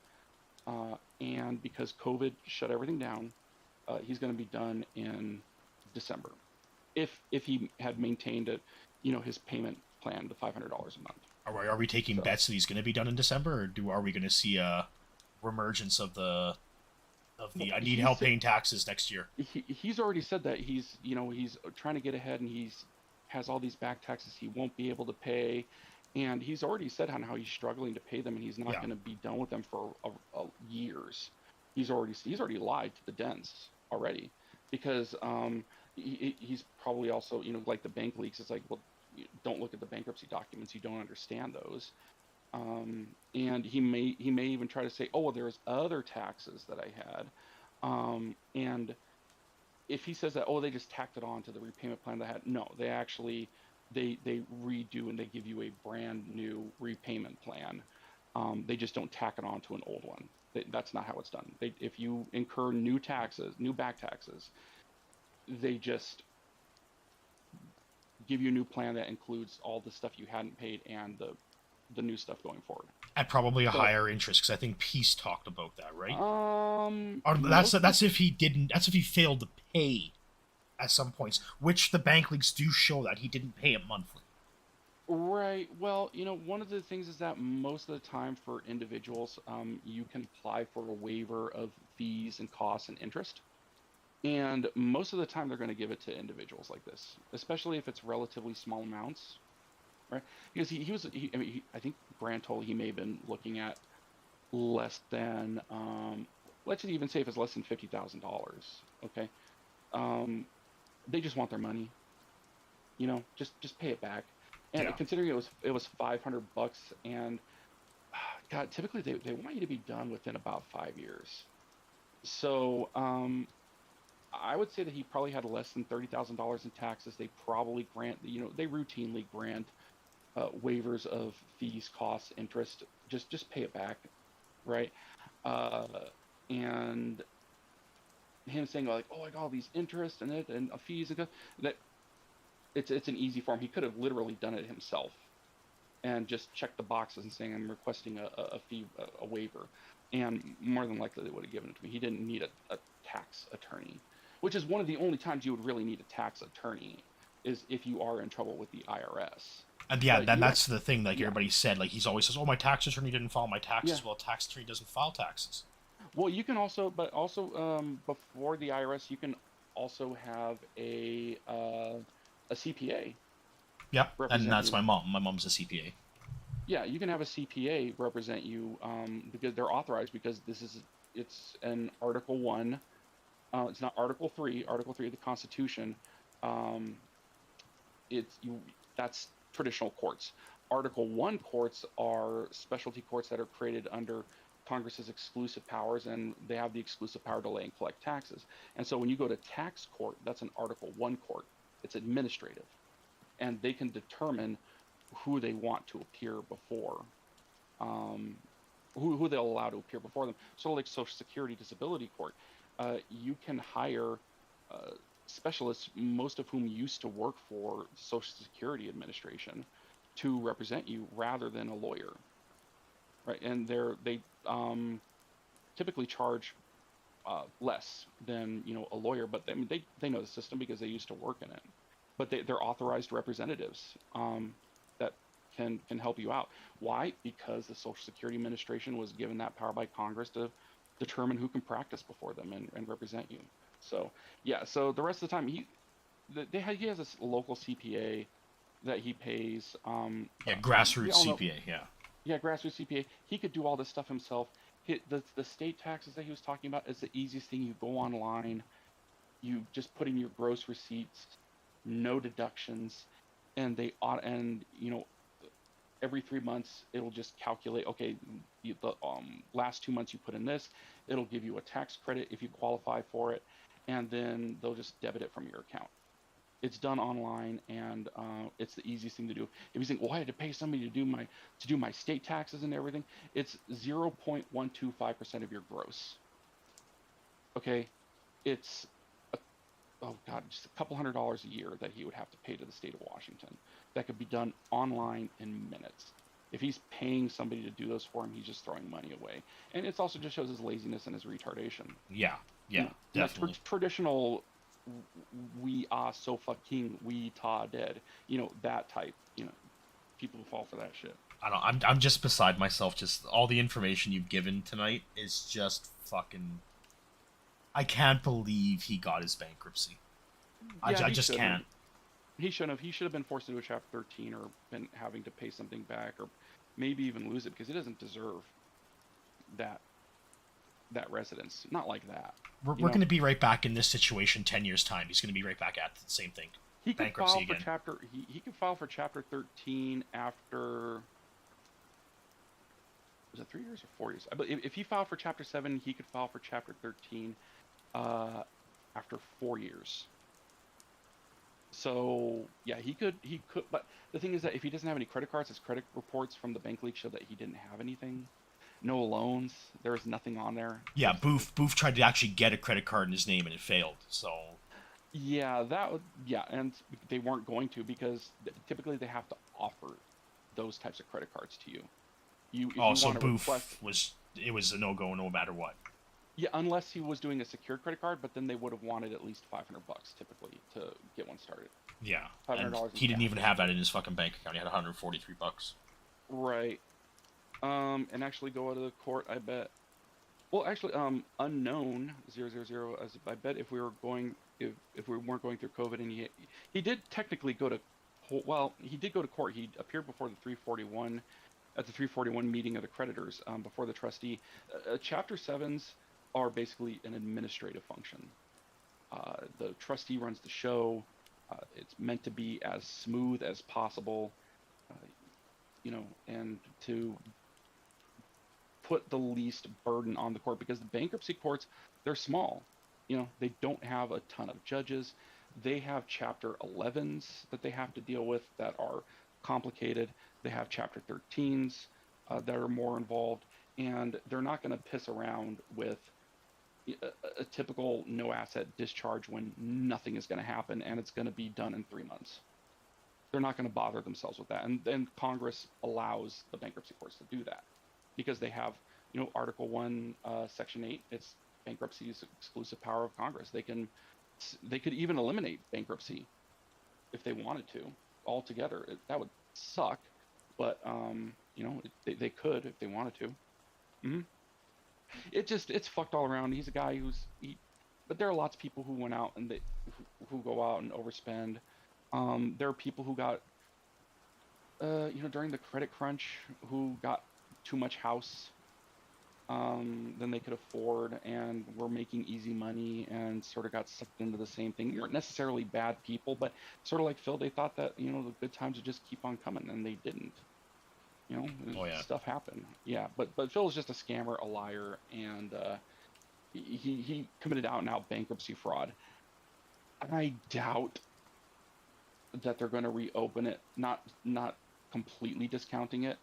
and because COVID shut everything down, he's going to be done in December. If he had maintained his payment plan, the $500 a month. are we taking So bets that he's going to be done in December, or are we going to see a reemergence of the I need help paying taxes next year? he's already said that he's trying to get ahead, and he's has all these back taxes he won't be able to pay, and he's already said how he's struggling to pay them, and he's not Yeah, going to be done with them for years. He's already lied to the dents already, because he's probably also, like the bank leaks. It's like, well, don't look at the bankruptcy documents. You don't understand those. And he may even try to say, "Oh, well, there's other taxes that I had," and if he says that, "Oh, they just tacked it on to the repayment plan that I had," no, they actually they redo and they give you a brand new repayment plan. They just don't tack it onto an old one. That's not how it's done. If you incur new taxes, new back taxes, they just give you a new plan that includes all the stuff you hadn't paid and the new stuff going forward. At probably a So, higher interest, because I think Peace talked about that, right? Or most of that's if he didn't. That's if he failed to pay at some points, which the bank leagues do show that he didn't pay it monthly. Right. Well, one of the things is that most of the time for individuals, you can apply for a waiver of fees and costs and interest. And most of the time, they're going to give it to individuals like this, especially if it's relatively small amounts, right? Because I mean, I think Grant told he may have been looking at less than, let's just even say if it's less than $50,000, okay? They just want their money, just pay it back. And Yeah. considering it was $500, and God, typically they want you to be done within about 5 years. So I would say that he probably had less than $30,000 in taxes. They probably grant, they routinely grant waivers of fees, costs, interest. Just pay it back, right? Uh, and him saying like, oh, I got all these interest and fees and that it's an easy form. He could have literally done it himself and just checked the boxes and saying I'm requesting a fee, a waiver, and more than likely they would have given it to me. He didn't need a tax attorney, which is one of the only times you would really need a tax attorney, is if you are in trouble with the IRS. And yeah, But then you that's the thing. Like yeah, everybody said, like he's always says, "Oh, my tax attorney didn't file my taxes." yeah. Well, a tax attorney doesn't file taxes. Well, you can also, but also before the IRS, you can also have a CPA Yep, and represent that's you. my mom. My mom's a CPA. Yeah, you can have a CPA represent you because they're authorized, because it's an Article 1. It's not Article 3. Article 3 of the Constitution. Um, it's you. That's traditional courts. Article 1 courts are specialty courts that are created under Congress's exclusive powers, and they have the exclusive power to lay and collect taxes. And so when you go to tax court, that's an Article 1 court. It's administrative, and they can determine who they want to appear before, um, who they'll allow to appear before them. So, like Social Security Disability Court, you can hire specialists, most of whom used to work for the Social Security Administration, to represent you rather than a lawyer, right? And they typically charge less than a lawyer, but I mean, they know the system because they used to work in it. But they're authorized representatives that can help you out. Why? Because the Social Security Administration was given that power by Congress to determine who can practice before them and represent you. So yeah, so the rest of the time he has this local CPA that he pays. Yeah, We grassroots all know, CPA. Yeah. yeah, grassroots CPA. He could do all this stuff himself. The state taxes that he was talking about is the easiest thing. You go online, you just put in your gross receipts, no deductions, and every 3 months it'll just calculate, okay, the last 2 months you put in this, it'll give you a tax credit if you qualify for it, and then they'll just debit it from your account. It's done online, and it's the easiest thing to do. If you think, well, I had to pay somebody to do my state taxes and everything, it's 0.125% of your gross. Okay, it's oh God, just a couple $100s a year that he would have to pay to the state of Washington. That could be done online in minutes. If he's paying somebody to do those for him, he's just throwing money away. And it also just shows his laziness and his retardation. Yeah. Yeah. Definitely. Traditional, we are so fucking, we ta dead. That type. People who fall for that shit. I don't know. I'm just beside myself. Just all the information you've given tonight is just fucking. I can't believe he got his bankruptcy. I just can't. He shouldn't have. He should have been forced to do a Chapter 13 or been having to pay something back, or maybe even lose it, because he doesn't deserve that residence. Not like that. We're going to be right back in this situation 10 years' time. He's going to be right back at the same thing. He could Bankruptcy file again. for chapter. He could file for Chapter 13 after. Was it 3 years or 4 years? But if he filed for Chapter 7, he could file for Chapter 13 after 4 years. So yeah, he could, but the thing is that if he doesn't have any credit cards, his credit reports from the bank leak show that he didn't have anything, no loans. There's nothing on there. Yeah, Booth tried to actually get a credit card in his name and it failed. So Yeah, yeah, and they weren't going to because typically they have to offer those types of credit cards to you. If oh, you so want to request, Booth was a no go no matter what. yeah, unless he was doing a secured credit card, but then they would have wanted at least $500 typically to get one started. Yeah, Five hundred and dollars in he didn't cash. even have that in his fucking bank account. He had 143 bucks. Right. And actually go to the court. I bet. Well, actually, unknown 000. As I bet if we were going, if we weren't going through COVID, and he did technically go to, well, he did go to court. He appeared before the 341 at the 341 meeting of the creditors before the trustee. Chapter 7s are basically an administrative function. The trustee runs the show. It's meant to be as smooth as possible, uh, and to put the least burden on the court because the bankruptcy courts, they're small. They don't have a ton of judges. They have chapter 11s that they have to deal with that are complicated. They have chapter 13s that are more involved, and they're not going to piss around with a typical no asset discharge when nothing is going to happen and it's going to be done in 3 months. They're not going to bother themselves with that. And then Congress allows the bankruptcy courts to do that because they have, Article 1, Section 8. It's bankruptcy's exclusive power of Congress. They could even eliminate bankruptcy if they wanted to altogether. That would suck, but they could if they wanted to. Hmm. It's fucked all around. He's a guy but there are lots of people who went out and who go out and overspend. There are people who got, during the credit crunch, who got too much house than they could afford and were making easy money and sort of got sucked into the same thing. They weren't necessarily bad people, but sort of like Phil, they thought that, the good times would just keep on coming, and they didn't. Oh yeah. Stuff happened. Yeah, but Phil is just a scammer, a liar, and he committed out and out bankruptcy fraud. I doubt that they're going to reopen it. Not completely discounting it,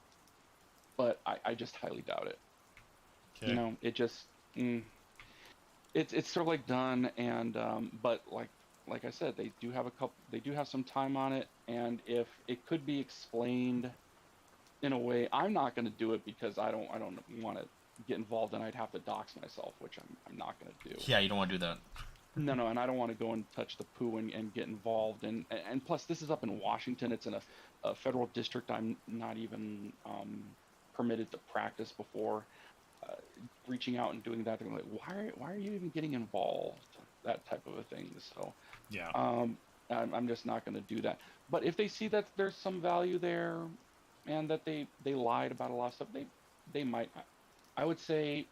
but I just highly doubt it. Okay. It just it's sort of like done, and but like I said, they do have some time on it, and if it could be explained in a way, I'm not going to do it because I don't want to get involved, and I'd have to dox myself, which I'm not going to do. Yeah, you don't want to do that. No, and I don't want to go and touch the poo and get involved, and plus this is up in Washington. It's in a federal district. I'm not even permitted to practice before. Reaching out and doing that, they're like, why are you even getting involved? That type of a thing. So Yeah. I'm just not going to do that. But if they see that there's some value there, and that they lied about a lot of stuff, they might. I would say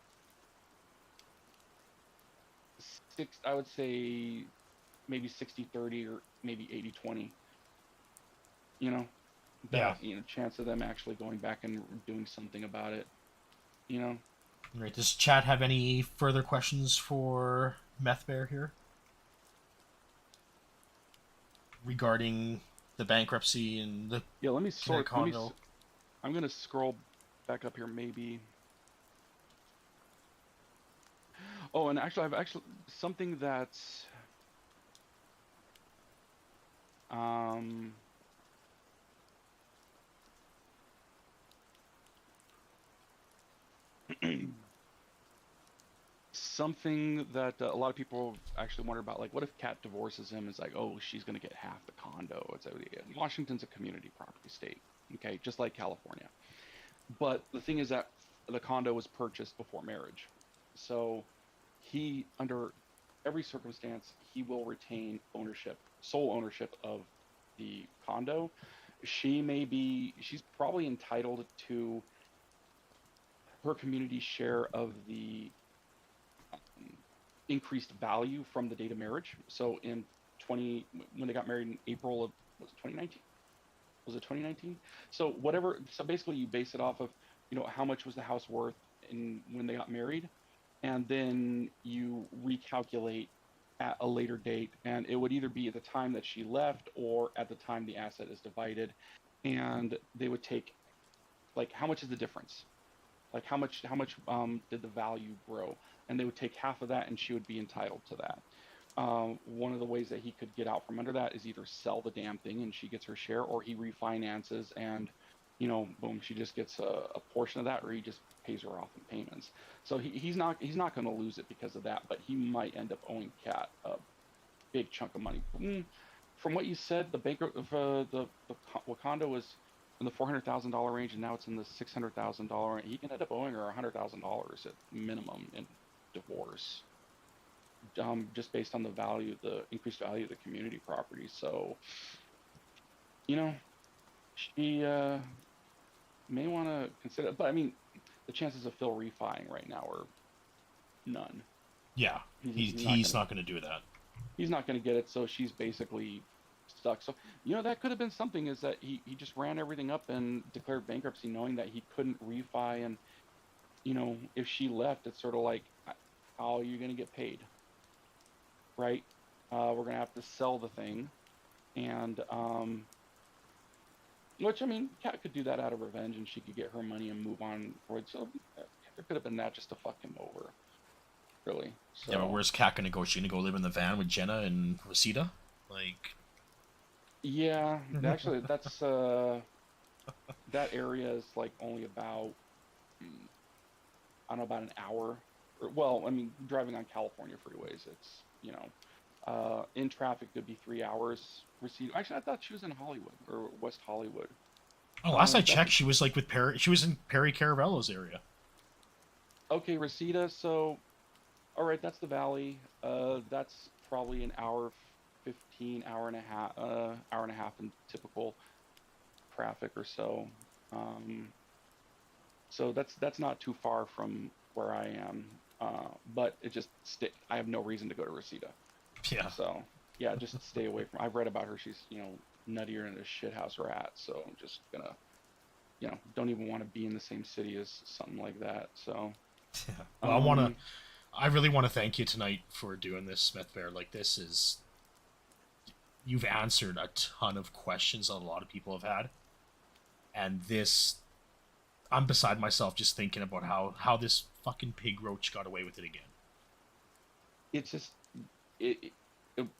I would say maybe 60-30 or maybe 80-20. Yeah. Chance of them actually going back and doing something about it. All right. Does chat have any further questions for METH BEAR here regarding the bankruptcy and the Yeah, let me sort. condo? I'm gonna scroll back up here maybe. Oh, and actually, I've actually something that's um something that a lot of people actually wonder about, like, what if Kat divorces him? It's like, oh, she's going to get half the condo. It's Washington's a community property state, okay, just like California. But the thing is that the condo was purchased before marriage, so he, under every circumstance, he will retain sole ownership of the condo. She's probably entitled to her community share of the increased value from the date of marriage. So when they got married in April of, was it 2019? Was it 2019? So whatever. So basically, you base it off of how much was the house worth when they got married, and then you recalculate at a later date, and it would either be at the time that she left or at the time the asset is divided, and they would take, like, how much is the difference? Like how much did the value grow? And they would take half of that, and she would be entitled to that. One of the ways that he could get out from under that is either sell the damn thing and she gets her share, or he refinances and, boom, she just gets a portion of that, or he just pays her off in payments. So he's not going to lose it because of that, but he might end up owing Cat a big chunk of money. From what you said, the bankrupt of the Wakanda was in the $400,000 range, and now it's in the $600,000 range. He can end up owing her $100,000 at minimum in divorce, just based on the increased value of the community property. So, she may want to consider. But I mean, the chances of Phil refining right now are none. Yeah, he's not going to do that. He's not going to get it, so she's basically stuck. So, that could have been something, is that he just ran everything up and declared bankruptcy knowing that he couldn't refi. And, if she left, it's sort of like, how are you going to get paid? Right? We're going to have to sell the thing. And, which, I mean, Kat could do that out of revenge, and she could get her money and move on. So there could have been that just to fuck him over. Really. So, Yeah, but where's Kat gonna go? Is she gonna go live in the van with Jenna and Rosita? Like, yeah, actually, that's that area is like only about, I don't know, about an hour. Well, I mean, driving on California freeways, it's, in traffic could be 3 hours. Actually, I thought she was in Hollywood or West Hollywood. oh, last I checked, she was like with Perry. She was in Perry Caravello's area. Okay, Reseda. So, all right, that's the valley. That's probably an hour 15, hour and a half in typical traffic or so. So that's not too far from where I am. But it just I have no reason to go to Reseda. Yeah. So yeah, just stay away from. I've read about her. She's nuttier than a shithouse rat. So I'm just gonna don't even want to be in the same city as something like that. So Yeah. Well, I really want to thank you tonight for doing this, METH BEAR. Like, you've answered a ton of questions that a lot of people have had, and I'm beside myself just thinking about how this fucking pig roach got away with it again. it's just it,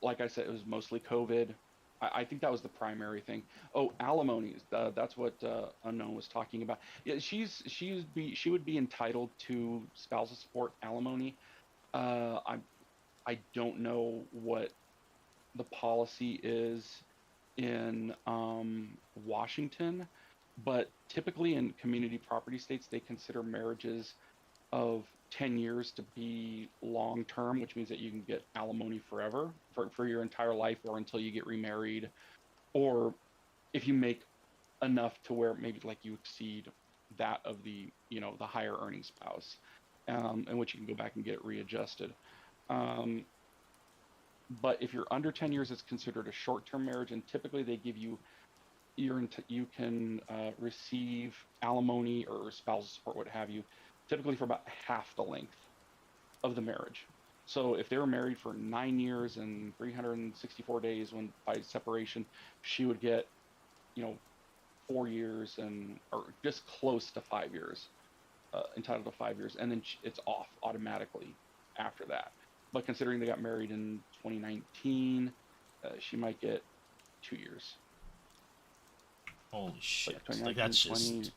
like I said, it was mostly COVID. I think that was the primary thing. Oh, alimony. That's what Unknown was talking about. Yeah, she would be entitled to spousal support alimony. I don't know what the policy is in Washington, but typically in community property states, they consider marriages of 10 years to be long term, which means that you can get alimony forever for your entire life, or until you get remarried, or if you make enough to where maybe like you exceed that of the the higher earning spouse, in which you can go back and get it readjusted. But if you're under 10 years, it's considered a short-term marriage, and typically they give you you can receive alimony or spousal support, what have you, typically for about half the length of the marriage. So if they were married for 9 years and 364 days when by separation, she would get 4 years or just close to 5 years, entitled to 5 years, and then it's off automatically after that. But considering they got married in 2019, she might get 2 years. Holy shit! Like That's 20, just.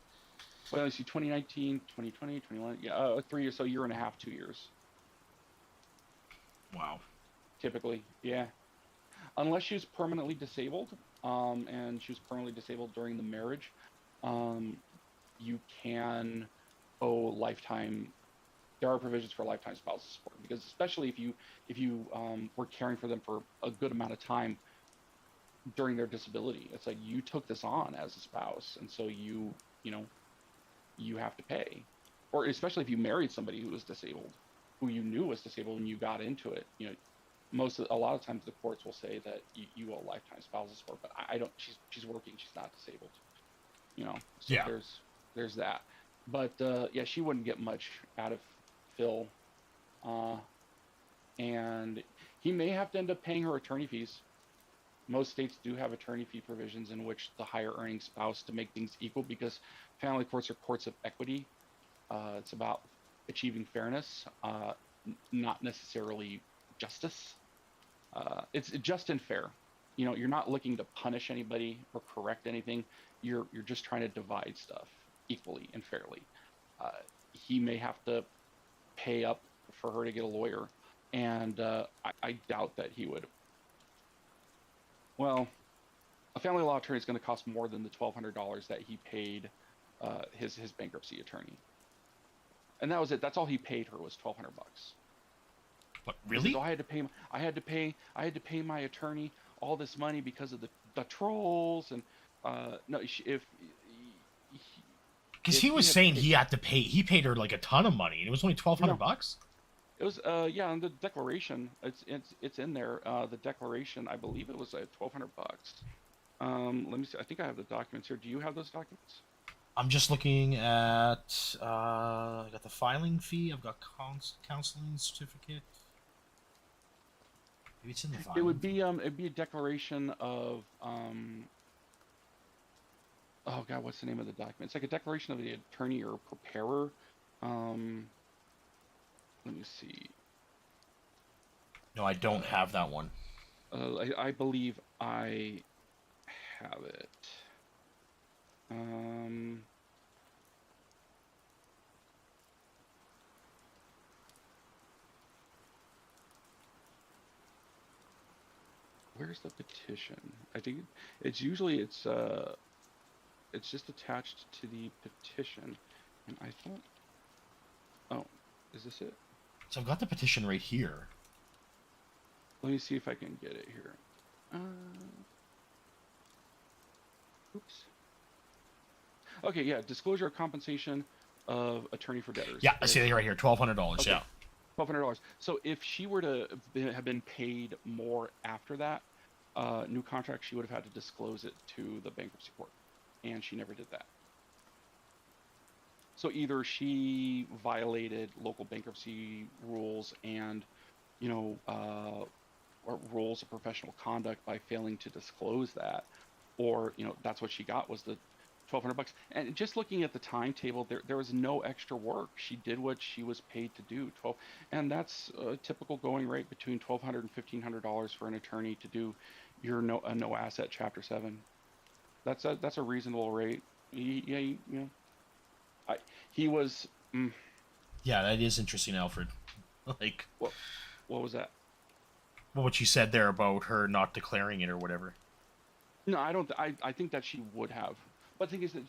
well, let's see, 2019, 2020, 21, yeah, 3 years, so a year and a half, 2 years. Wow. Typically, yeah. Unless she was permanently disabled, and she was permanently disabled during the marriage, you can owe lifetime. There are provisions for lifetime spousal support, because especially if you were caring for them for a good amount of time during their disability, it's like you took this on as a spouse, and so you have to pay. Or especially if you married somebody who was disabled, who you knew was disabled, and you got into it, a lot of times the courts will say that you owe lifetime spousal support. But I don't. She's working. She's not disabled. So Yeah. there's that. But yeah, she wouldn't get much out of Phil, and he may have to end up paying her attorney fees. Most states do have attorney fee provisions in which the higher earning spouse to make things equal, because family courts are courts of equity. It's about achieving fairness, not necessarily justice. It's just and fair. You know, you're not looking to punish anybody or correct anything. You're just trying to divide stuff equally and fairly. He may have to pay up for her to get a lawyer, and I doubt that he would. Well, a family law attorney is going to cost more than the $1,200 that he paid his bankruptcy attorney, and that was it. That's all he paid her was $1,200. What, really? So I had to pay my attorney all this money because of the trolls, and no, Because he was saying he had to pay. He paid her like a ton of money, and it was only $1,200. It was yeah, on the declaration, it's in there. The declaration, I believe it was $1,200. Let me see. I think I have the documents here. Do you have those documents? I'm just looking at. I got the filing fee. I've got counseling certificate. Maybe it's in the filing. It'd be a declaration of oh god, what's the name of the document? It's like a declaration of the attorney or preparer. Let me see. No, I don't have that one. I believe I have it. Where's the petition? I think it's usually it's just attached to the petition, and I thought, oh, is this it? So I've got the petition right here. Let me see if I can get it here. Oops. Okay, yeah, disclosure of compensation of attorney for debtors. Yeah, I see it right here, $1,200. Okay. Yeah. $1,200. So if she were to have been paid more after that new contract, she would have had to disclose it to the bankruptcy court, and she never did that. So either she violated local bankruptcy rules and, you know, or rules of professional conduct by failing to disclose that, or, you know, that's what she got was the $1,200. And just looking at the timetable, there was no extra work. She did what she was paid to do. And that's a typical going rate between $1,200 and $1,500 for an attorney to do your no asset Chapter 7. That's a reasonable rate. You know, he was. Yeah, that is interesting, Alfred. Like, what was that? Well, what you said there about her not declaring it or whatever. No, I don't. I think that she would have. But the thing is that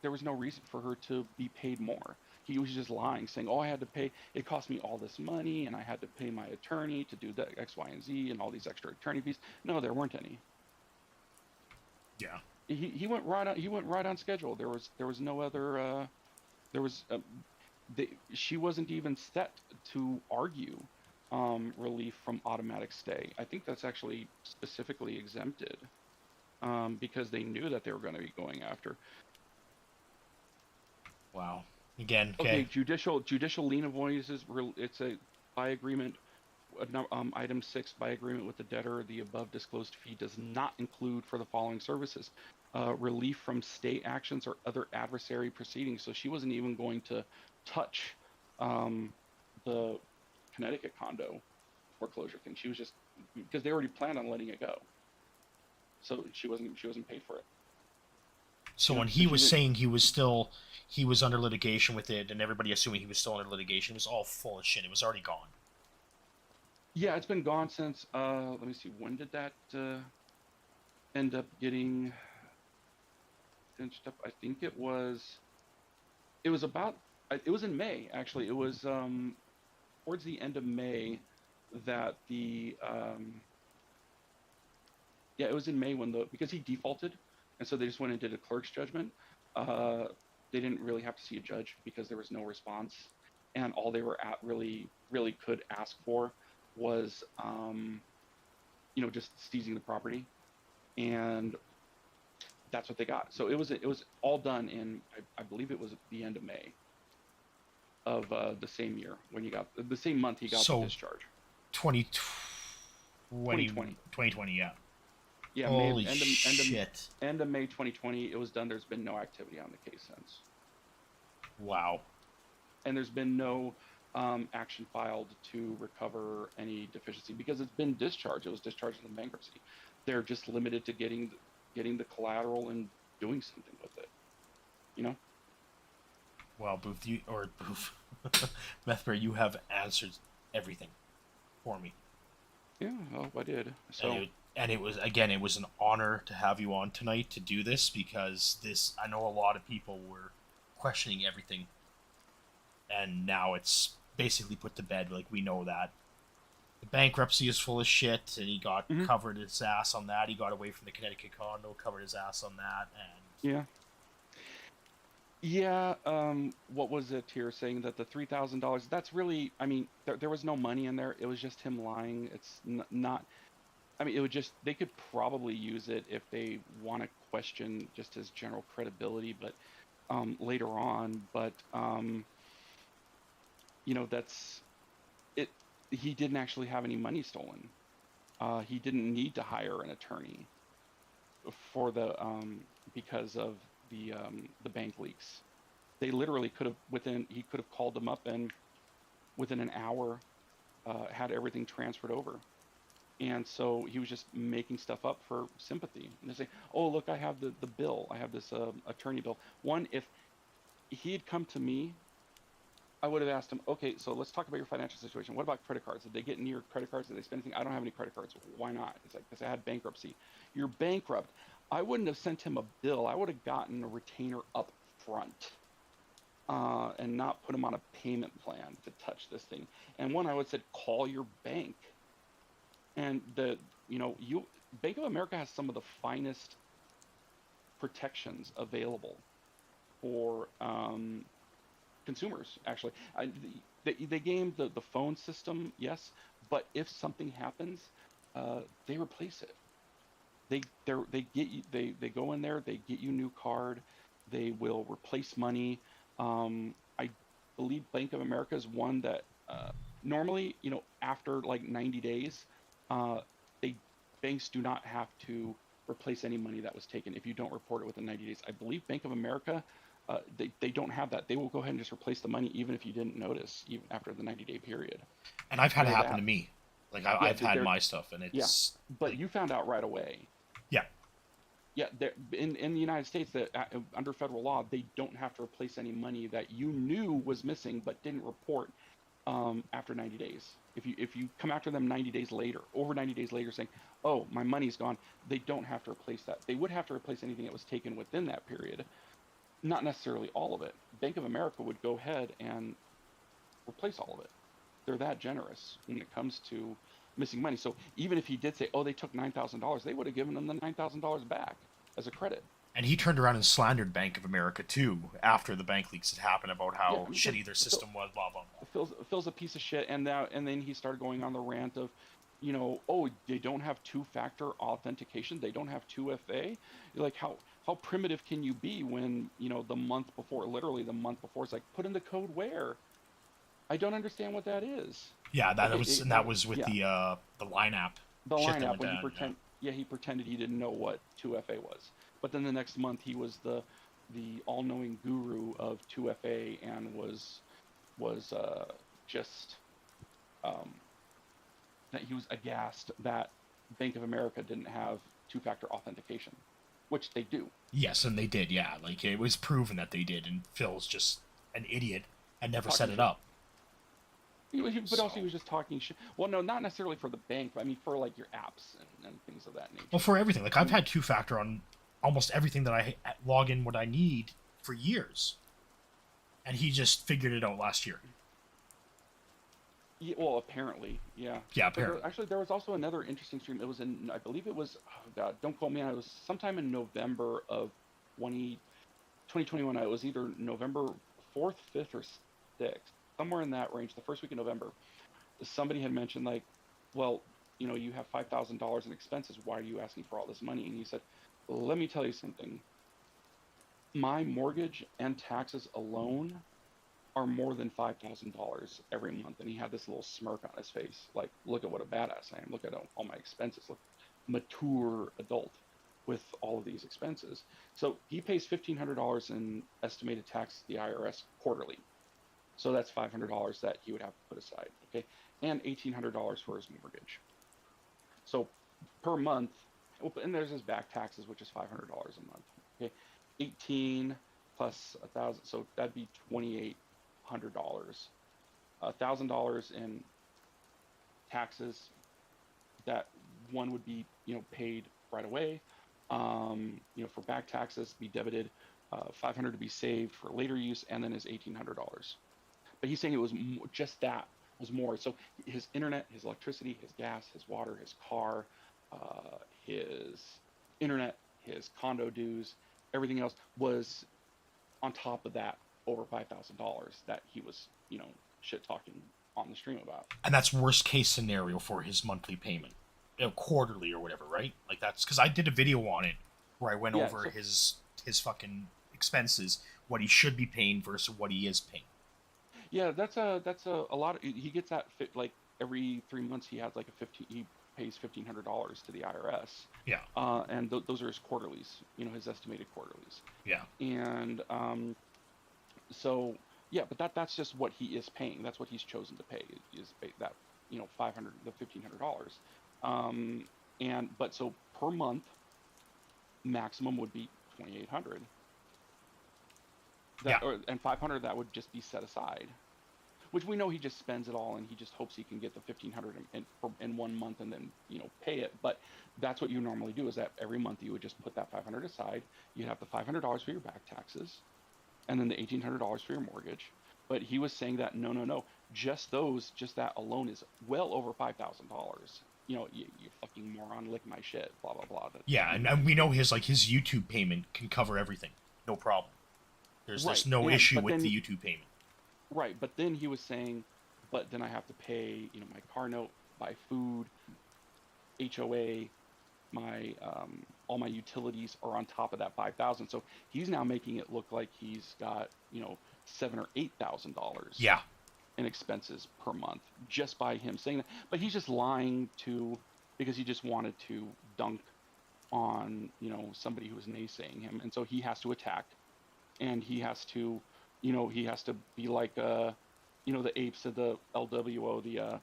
there was no reason for her to be paid more. He was just lying, saying, "Oh, I had to pay. It cost me all this money, and I had to pay my attorney to do the X, Y, and Z, and all these extra attorney fees." No, there weren't any. Yeah. He went right on schedule. There was no other. She wasn't even set to argue relief from automatic stay. I think that's actually specifically exempted because they knew that they were going to be going after. Wow. Again, okay. Judicial lien avoidances. It's a by agreement. Item 6, by agreement with the debtor, the above disclosed fee does not include for the following services: relief from state actions or other adversary proceedings. So she wasn't even going to touch the Connecticut condo foreclosure thing. She was just, because they already planned on letting it go. So she wasn't paid for it. So when he was saying he was under litigation with it, and everybody assuming he was still under litigation, it was all full of shit. It was already gone. Yeah, it's been gone since, let me see, when did that end up getting finished up? I think it was in May, actually. It was towards the end of May that it was in May because he defaulted, and so they just went and did a clerk's judgment. They didn't really have to see a judge because there was no response, and all they were really could ask for was just seizing the property, and that's what they got. So it was all done in, I believe it was at the end of May of the same year when he got the same month he got So the discharge. 2020. 2020, yeah. Yeah, Holy shit. end of May 2020, it was done. There's been no activity on the case since, Wow. and there's been no action filed to recover any deficiency because it's been discharged. It was discharged in bankruptcy. They're just limited to getting the collateral and doing something with it. You know. Well, Booth, Booth, METH BEAR, you have answered everything for me. Yeah, well, I did. So And it was, again, it was an honor to have you on tonight to do this, because I know a lot of people were questioning everything, and now it's basically put to bed. Like, we know that the bankruptcy is full of shit, and he got covered his ass on that. He got away from the Connecticut condo, covered his ass on that, and yeah. What was it here saying that the $3,000? That's really, I mean, there was no money in there. It was just him lying. It's not. I mean, it would just, they could probably use it if they want to question just his general credibility, but later on. But that's it. He didn't actually have any money stolen. He didn't need to hire an attorney for the because of the bank leaks. They literally could have he could have called them up and within an hour had everything transferred over. And so he was just making stuff up for sympathy. And they say, "Oh, look, I have the bill. I have this attorney bill." One, if he had come to me, I would have asked him, "Okay, so let's talk about your financial situation. What about credit cards? Did they get into your credit cards? Did they spend anything?" "I don't have any credit cards." "Why not?" It's like, "Because I had bankruptcy." "You're bankrupt." I wouldn't have sent him a bill. I would have gotten a retainer up front and not put him on a payment plan to touch this thing. And one, I would have said, call your bank. And Bank of America has some of the finest protections available for consumers. Actually, they game the phone system, yes, but if something happens, they replace it. They get you. They go in there. They get you a new card. They will replace money. I believe Bank of America is one that normally, after like 90 days, banks do not have to replace any money that was taken if you don't report it within 90 days. I believe Bank of America, they don't have that. They will go ahead and just replace the money even if you didn't notice, even after the 90-day period. And I've had it happen to me. Like, I've had my stuff, and it's... Yeah, but you found out right away. Yeah. Yeah, in the United States, that under federal law, they don't have to replace any money that you knew was missing but didn't report after 90 days. If you come after them 90 days later, over 90 days later, saying, "Oh, my money's gone," they don't have to replace that. They would have to replace anything that was taken within that period, not necessarily all of it. Bank of America would go ahead and replace all of it. They're that generous when it comes to missing money. So even if he did say, "Oh, they took $9,000," they would have given him the $9,000 back as a credit. And he turned around and slandered Bank of America too after the bank leaks had happened about how shitty their system was, blah blah blah. Phil's a piece of shit, and then he started going on the rant of, "Oh, they don't have two-factor authentication. They don't have 2FA." You're like, how primitive can you be when the month before, literally the month before, it's like, put in the code where? I don't understand what that is. Yeah, that was with the Line app. The Line app when he pretended he didn't know what 2FA was. But then the next month he was the all-knowing guru of 2FA and was just that he was aghast that Bank of America didn't have two-factor authentication, which they do. Yes, and they did. Yeah, like it was proven that they did, and Phil's just an idiot and never set it up. But also he was just talking shit. Well, no, not necessarily for the bank, but I mean for like your apps and things of that nature. Well, for everything. Like I've had two-factor on almost everything that I log in what I need for years, and he just figured it out last year. Yeah, well, apparently, yeah. Yeah, apparently. Actually, there was also another interesting stream. It was I believe it was, oh God, don't quote me on it. It was sometime in November of 2021. It was either November 4th, 5th, or 6th, somewhere in that range, the first week of November. Somebody had mentioned, like, well, you have $5,000 in expenses. Why are you asking for all this money? And he said, let me tell you something. My mortgage and taxes alone are more than $5,000 every month. And he had this little smirk on his face, like, look at what a badass I am. Look at all my expenses. Look, mature adult with all of these expenses. So he pays $1,500 in estimated tax to the IRS quarterly. So that's $500 that he would have to put aside, okay? And $1,800 for his mortgage. So per month, and there's his back taxes, which is $500 a month, okay? 18 plus 1,000, so that'd be $2,800. $1,000 in taxes that one would be, paid right away. For back taxes, be debited, 500 to be saved for later use, and then his $1,800. But he's saying it was just that was more. So his internet, his electricity, his gas, his water, his car, his internet, his condo dues, everything else was on top of that over $5,000 that he was, shit talking on the stream about. And that's worst case scenario for his monthly payment, quarterly or whatever, right? Like that's because I did a video on it where I went over his fucking expenses, what he should be paying versus what he is paying. Yeah, that's a lot of, he gets that like every 3 months he has like he pays $1,500 to the IRS. Yeah. And those are his quarterlies, his estimated quarterlies. Yeah. And so yeah, but that's just what he is paying. That's what he's chosen to pay is that the $1,500. But so per month maximum would be $2,800. And 500 that would just be set aside, which we know he just spends it all and he just hopes he can get the 1,500 in 1 month and then pay it. But that's what you normally do, is that every month you would just put that 500 aside. You'd have the $500 for your back taxes, and then the $1,800 for your mortgage. But he was saying that no, just that alone is well over $5,000. You fucking moron, lick my shit, blah blah blah. Yeah, and we know his YouTube payment can cover everything, no problem. There's no issue with the YouTube payment. Right, but then he was saying, but then I have to pay, my car note, buy food, HOA, my all my utilities are on top of that $5,000. So he's now making it look like he's got $7,000 or $8,000 in expenses per month just by him saying that. But he's just lying because he just wanted to dunk on somebody who was naysaying him, and so he has to attack. And he has to, be like, the apes of the LWO, the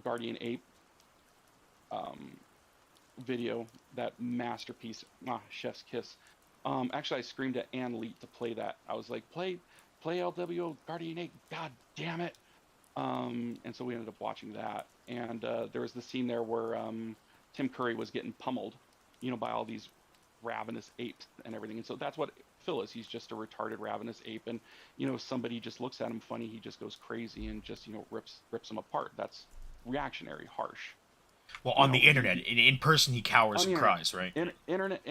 Guardian Ape video, that masterpiece, chef's kiss. Actually, I screamed at Ann Leet to play that. I was like, play LWO Guardian Ape, god damn it. And so we ended up watching that. And there was the scene there where Tim Curry was getting pummeled, by all these ravenous apes and everything. And so that's what Phil is. He's just a retarded ravenous ape, and somebody just looks at him funny, he just goes crazy and just rips them apart. That's reactionary, harsh. Well, on the internet, in person he cowers and cries, right? Internet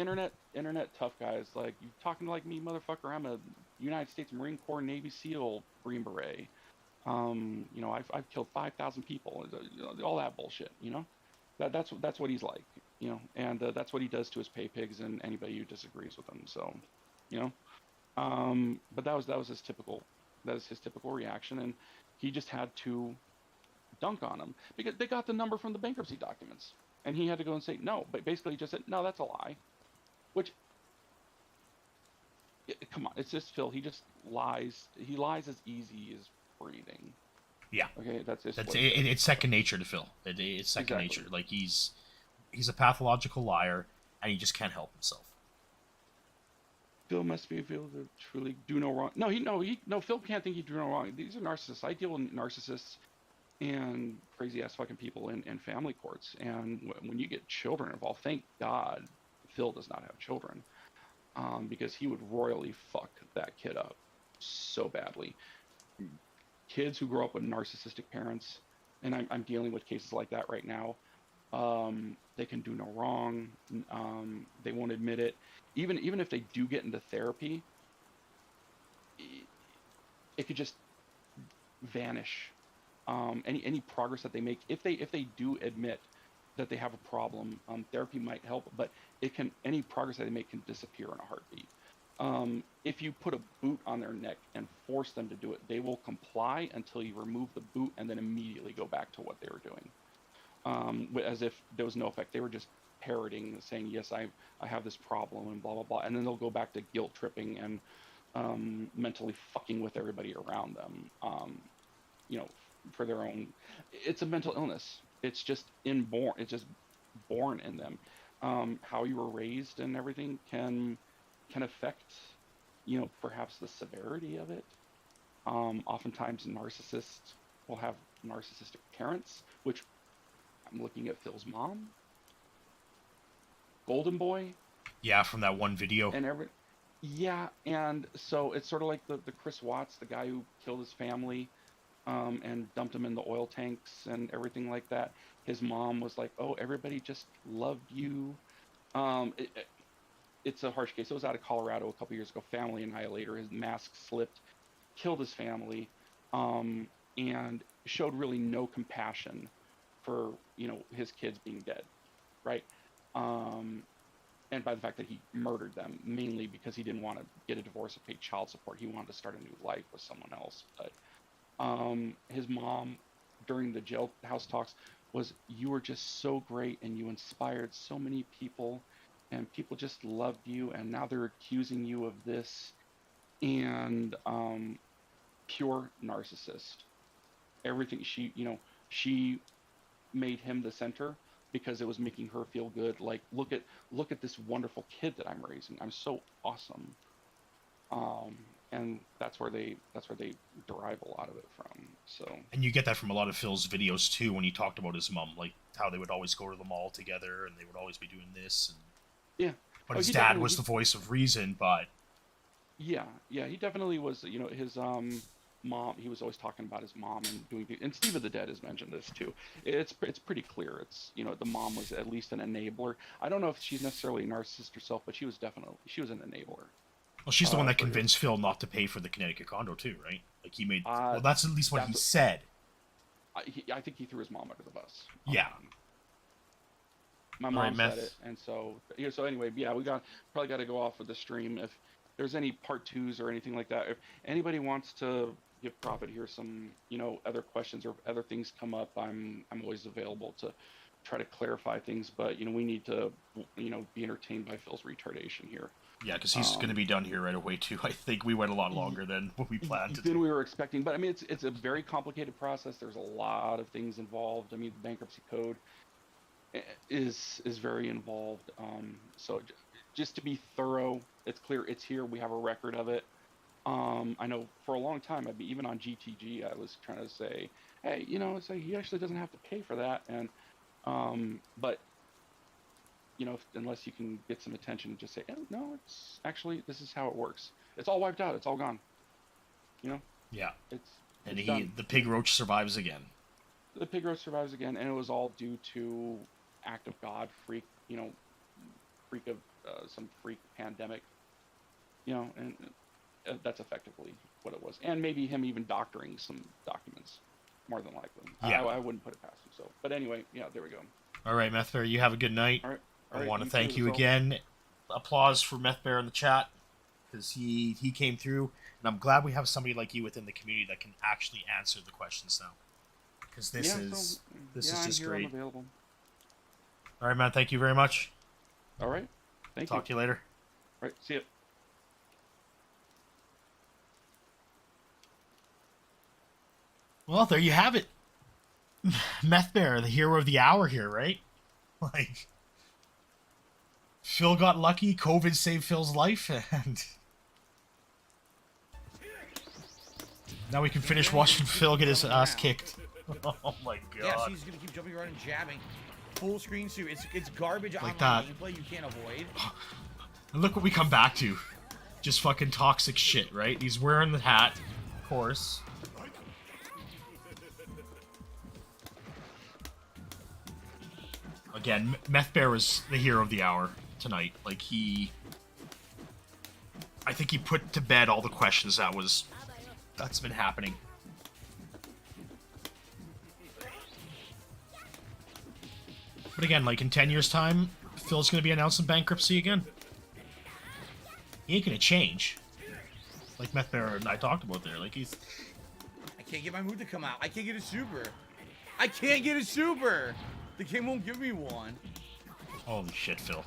tough guys, like, you talking like me, motherfucker? I'm a United States Marine Corps Navy SEAL Green Beret. I've killed 5,000 people, all that bullshit. That's what he's like, and that's what he does to his pay pigs and anybody who disagrees with him. So, but that was his typical reaction, and he just had to dunk on him because they got the number from the bankruptcy documents, and he had to go and say no. But basically, he just said no, that's a lie. Which, come on, it's just Phil. He just lies. He lies as easy as breathing. Yeah. Okay, it's second nature to Phil. It's second nature. Like he's a pathological liar, and he just can't help himself. Phil must be able to truly do no wrong. No, Phil can't think he do no wrong. These are narcissists. I deal with narcissists and crazy ass fucking people in family courts. And when you get children involved, thank God Phil does not have children, because he would royally fuck that kid up so badly. Kids who grow up with narcissistic parents, and I'm dealing with cases like that right now. They can do no wrong. They won't admit it. Even if they do get into therapy, it could just vanish. Any progress that they make, if they do admit that they have a problem, therapy might help, but any progress that they make can disappear in a heartbeat. If you put a boot on their neck and force them to do it, they will comply until you remove the boot and then immediately go back to what they were doing, as if there was no effect. They were just parroting, saying, yes, I have this problem and blah, blah, blah. And then they'll go back to guilt tripping and mentally fucking with everybody around them, for their own. It's a mental illness. It's just inborn. It's just born in them. How you were raised and everything can affect, perhaps the severity of it. Oftentimes narcissists will have narcissistic parents, which I'm looking at Phil's mom, Golden Boy. Yeah, from that one video. Yeah, and so it's sort of like the Chris Watts, the guy who killed his family, and dumped him in the oil tanks and everything like that. His mom was like, "Oh, everybody just loved you." It's a harsh case. It was out of Colorado a couple years ago. Family annihilator. His mask slipped, killed his family, and showed really no compassion for his kids being dead, right? And by the fact that he murdered them, mainly because he didn't want to get a divorce and pay child support. He wanted to start a new life with someone else. But his mom, during the jailhouse talks, was, "You were just so great and you inspired so many people and people just loved you, and now they're accusing you of this." And pure narcissist. Everything she made him the center because it was making her feel good. Like, look at this wonderful kid that I'm raising. I'm so awesome. And that's where they derive a lot of it from. So. And you get that from a lot of Phil's videos too, when he talked about his mom, like how they would always go to the mall together and they would always be doing this. And... Yeah. But his dad was the voice of reason. But. Yeah, he definitely was. His mom. He was always talking about his mom and doing. And Steve of the Dead has mentioned this too. It's pretty clear. It's the mom was at least an enabler. I don't know if she's necessarily a narcissist herself, but she was an enabler. Well, she's the one that convinced Phil not to pay for the Connecticut condo too, right? Like he made. Well, that's at least what he said. I think he threw his mom under the bus. Yeah. My mom said it, and so anyway, yeah, we probably got to go off with the stream. If there's any part 2s or anything like that, if anybody wants to give Prophet here some other questions or other things come up, I'm always available to try to clarify things. But we need to be entertained by Phil's retardation here. Yeah, because he's going to be done here right away too. I think we went a lot longer than what we planned to. Than we were expecting, but I mean it's a very complicated process. There's a lot of things involved. I mean, the bankruptcy code is very involved. So just to be thorough, it's clear it's here. We have a record of it. I know for a long time, even on GTG, I was trying to say, hey, it's like he actually doesn't have to pay for that. And but unless you can get some attention, just say, oh, no, it's actually, this is how it works. It's all wiped out. It's all gone. Yeah. It's done. The pig roach survives again. The pig roach survives again, and it was all due to act of God, freak of some freak pandemic, and that's effectively what it was. And maybe him even doctoring some documents, more than likely. Yeah. I wouldn't put it past him. So, but anyway, yeah, there we go. All right, Meth Bear, you have a good night. All right. I want to thank you again. Applause for Meth Bear in the chat, because he came through, and I'm glad we have somebody like you within the community that can actually answer the questions now. Because this is just great. I'm available. All right, man. Thank you very much. All right. Talk to you later. All right. See you. Well, there you have it. Meth Bear, the hero of the hour here, right? Like, Phil got lucky, COVID saved Phil's life, and now we can finish watching Phil get his ass kicked. Oh my god. Yeah, so he's gonna keep jumping around and jabbing. Full screen suit. It's garbage like online that. gameplay you can't avoid. And look what we come back to. Just fucking toxic shit, right? He's wearing the hat, of course. Again, Meth Bear was the hero of the hour tonight. Like, I think he put to bed all the questions that's been happening. But again, like in 10 years' time, Phil's going to be announcing bankruptcy again. He ain't gonna change. Like METH BEAR and I talked about there. Like he's. I can't get my mood to come out. I can't get a super. I can't get a super. The game won't give me one. Holy shit, Phil.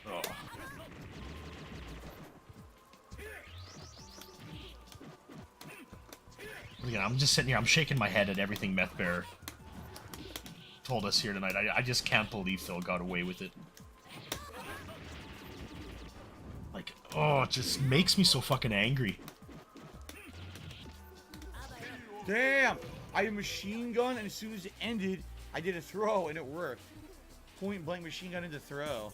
Oh. Again, I'm just sitting here. I'm shaking my head at everything METH BEAR told us here tonight. I just can't believe Phil got away with it. Like, oh, it just makes me so fucking angry. Damn! I had a machine gun, and as soon as it ended, I did a throw, and it worked. Point blank machine gun into throw.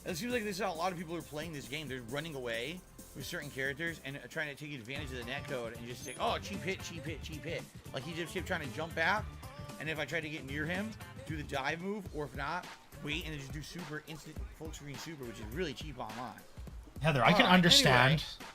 It seems like this is how a lot of people are playing this game. They're running away with certain characters and trying to take advantage of the netcode and just say, oh, cheap hit, cheap hit, cheap hit. Like he just kept trying to jump back, and if I try to get near him, do the dive move, or if not, wait and then just do super instant full screen super, which is really cheap online. Heather, I can understand. Anyway,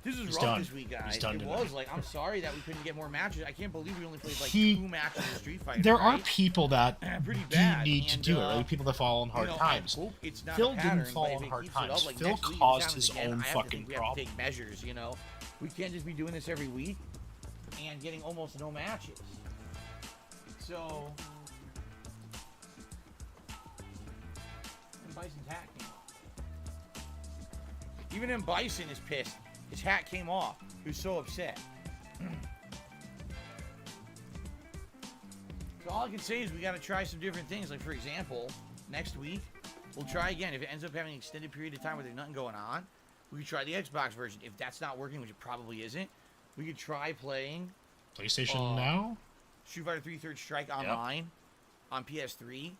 this was He's rough done. this week, guys. He's done It tonight. was like, I'm sorry that we couldn't get more matches. I can't believe we only played like He- 2 matches of Street Fighter. There right? are people that Pretty do bad, need to and, do it, right? People that fall on you hard know, times. I hope it's not Phil a pattern, didn't fall but if on it hard keeps it times. up, like Phil next week, it caused happens his again, own I have to fucking think we have to problem. take measures, you know. We can't just be doing this every week and getting almost no matches. So, and Bison's hat came off. Even M. Bison is pissed. His hat came off. He was so upset. So all I can say is we got to try some different things. Like, for example, next week, we'll try again. If it ends up having an extended period of time where there's nothing going on, we could try the Xbox version. If that's not working, which it probably isn't, we could try playing PlayStation now? Street Fighter 3 Third Strike online on PS3,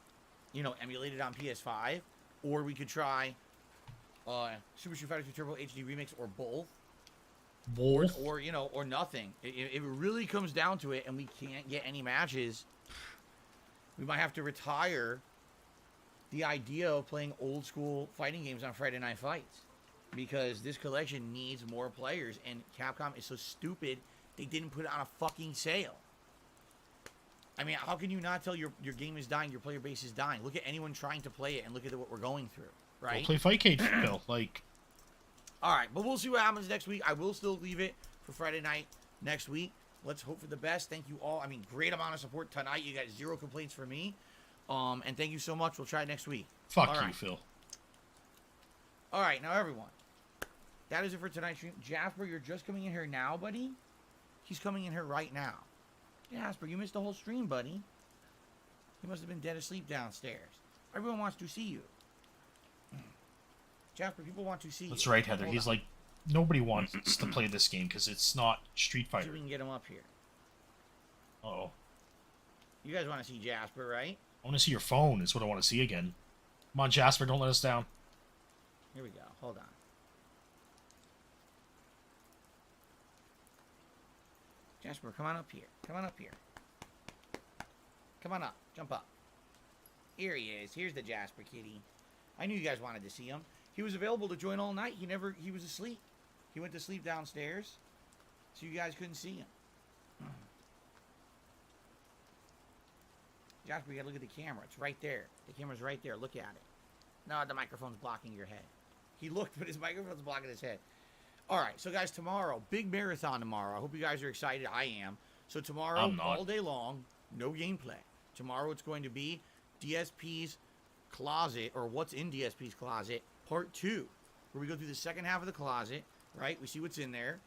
you know, emulated on PS5. Or we could try Super Street Fighter 2 Turbo HD Remix, or both. Wolf? Or you know, or nothing. If it really comes down to it and we can't get any matches, we might have to retire the idea of playing old school fighting games on Friday Night Fights, because this collection needs more players, and Capcom is so stupid they didn't put it on a fucking sale. I mean, how can you not tell your game is dying, your player base is dying? Look at anyone trying to play it and look at what we're going through, right? We'll play Fightcade, Phil. Like, all right, but we'll see what happens next week. I will still leave it for Friday night next week. Let's hope for the best. Thank you all. I mean, great amount of support tonight. You got 0 complaints from me. And thank you so much. We'll try it next week. fuck All you, right. Phil. All right, now everyone. That is it for tonight's stream. Jasper, you're just coming in here now, buddy? He's coming in here right now. Jasper, you missed the whole stream, buddy. You must have been dead asleep downstairs. Everyone wants to see you. Jasper, people want to see you. That's right, Heather. Hold He's on. like, nobody wants to play this game because it's not Street See Fighter. if we can get him up here. Uh-oh. You guys want to see Jasper, right? I want to see your phone is what I want to see again. Come on, Jasper, don't let us down. Here we go. Hold on. Jasper, come on up here. Come on up here. Come on up. Jump up. Here he is. Here's the Jasper kitty. I knew you guys wanted to see him. He was available to join all night. He was asleep. He went to sleep downstairs, so you guys couldn't see him. Jasper, you gotta look at the camera. It's right there. The camera's right there. Look at it. No, the microphone's blocking your head. He looked, but his microphone's blocking his head. All right, so guys, tomorrow, big marathon tomorrow. I hope you guys are excited. I am. So tomorrow, I'm not. all day long, no gameplay. Tomorrow it's going to be DSP's closet, or what's in DSP's closet, part 2, where we go through the second half of the closet, right? We see what's in there.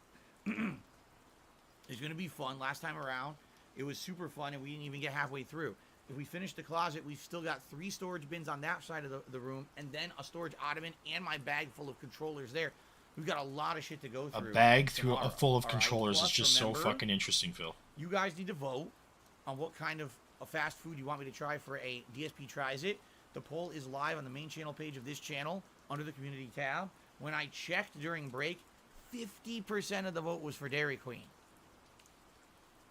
It's going to be fun. Last time around, it was super fun, and we didn't even get halfway through. If we finish the closet, we've still got 3 storage bins on that side of the room, and then a storage ottoman and my bag full of controllers there. We've got a lot of shit to go A through. bag tomorrow, full of all right? controllers is Plus, just so remember, fucking interesting, Phil. you guys need to vote on what kind of a fast food you want me to try for a DSP Tries It. The poll is live on the main channel page of this channel under the community tab. When I checked during break, 50% of the vote was for Dairy Queen.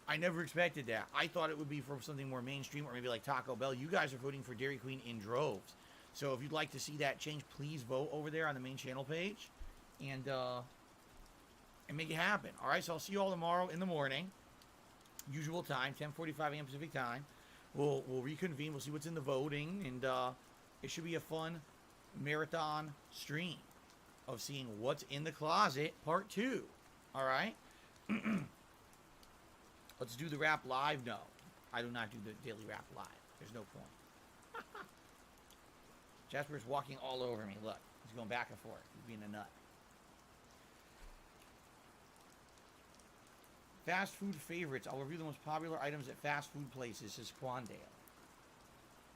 I never expected that. I thought it would be for something more mainstream, or maybe like Taco Bell. You guys are voting for Dairy Queen in droves. So if you'd like to see that change, please vote over there on the main channel page, and make it happen. All right, so I'll see you all tomorrow in the morning, usual time, 10:45 a.m. Pacific time. we'll reconvene. We'll see what's in the voting, and it should be a fun marathon stream of seeing what's in the closet, part 2. All right. Let's do the rap live. No, I do not do the daily rap live. There's no point. Jasper's walking all over me. Look, he's going back and forth. He's being a nut. Fast food favorites. I'll review the most popular items at fast food places, says Quandale.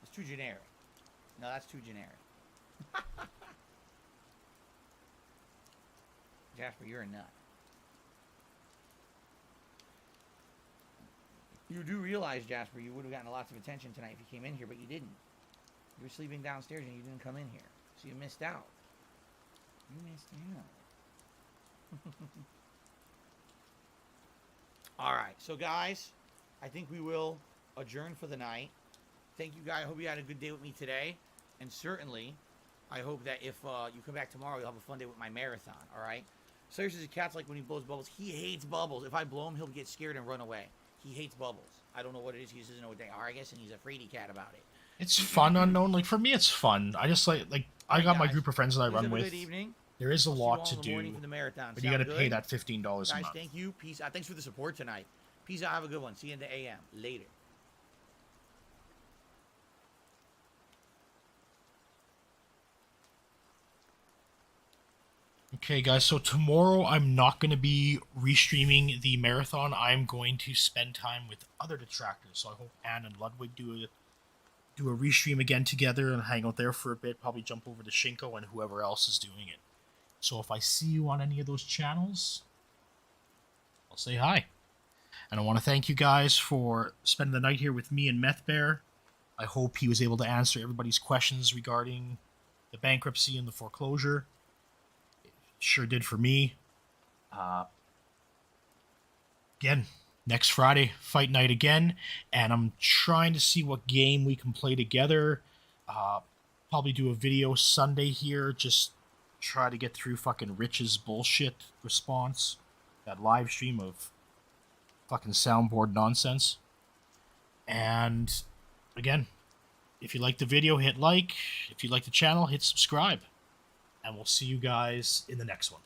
It's too generic. No, that's too generic. Jasper, you're a nut. You do realize, Jasper, you would have gotten lots of attention tonight if you came in here, but you didn't. You were sleeping downstairs and you didn't come in here. So you missed out. You missed out. Alright, so guys, I think we will adjourn for the night. Thank you guys. I hope you had a good day with me today. And certainly, I hope that if you come back tomorrow, you'll have a fun day with my marathon, alright? Seriously, cat's like when he blows bubbles. He hates bubbles. If I blow him, he'll get scared and run away. He hates bubbles. I don't know what it is. He doesn't know what they are, I guess, and he's a fraidy cat about it. It's fun, Unknown. Like, for me, it's fun. I just like I got my guys, group of friends that I run have a with. good evening. There is a I'll see you lot all to in the do, morning for the marathon. but you Sound got to pay good? that $15 a Guys, month. thank you. Peace out. Thanks for the support tonight. Peace out. Have a good one. See you in the AM. Later. Okay, guys, so tomorrow I'm not going to be restreaming the marathon. I'm going to spend time with other detractors. So I hope Ann and Ludwig do a restream again together and hang out there for a bit. Probably jump over to Shinko and whoever else is doing it. So if I see you on any of those channels, I'll say hi. And I want to thank you guys for spending the night here with me and METH BEAR. I hope he was able to answer everybody's questions regarding the bankruptcy and the foreclosure. Sure did for me. Again, next Friday, fight night again, and I'm trying to see what game we can play together. Probably do a video Sunday here, just try to get through fucking Rich's bullshit response. That live stream of fucking soundboard nonsense. And again, if you like the video, hit like. If you like the channel, hit subscribe. And we'll see you guys in the next one.